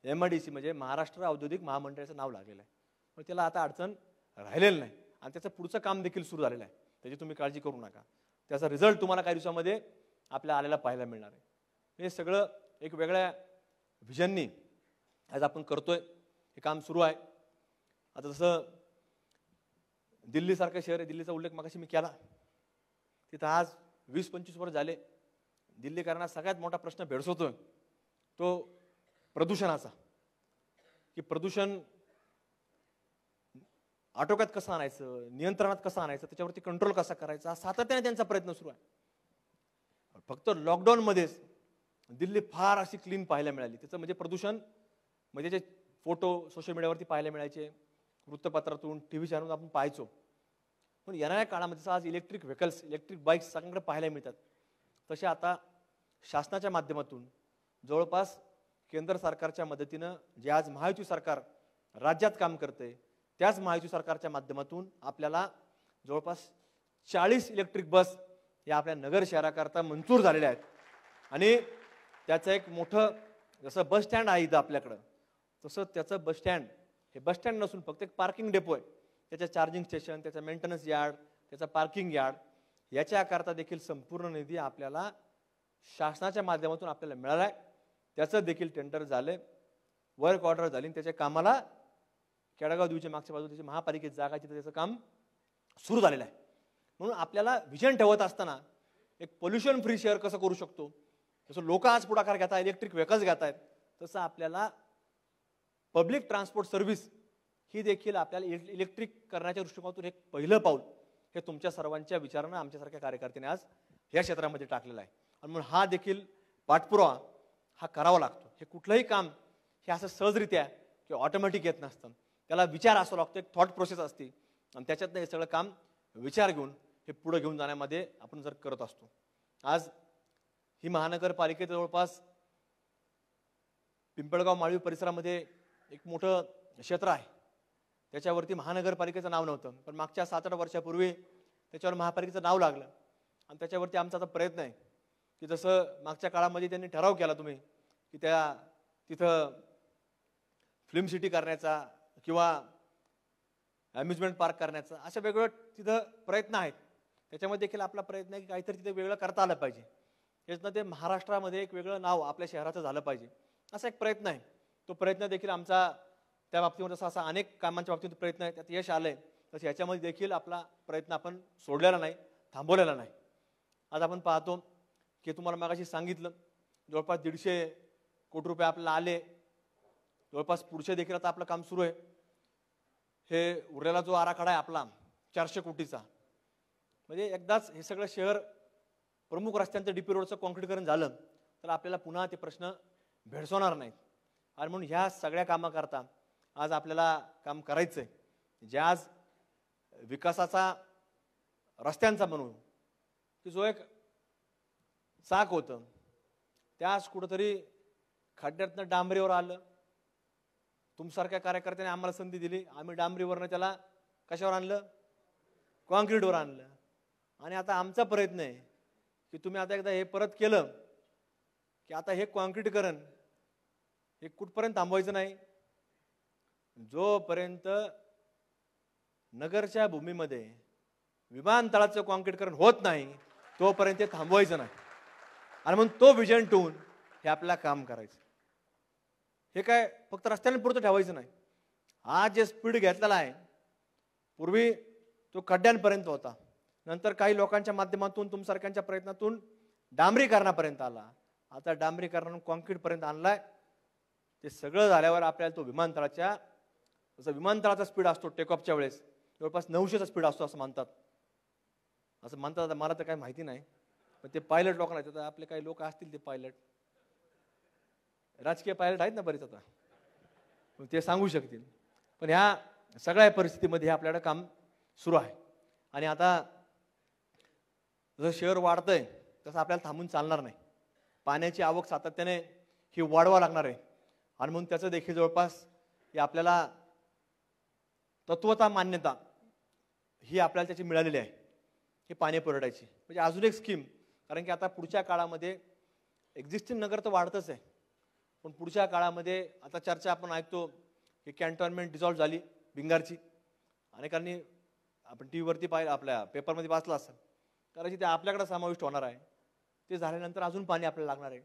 MIDC म्हणजे महाराष्ट्र औद्योगिक महामंडळाचं नाव लागलेलं आहे. पण त्याला आता अडचण राहिलेलं नाही आणि त्याचं पुढचं काम देखील सुरू झालेलं आहे. त्याची तुम्ही काळजी करू नका. त्याचा रिझल्ट तुम्हाला काही दिवसामध्ये आपल्या आलेला पाहायला मिळणार आहे. हे सगळं एक वेगळ्या व्हिजननी आज आपण करतोय, हे काम सुरू आहे. आता जसं दिल्लीसारखं शहर आहे, दिल्लीचा उल्लेख मगाशी मी केला, तिथं आज 20-25 वर्ष झाले दिल्लीकरांना सगळ्यात मोठा प्रश्न भेडसावतोय तो प्रदूषणाचा, की प्रदूषण आटोक्यात कसं आणायचं, नियंत्रणात कसं आणायचं, त्याच्यावरती कंट्रोल कसा करायचा, हा सातत्याने त्यांचा प्रयत्न सुरू आहे. फक्त लॉकडाऊनमध्येच दिल्ली फार अशी क्लीन पाहायला मिळाली. त्याचं म्हणजे प्रदूषण म्हणजे जे फोटो सोशल मीडियावरती पाहायला मिळायचे, वृत्तपत्रातून, TV चॅनलवर आपण पाहायचो. पण येणाऱ्या काळामध्ये आज इलेक्ट्रिक व्हेकल्स, इलेक्ट्रिक बाईक्स सगळीकडे पाहायला मिळतात. तसे आता शासनाच्या माध्यमातून जवळपास केंद्र सरकारच्या मदतीनं जे आज महायुती सरकार राज्यात काम करते, त्याच महायुती सरकारच्या माध्यमातून आपल्याला जवळपास 40 इलेक्ट्रिक बस या आपल्या नगर शहराकरता मंजूर झालेल्या आहेत. आणि त्याचं एक मोठं जसं बस स्टँड आहे इथं आपल्याकडं, तसं त्याचं बस स्टँड हे बस स्टँड नसून फक्त एक पार्किंग डेपो आहे. त्याच्या चार्जिंग स्टेशन, त्याचा मेंटेनन्स यार्ड, त्याचा पार्किंग यार्ड याच्याकरता देखील संपूर्ण निधी आपल्याला शासनाच्या माध्यमातून आपल्याला मिळाला आहे. त्याचं देखील टेंडर झाले, वर्क ऑर्डर झाली, त्याच्या कामाला केडगाव देवीच्या मागच्या बाजूला त्याची महापालिकेची जागा तिथे त्याचं काम सुरू झालेलं आहे. म्हणून आपल्याला व्हिजन ठेवत असताना एक पोल्युशन फ्री शहर कसं करू शकतो, जसं लोक आज पुढाकार घेत आहेत, इलेक्ट्रिक व्हेकल्स घेत आहेत, तसं आपल्याला पब्लिक ट्रान्सपोर्ट सर्व्हिस ही देखील आपल्याला इलेक्ट्रिक करण्याच्या दृष्टिकोनातून एक पहिलं पाऊल हे तुमच्या सर्वांच्या विचारानं आमच्यासारख्या कार्यकर्त्यांनी आज या क्षेत्रामध्ये टाकलेलं आहे. आणि म्हणून हा देखील पाठपुरावा हा करावा लागतो. हे कुठलंही काम हे असं सहजरित्या किंवा ऑटोमॅटिक येत नसतं, त्याला विचार असावा लागतो, एक थॉट प्रोसेस असते, आणि त्याच्यातनं हे सगळं काम विचार घेऊन हे पुढे घेऊन जाण्यामध्ये आपण जर करत असतो. आज ही महानगरपालिकेत जवळपास पिंपळगाव माळवी परिसरामध्ये एक मोठं क्षेत्र आहे, त्याच्यावरती महानगरपालिकेचं नाव नव्हतं, पण मागच्या 7-8 वर्षापूर्वी त्याच्यावर महापालिकेचं नाव लागलं. आणि त्याच्यावरती आमचा आता प्रयत्न आहे की जसं मागच्या काळामध्ये त्यांनी ठराव केला तुम्ही की तिथं फिल्म सिटी करण्याचा किंवा अम्युजमेंट पार्क करण्याचा, अशा वेगवेगळं तिथं प्रयत्न आहेत. त्याच्यामध्ये देखील आपला प्रयत्न आहे की काहीतरी तिथे वेगळं करता आलं पाहिजे, यातनं ते महाराष्ट्रामध्ये एक वेगळं नाव आपल्या शहराचं झालं पाहिजे, असा एक प्रयत्न आहे. तो प्रयत्न देखील आमचा त्या बाबतीमध्ये असा अनेक कामांच्या बाबतीत प्रयत्न आहे, त्यात यश आलंय. तसं याच्यामध्ये देखील आपला प्रयत्न आपण सोडलेला नाही, थांबवलेला नाही. आज आपण पाहतो की तुम्हाला मागाशी सांगितलं जवळपास 150 कोटी रुपये आपल्याला आले, जवळपास पुढचे देखील आता आपलं काम सुरू आहे. हे उरलेला जो आराखडा आहे आपला 400 कोटीचा, म्हणजे एकदाच हे सगळं शहर प्रमुख रस्त्यांचं DP रोडचं कॉन्क्रीटीकरण झालं तर आपल्याला पुन्हा ते प्रश्न भेडसावणार नाहीत. आणि म्हणून ह्या सगळ्या कामाकरता आज आपल्याला काम करायचं आहे. जे आज विकासाचा रस्त्यांचा म्हणून की जो एक चाक होतं, त्यास कुठंतरी खड्ड्यातनं डांबरीवर आलं. तुमसारख्या कार्यकर्त्याने आम्हाला संधी दिली, आम्ही डांबरीवरनं त्याला कशावर आणलं, कॉन्क्रीटवर आणलं. आणि आता आमचा प्रयत्न आहे की तुम्ही आता एकदा हे परत केलं की आता हे कॉन्क्रीटीकरण हे कुठपर्यंत थांबवायचं नाही, जोपर्यंत नगरच्या भूमीमध्ये विमानतळाचं कॉन्क्रीटीकरण होत नाही तोपर्यंत ते थांबवायचं नाही. आणि म्हणून तो विजन ठेवून हे आपल्याला काम करायचं. हे काय फक्त रस्त्यांपुरतं ठेवायचं नाही. आज जे स्पीड घेतलेला आहे, पूर्वी तो खड्ड्यांपर्यंत होता, नंतर काही लोकांच्या माध्यमातून तुमसारख्यांच्या प्रयत्नातून डांबरीकरणापर्यंत आला, आता डांबरीकरण कॉन्क्रीटपर्यंत आणलाय. ते सगळं झाल्यावर आपल्याला तो विमानतळाच्या जसं विमानतळाचा स्पीड असतो टेकऑफच्या वेळेस जवळपास 900चा स्पीड असतो असं म्हणतात. मला तर काही माहिती नाही, पण ते पायलट लोकांना येतात. आपले काही लोक असतील ते पायलट, राजकीय पायलट आहेत ना बरेच, आता ते सांगू शकतील. पण ह्या सगळ्या परिस्थितीमध्ये आपल्याकडे काम सुरू आहे. आणि आता जसं शहर वाढतंय तसं आपल्याला थांबून चालणार नाही. पाण्याची आवक सातत्याने ही वाढवा लागणार आहे. आणि म्हणून त्याचं देखील जवळपास हे आपल्याला तत्वता मान्यता ही आपल्याला त्याची मिळालेली आहे, ही पाणी पुरवठ्याची. म्हणजे अजून एक स्कीम, कारण की आता पुढच्या काळामध्ये एक्झिस्टिंग नगर तर वाढतच आहे, पण पुढच्या काळामध्ये आता चर्चा आपण ऐकतो की कॅन्टॉन्मेंट डिझॉल्व्ह झाली भिंगारची. अनेकांनी आपण TV वरती पाहिलं, आपल्या पेपरमध्ये वाचलं असेल, कारण ते आपल्याकडे समाविष्ट होणार आहे. ते झाल्यानंतर अजून पाणी आपल्याला लागणार आहे.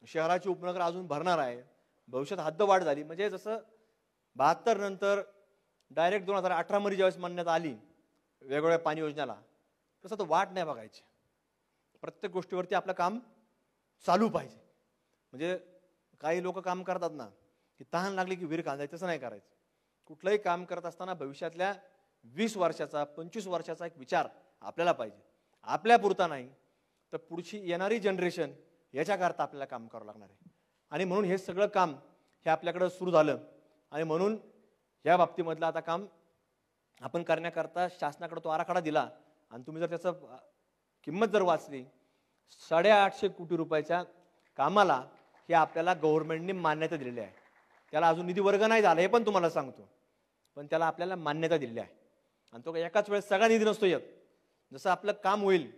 शहराची उपनगर अजून भरणार आहे, भविष्यात हद्दवाढ झाली. म्हणजे जसं 72 नंतर डायरेक्ट 2018 मध्ये ज्यावेळेस मान्यता आली वेगवेगळ्या पाणी योजनेला, तसं तर वाट नाही बघायची. प्रत्येक गोष्टीवरती आपलं काम चालू पाहिजे. म्हणजे काही लोक काम करतात ना की तहान लागली की विहीर खांदायचं, तसं नाही करायचं. कुठलंही काम करत असताना भविष्यातल्या 20 वर्षाचा 25 वर्षाचा एक विचार आपल्याला पाहिजे. आपल्यापुरता नाही तर पुढची येणारी जनरेशन याच्याकरता आपल्याला काम करावं लागणार आहे. आणि म्हणून हे सगळं काम हे आपल्याकडं सुरू झालं. आणि म्हणून या बाबतीमधलं आता काम आपण करण्याकरता शासनाकडे तो आराखडा दिला. आणि तुम्ही जर त्याचं किंमत जर वाचली, 850 कोटी रुपयाच्या कामाला हे आपल्याला गव्हर्नमेंटने मान्यता दिलेली आहे. त्याला अजून निधी वर्ग नाही झाला हे पण तुम्हाला सांगतो, पण त्याला आपल्याला मान्यता दिलेली आहे. आणि तो एकाच वेळेस सगळा निधी नसतो येत. जसं आपलं काम होईल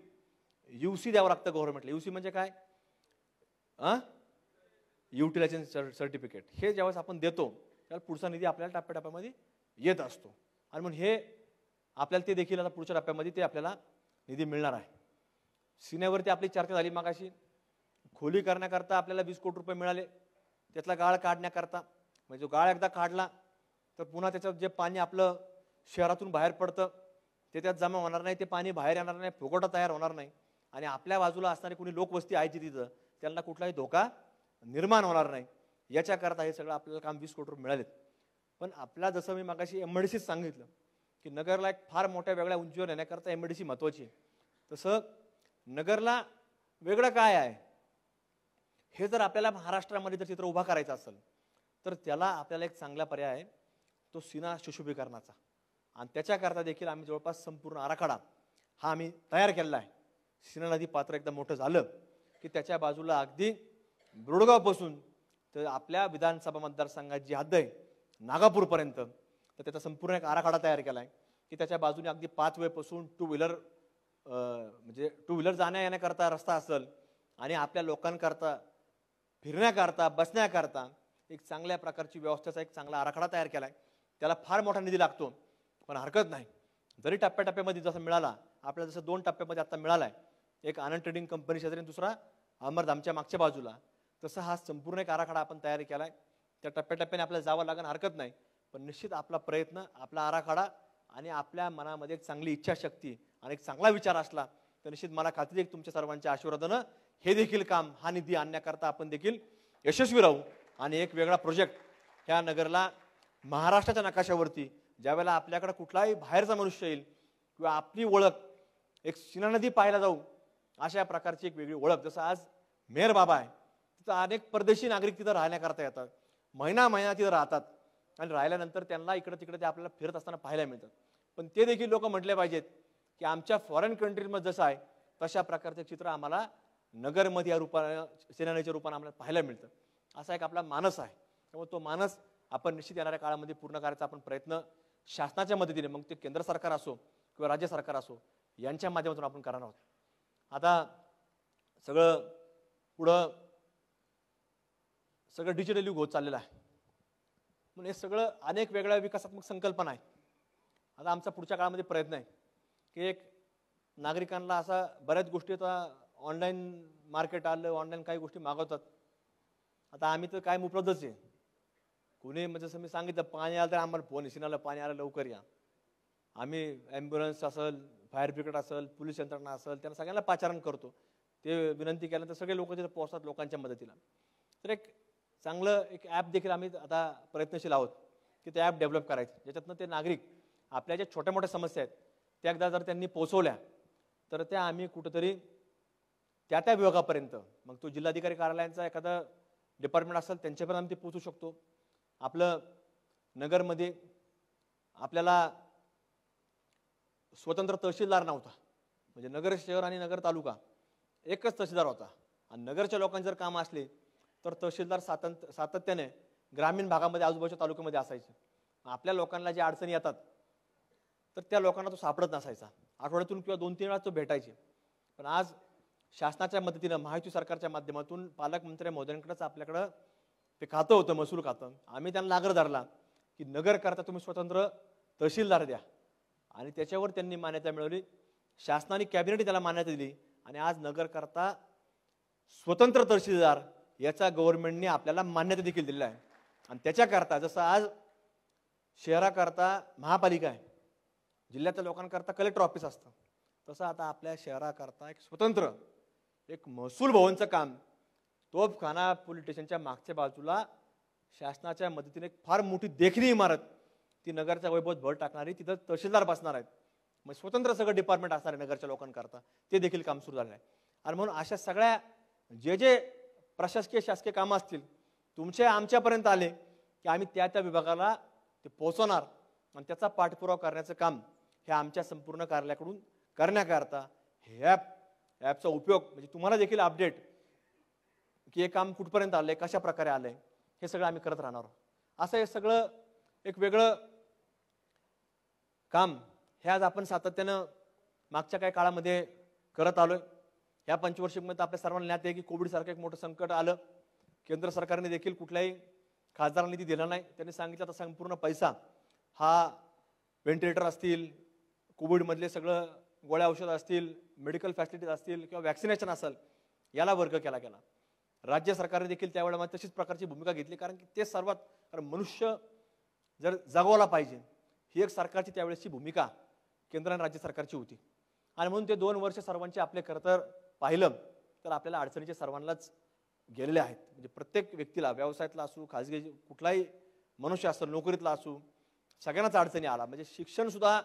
UC द्यावं लागतं गव्हर्नमेंटला. UC म्हणजे काय? Utilization certificate. हे ज्यावेळेस आपण देतो त्याला पुढचा निधी आपल्याला टप्प्याटप्प्यामध्ये येत असतो. आणि म्हणून हे आपल्याला ते देखील आता पुढच्या टप्प्यामध्ये ते आपल्याला निधी मिळणार आहे. सिन्यावरती आपली चर्चा झाली मागाशी. खोली करण्याकरता आपल्याला 20 कोटी रुपये मिळाले. त्यातला गाळ काढण्याकरता, म्हणजे जो गाळ एकदा काढला तर पुन्हा त्याच्यात जे पाणी आपलं शहरातून बाहेर पडतं ते त्यात जमा होणार नाही, ते पाणी बाहेर येणार नाही, फुगवटा तयार होणार नाही. आणि आपल्या बाजूला असणारी कोणी लोकवस्ती आहे जी तिथं त्यांना कुठलाही धोका निर्माण होणार नाही. याच्याकरता हे सगळं आपल्याला काम 20 कोटी रुपये मिळालेत. पण आपला जसं मी मागाशी MIDCच सांगितलं की नगरला एक फार मोठ्या वेगळ्या उंचीवर नेण्याकरता MIDC महत्त्वाची आहे. तसं नगरला वेगळं काय आहे हे जर आपल्याला महाराष्ट्रामध्ये जर चित्र उभा करायचं असेल तर त्याला आपल्याला एक चांगला पर्याय आहे, तो सीना सुशोभीकरणाचा. आणि त्याच्याकरता देखील आम्ही जवळपास संपूर्ण आराखडा हा आम्ही तयार केलेला आहे. सीना नदी पात्र एकदम मोठं झालं की त्याच्या बाजूला अगदी बोडगावपासून तर आपल्या विधानसभा मतदारसंघाची जी हद्द आहे नागापूरपर्यंत, तर त्याचा संपूर्ण एक आराखडा तयार केला आहे की त्याच्या बाजूने अगदी 5 वेपासून 2 व्हीलर म्हणजे 2 व्हीलर जाण्या येण्याकरता रस्ता असेल आणि आपल्या लोकांकरता फिरण्याकरता बसण्याकरता एक चांगल्या प्रकारची व्यवस्थेचा एक चांगला आराखडा तयार केला आहे. त्याला फार मोठा निधी लागतो पण हरकत नाही. जरी टप्प्याटप्प्यामध्ये जसं मिळाला आपल्याला, जसं 2 टप्प्यामध्ये आता मिळाला आहे, एक आनंद ट्रेडिंग कंपनी शेजारी दुसरा अमरधामच्या मागच्या बाजूला, तसं हा संपूर्ण एक आराखडा आपण तयार केला आहे. त्या टप्प्याटप्प्याने आपल्याला जावं लागेल, हरकत नाही. पण निश्चित आपला प्रयत्न, आपला आराखडा आणि आपल्या मनामध्ये एक चांगली इच्छाशक्ती आणि एक चांगला विचार असला तर निश्चित मला खात्री आहे तुमच्या सर्वांच्या आशीर्वादानं हे देखील काम, हा निधी आणण्याकरता आपण देखील यशस्वी राहू. आणि एक वेगळा प्रोजेक्ट ह्या नगरला महाराष्ट्राच्या नकाशावरती ज्यावेळेला आपल्याकडे कुठलाही बाहेरचा मनुष्य येईल किंवा आपली ओळख एक सीना नदी पाहायला जाऊ अशा प्रकारची एक वेगळी ओळख. जसं आज मेहर बाबा आहे, तिथं अनेक परदेशी नागरिक तिथं राहण्याकरता येतात, महिना तिथं राहतात आणि राहिल्यानंतर त्यांना इकडे तिकडे ते आपल्याला फिरत असताना पाहायला मिळतात. पण ते देखील लोक म्हटले पाहिजेत की आमच्या फॉरेन कंट्रीजमध्ये जसं आहे तशा प्रकारचं चित्र आम्हाला नगरमध्ये या रूपाने, सीना नदीच्या रूपाने आम्हाला पाहायला मिळतं. असा एक आपला मानस आहे. त्यामुळे तो मानस आपण निश्चित येणाऱ्या काळामध्ये पूर्ण करायचा आपण प्रयत्न शासनाच्या मदतीने, मग ते केंद्र सरकार असो किंवा राज्य सरकार असो, यांच्या माध्यमातून आपण करणार आहोत. आता सगळं पुढं सगळं डिजिटल युग होत चाललेलं आहे. म्हणून हे सगळं अनेक वेगळ्या विकासात्मक संकल्पना आहेत. आता आमचा पुढच्या काळामध्ये प्रयत्न आहे की एक नागरिकांना असा बऱ्याच गोष्टी आता ऑनलाईन मार्केट आलं, ऑनलाईन काही गोष्टी मागवतात. आता आम्ही तर काय उपलब्धच आहे. कोणी म्हणजे जसं मी सांगितलं पाणी आलं तर आम्हाला फोन, सिनाला पाणी आलं लवकर या. आम्ही ॲम्ब्युलन्स असेल, फायर ब्रिगेड असेल, पोलीस यंत्रणा असेल, त्यांना सगळ्यांना पाचारण करतो. ते विनंती केल्यानंतर सगळे लोक तिथे पोहोचतात लोकांच्या मदतीला. तर एक चांगलं एक ॲप देखील आम्ही आता प्रयत्नशील आहोत की ते ॲप डेव्हलप करायचं, ज्याच्यातनं ते नागरिक आपल्या ज्या छोट्या मोठ्या समस्या आहेत त्या एकदा जर त्यांनी पोहोचवल्या तर त्या आम्ही कुठंतरी त्या विभागापर्यंत, मग तो जिल्हाधिकारी कार्यालयांचा एखादा डिपार्टमेंट असेल त्यांच्यापर्यंत आम्ही ते पोहोचू शकतो. आपलं नगरमध्ये आपल्याला स्वतंत्र तहसीलदार नव्हता, म्हणजे नगर शहर आणि नगर तालुका एकच तहसीलदार होता. आणि नगरच्या लोकांची जर कामं असली तर तहसीलदार सातत्याने ग्रामीण भागामध्ये आजूबाजूच्या तालुक्यामध्ये असायचे. आपल्या लोकांना ज्या अडचणी येतात तर त्या लोकांना तो सापडत नसायचा. आठवड्यातून किंवा 2-3 वेळा तो भेटायचे. पण आज शासनाच्या मदतीनं, महायुती सरकारच्या माध्यमातून पालकमंत्री महोदयांकडेच आपल्याकडं ते खातं होतं, महसूल खातं. आम्ही त्यांना आग्रह धरला की नगर करता तुम्ही स्वतंत्र तहसीलदार द्या. आणि त्याच्यावर त्यांनी मान्यता मिळवली. शासनाने कॅबिनेट त्याला मान्यता दिली आणि आज नगर करता स्वतंत्र तहसीलदार याचा गव्हर्नमेंटने आपल्याला मान्यता देखील दिलेली आहे. आणि त्याच्याकरता जसं आज शहराकरता महापालिका आहे, जिल्ह्यातल्या लोकांकरता कलेक्टर ऑफिस असतं, तसं आता आपल्या शहराकरता एक स्वतंत्र एक महसूल भवनचं काम तोफखाना पोलीस स्टेशनच्या मागच्या बाजूला शासनाच्या मदतीने एक फार मोठी देखणी इमारत, ती नगरच्या वैभवात भर टाकणारी, तिथं तहसीलदार बसणार आहेत. मग स्वतंत्र सगळं डिपार्टमेंट असणार आहे नगरच्या लोकांकरता, ते देखील काम सुरू झालं आहे. आणि म्हणून अशा सगळ्या जे प्रशासकीय शासकीय कामं असतील तुमच्या आमच्यापर्यंत आले की आम्ही त्या विभागाला ते पोहोचवणार आणि त्याचा पाठपुरावा करण्याचं काम हे आमच्या संपूर्ण कार्यालयाकडून करण्याकरता हे ॲपचा उपयोग म्हणजे तुम्हाला देखील अपडेट की हे काम कुठपर्यंत आलंय, कशा प्रकारे आलंय, हे सगळं आम्ही करत राहणार आहोत. असं हे सगळं एक वेगळं काम हे आज आपण सातत्यानं मागच्या काही काळामध्ये करत आलोय. ह्या पंचवार्षिकमध्ये आपल्या सर्वांना ज्ञात आहे की कोविडसारखं एक मोठं संकट आलं. केंद्र सरकारने देखील कुठलाही खासदार निधी दिला नाही. त्यांनी सांगितलं तर संपूर्ण पैसा हा व्हेंटिलेटर असतील, कोविडमधले सगळं गोळ्या औषध असतील, मेडिकल फॅसिलिटीज असतील किंवा वॅक्सिनेशन असेल, याला वर्ग केला गेला. राज्य सरकारने देखील त्यावेळेला तशीच प्रकारची भूमिका घेतली, कारण की ते सर्वात, कारण मनुष्य जर जगवला पाहिजे ही एक सरकारची त्यावेळेसची भूमिका केंद्र आणि राज्य सरकारची होती. आणि म्हणून ते 2 वर्ष सर्वांचे आपले खरं तर पाहिलं तर आपल्याला अडचणीचे सर्वांनाच गेलेले आहेत. म्हणजे प्रत्येक व्यक्तीला, व्यवसायातला असू, खाजगी कुठलाही मनुष्य असो, नोकरीतला असू, सगळ्यांनाच अडचणी आला. म्हणजे शिक्षण सुद्धा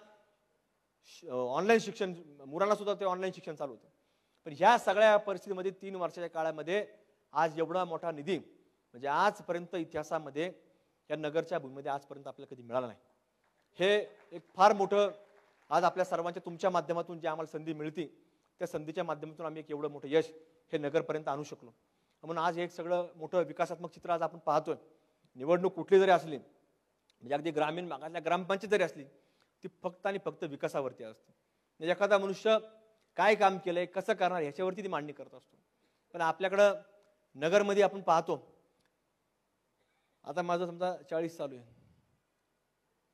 ऑनलाईन शिक्षण, मुलांना सुद्धा ते ऑनलाईन शिक्षण चालू होतं. पण ह्या सगळ्या परिस्थितीमध्ये 3 वर्षाच्या काळामध्ये आज एवढा मोठा निधी म्हणजे आजपर्यंत इतिहासामध्ये या नगरच्या भूमीमध्ये आजपर्यंत आपल्याला कधी मिळाला नाही. हे एक फार मोठं आज आपल्या सर्वांच्या तुमच्या माध्यमातून जी आम्हाला संधी मिळते त्या संधीच्या माध्यमातून आम्ही एक एवढं मोठं यश हे नगरपर्यंत आणू शकलो. म्हणून आज एक सगळं मोठं विकासात्मक चित्र आज आपण पाहतोय. निवडणूक कुठली जरी असली, म्हणजे अगदी ग्रामीण भागातल्या ग्रामपंचायत जरी असली, ती फक्त आणि फक्त विकासावरती असते. म्हणजे एखादा मनुष्य काय काम केलंय, कसं करणार ह्याच्यावरती ती मांडणी करत असतो. पण आपल्याकडं नगरमध्ये आपण पाहतो, आता माझं समजा 40 चालू आहे,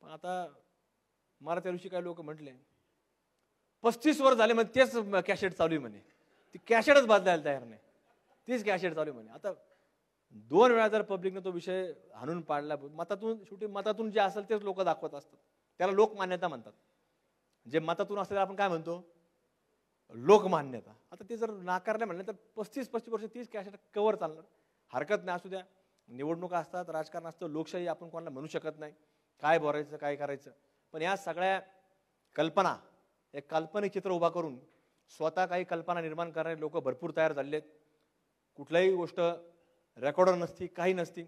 पण आता मला त्या दिवशी काही लोक म्हटले 35 वर झाले म्हणजे तेच कॅसेट चालू आहे म्हणे, ती कॅसेटच बदलायला तयार नाही, तीच कॅसेट चालू आहे म्हणे. आता 2 वेळा जर पब्लिकने तो विषय हाणून पाडला, मतातून शेवटी मतातून जे असेल तेच लोक दाखवत असतात, त्याला लोकमान्यता म्हणतात. जे मतातून असेल आपण काय म्हणतो, लोकमान्यता. आता ते जर नाकारले म्हणले तर 35 वर्ष 30 कॅसेट कवर चालणार, हरकत नाही. असू द्या, निवडणुका असतात, राजकारण असतं, लोकशाही आपण कोणाला म्हणू शकत नाही काय बोलायचं काय करायचं. पण या सगळ्या कल्पना, एक काल्पनिक चित्र उभा करून स्वतः काही कल्पना निर्माण करणारे लोक भरपूर तयार झालेले आहेत. कुठल्याही गोष्ट रेकॉर्डर नसती, काही नसती,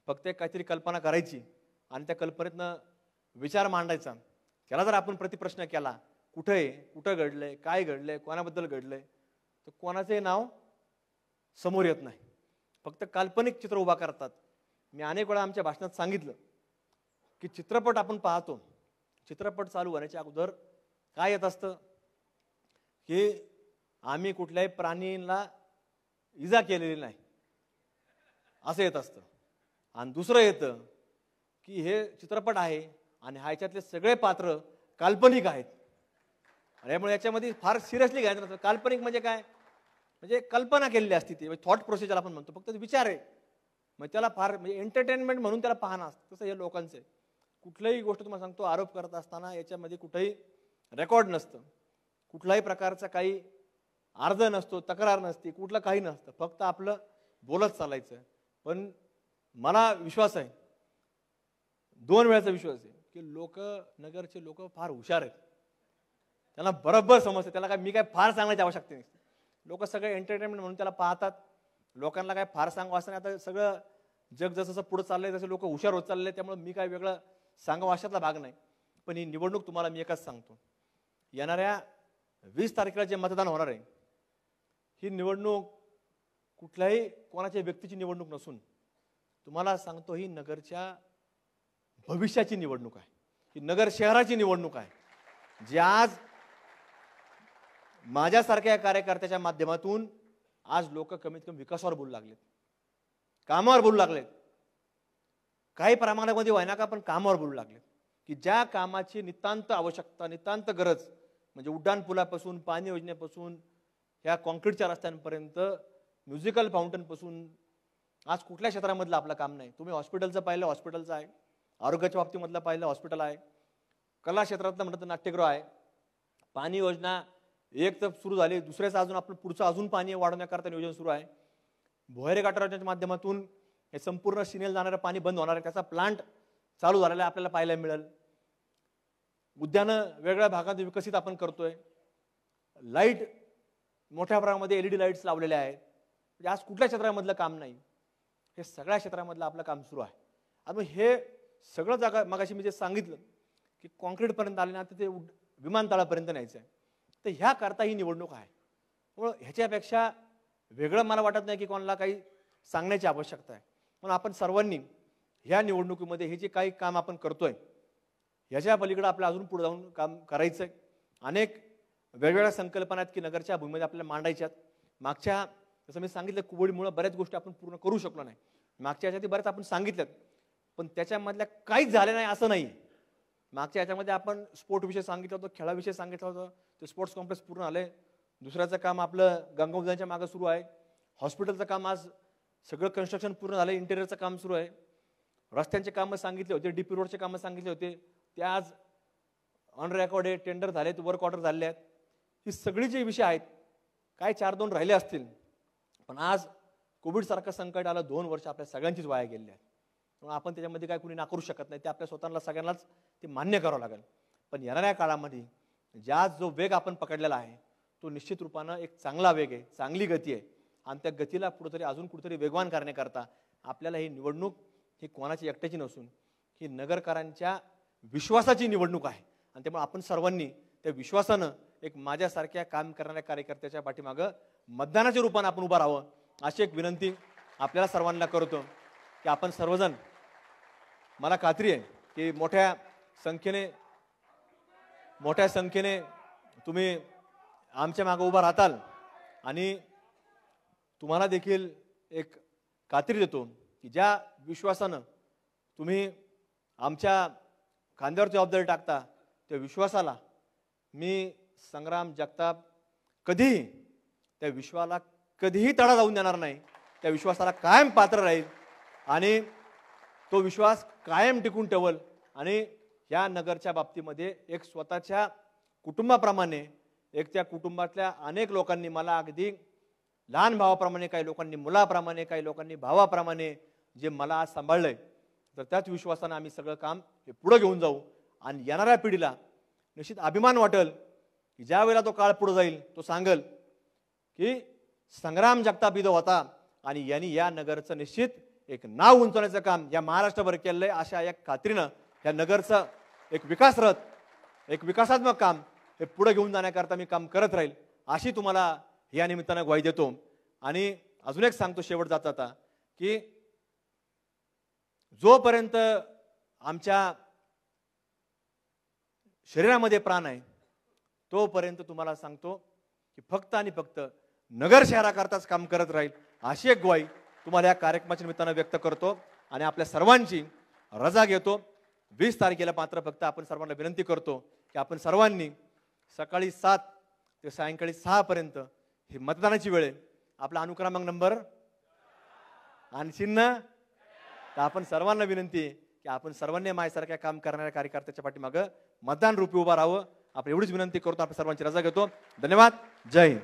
फक्त एक काहीतरी कल्पना करायची आणि त्या कल्पनेतनं विचार मांडायचा. त्याला जर आपण प्रतिप्रश्न केला, कुठं घडलंय, काय घडलंय, कोणाबद्दल घडलंय, तर कोणाचंही नाव समोर येत नाही, फक्त काल्पनिक चित्र उभा करतात. मी अनेक वेळा आमच्या भाषणात सांगितलं की चित्रपट आपण पाहतो, चित्रपट चालू होण्याच्या अगोदर काय येत असतं की आम्ही कुठल्याही प्राणीला इजा केलेली नाही असं येत असतं. आणि दुसरं येतं की हे चित्रपट आहे आणि ह्याच्यातले सगळे पात्र काल्पनिक आहेत. त्यामुळे याच्यामध्ये फार सिरियसली घ्यायचं नसतं. काल्पनिक म्हणजे काय, म्हणजे कल्पना केलेली असते, ती थॉट प्रोसेसर आपण म्हणतो, फक्त विचार आहे. मग त्याला फार म्हणजे एंटरटेनमेंट म्हणून त्याला पाहणं असतं. तसं हे लोकांचं आहे. कुठल्याही गोष्ट तुम्हाला सांगतो, आरोप करत असताना याच्यामध्ये कुठेही रेकॉर्ड नसतं, कुठल्याही प्रकारचा काही अर्ज नसतो, तक्रार नसते, कुठलं काही नसतं, फक्त आपलं बोलत चालायचं. पण मला विश्वास आहे, 2 वेळाचा विश्वास आहे की लोक, नगरचे लोक फार हुशार आहेत, त्यांना बरोबर समजते. त्याला काय मी काय फार सांगण्याची आवश्यकता नसते. लोक सगळे एंटरटेनमेंट म्हणून त्याला पाहतात. लोकांना काय फार सांगावं असं नाही. आता सगळं जग जसं पुढं चाललंय तसं लोक हुशार होत चालले, त्यामुळे मी काय वेगळं सांगावं अशातला भाग नाही. पण ही निवडणूक तुम्हाला मी एकच सांगतो, येणाऱ्या 20 तारखेला जे मतदान होणार आहे, ही निवडणूक कुठल्याही कोणाच्या व्यक्तीची निवडणूक नसून तुम्हाला सांगतो ही नगरच्या भविष्याची निवडणूक आहे. ही नगर शहराची निवडणूक आहे, जी आज माझ्यासारख्या कार्यकर्त्याच्या माध्यमातून आज लोक कमीत कमी विकासावर बोलू लागलेत, कामावर बोलू लागलेत. काही प्रमाणामध्ये व्हायना का, पण कामावर बोलू लागलेत की ज्या कामाची नितांत आवश्यकता, नितांत गरज, म्हणजे उड्डाण पुलापासून, पाणी योजनेपासून, ह्या कॉन्क्रीटच्या रस्त्यांपर्यंत, म्युझिकल फाउंटनपासून, आज कुठल्या क्षेत्रामधलं आपलं काम नाही. तुम्ही हॉस्पिटलचं पाहिलं, हॉस्पिटलचं आहे. आरोग्याच्या बाबतीमधलं पाहिलं, हॉस्पिटल आहे. कला क्षेत्रातलं म्हटलं तर नाट्यगृह आहे. पाणी योजना एक तर सुरू झाली, दुसऱ्याचं अजून आपण पुढचं अजून पाणी वाढवण्याकरता नियोजन सुरू आहे. भोयरे गटाराच्या माध्यमातून हे संपूर्ण सिनेल जाणारं पाणी बंद होणार आहे, त्याचा प्लांट चालू झालेला आहे, आपल्याला पाहायला मिळेल. उद्यानं वेगळ्या भागात विकसित आपण करतोय. लाईट मोठ्या प्रमाणामध्ये LED लाईट्स लावलेल्या आहेत. म्हणजे आज कुठल्या क्षेत्रामधलं काम नाही, हे सगळ्या क्षेत्रामधलं आपलं काम सुरू आहे. आता हे सगळं जागा मगाशी मी जे सांगितलं की कॉन्क्रीटपर्यंत आले ना, तर ते विमानतळापर्यंत न्यायचं आहे. तर ह्या करता ही निवडणूक आहे. त्यामुळं ह्याच्यापेक्षा वेगळं मला वाटत नाही की कोणाला काही सांगण्याची आवश्यकता आहे. म्हणून आपण सर्वांनी ह्या निवडणुकीमध्ये हे जे काही काम आपण करतोय ह्याच्या पलीकडे आपल्याला अजून पुढे जाऊन काम करायचं आहे. अनेक वेगवेगळ्या संकल्पना आहेत की नगरच्या भूमीमध्ये आपल्याला मांडायच्यात. मागच्या जसं मी सांगितलं कुबोडीमुळे बऱ्याच गोष्टी आपण पूर्ण करू शकलो नाही. मागच्या ह्याच्यात बऱ्याच आपण सांगितल्यात, पण त्याच्यामधल्या काहीच झालं नाही असं नाही. मागच्या ह्याच्यामध्ये आपण स्पोर्ट विषय सांगितलं होतं, खेळाविषयी सांगितलं होतं, ते स्पोर्ट्स कॉम्प्लेक्स पूर्ण आले. दुसऱ्याचं काम आपलं गंगावजांच्या मागे सुरू आहे. हॉस्पिटलचं काम आज सगळं कन्स्ट्रक्शन पूर्ण झालं, इंटेरियरचं काम सुरू आहे. रस्त्यांचे कामं सांगितले होते, DP रोडचे कामं सांगितले होते, ते आज ऑन रेकॉर्ड आहे, टेंडर झालेत, वर्क ऑर्डर झाले आहेत. ही सगळी जे विषय आहेत, काय 4-2 राहिले असतील, पण आज कोविडसारखं संकट आलं, 2 वर्ष आपल्या सगळ्यांचीच वाया गेलेली आहेत. म्हणून आपण त्याच्यामध्ये काय कुणी नाकारू शकत नाही, ते आपल्या स्वतःला सगळ्यांनाच ते मान्य करावं लागेल. पण येणाऱ्या काळामध्ये जो वेग आपण पकडलेला आहे तो निश्चित रूपानं एक चांगला वेग आहे, चांगली गती आहे. आणि त्या गतीला कुठेतरी अजून कुठेतरी वेगवान करण्याकरता आपल्याला ही निवडणूक ही कोणाची एकट्याची नसून ही नगरकरांच्या विश्वासाची निवडणूक आहे. आणि त्यामुळे आपण सर्वांनी त्या विश्वासानं एक माझ्यासारख्या काम करणाऱ्या कार्यकर्त्याच्या पाठीमागं मतदानाच्या रूपानं आपण उभं राहावं, अशी एक विनंती आपल्याला सर्वांना करतो की आपण सर्वजण, मला खात्री आहे की मोठ्या संख्येने तुम्ही आमच्या मागे उभा राहताल. आणि तुम्हाला देखील एक खात्री देतो की ज्या विश्वासानं तुम्ही आमच्या खांद्यावर जबाबदारी टाकता, त्या विश्वासाला मी संग्राम जगताप कधीही त्या विश्वाला कधीही तडा जाऊन देणार नाही. त्या विश्वासाला कायम पात्र राहील आणि तो विश्वास कायम टिकून ठेवल. आणि या नगरच्या बाबतीमध्ये एक स्वतःच्या कुटुंबाप्रमाणे, एक त्या कुटुंबातल्या अनेक लोकांनी मला अगदी लहान भावाप्रमाणे, काही लोकांनी मुलाप्रमाणे, काही लोकांनी भावाप्रमाणे जे मला आज सांभाळलंय, तर त्याच विश्वासानं आम्ही सगळं काम हे पुढे घेऊन जाऊ. आणि येणाऱ्या पिढीला निश्चित अभिमान वाटेल की ज्या वेळेला तो काळ पुढे जाईल, तो सांगेल की संग्राम जगताप इथं होता आणि यांनी या नगरचं निश्चित एक नाव उंचवण्याचं काम या महाराष्ट्रभर केलंय. अशा एक खात्रीनं या नगरचं एक विकास रथ, एक विकासात्मक काम हे पुढे घेऊन जाण्याकरता मी काम करत राहील, अशी तुम्हाला या निमित्तानं ग्वाही देतो. आणि अजून एक सांगतो शेवट जाता जाता की जोपर्यंत आमच्या शरीरामध्ये प्राण आहे तोपर्यंत तुम्हाला सांगतो की फक्त आणि फक्त नगर शहराकरताच काम करत राहील, अशी एक ग्वाही तुम्हाला या कार्यक्रमाच्या निमित्तानं व्यक्त करतो. आणि आपल्या सर्वांची रजा घेतो. 20 तारखेला मात्र फक्त आपण सर्वांना विनंती करतो की आपण सर्वांनी सकाळी 7 ते सायंकाळी 6 पर्यंत ही मतदानाची वेळ आहे. आपला अनुक्रमांक नंबर आणि चिन्ह, तर आपण सर्वांना विनंती आहे की आपण सर्वांनी माझ्यासारख्या काम करणाऱ्या कार्यकर्त्याच्या पाठीमागं मतदान रूपी उभा राहावं. आपण एवढीच विनंती करतो. आपण सर्वांची रजा घेतो. धन्यवाद. जय हिंद.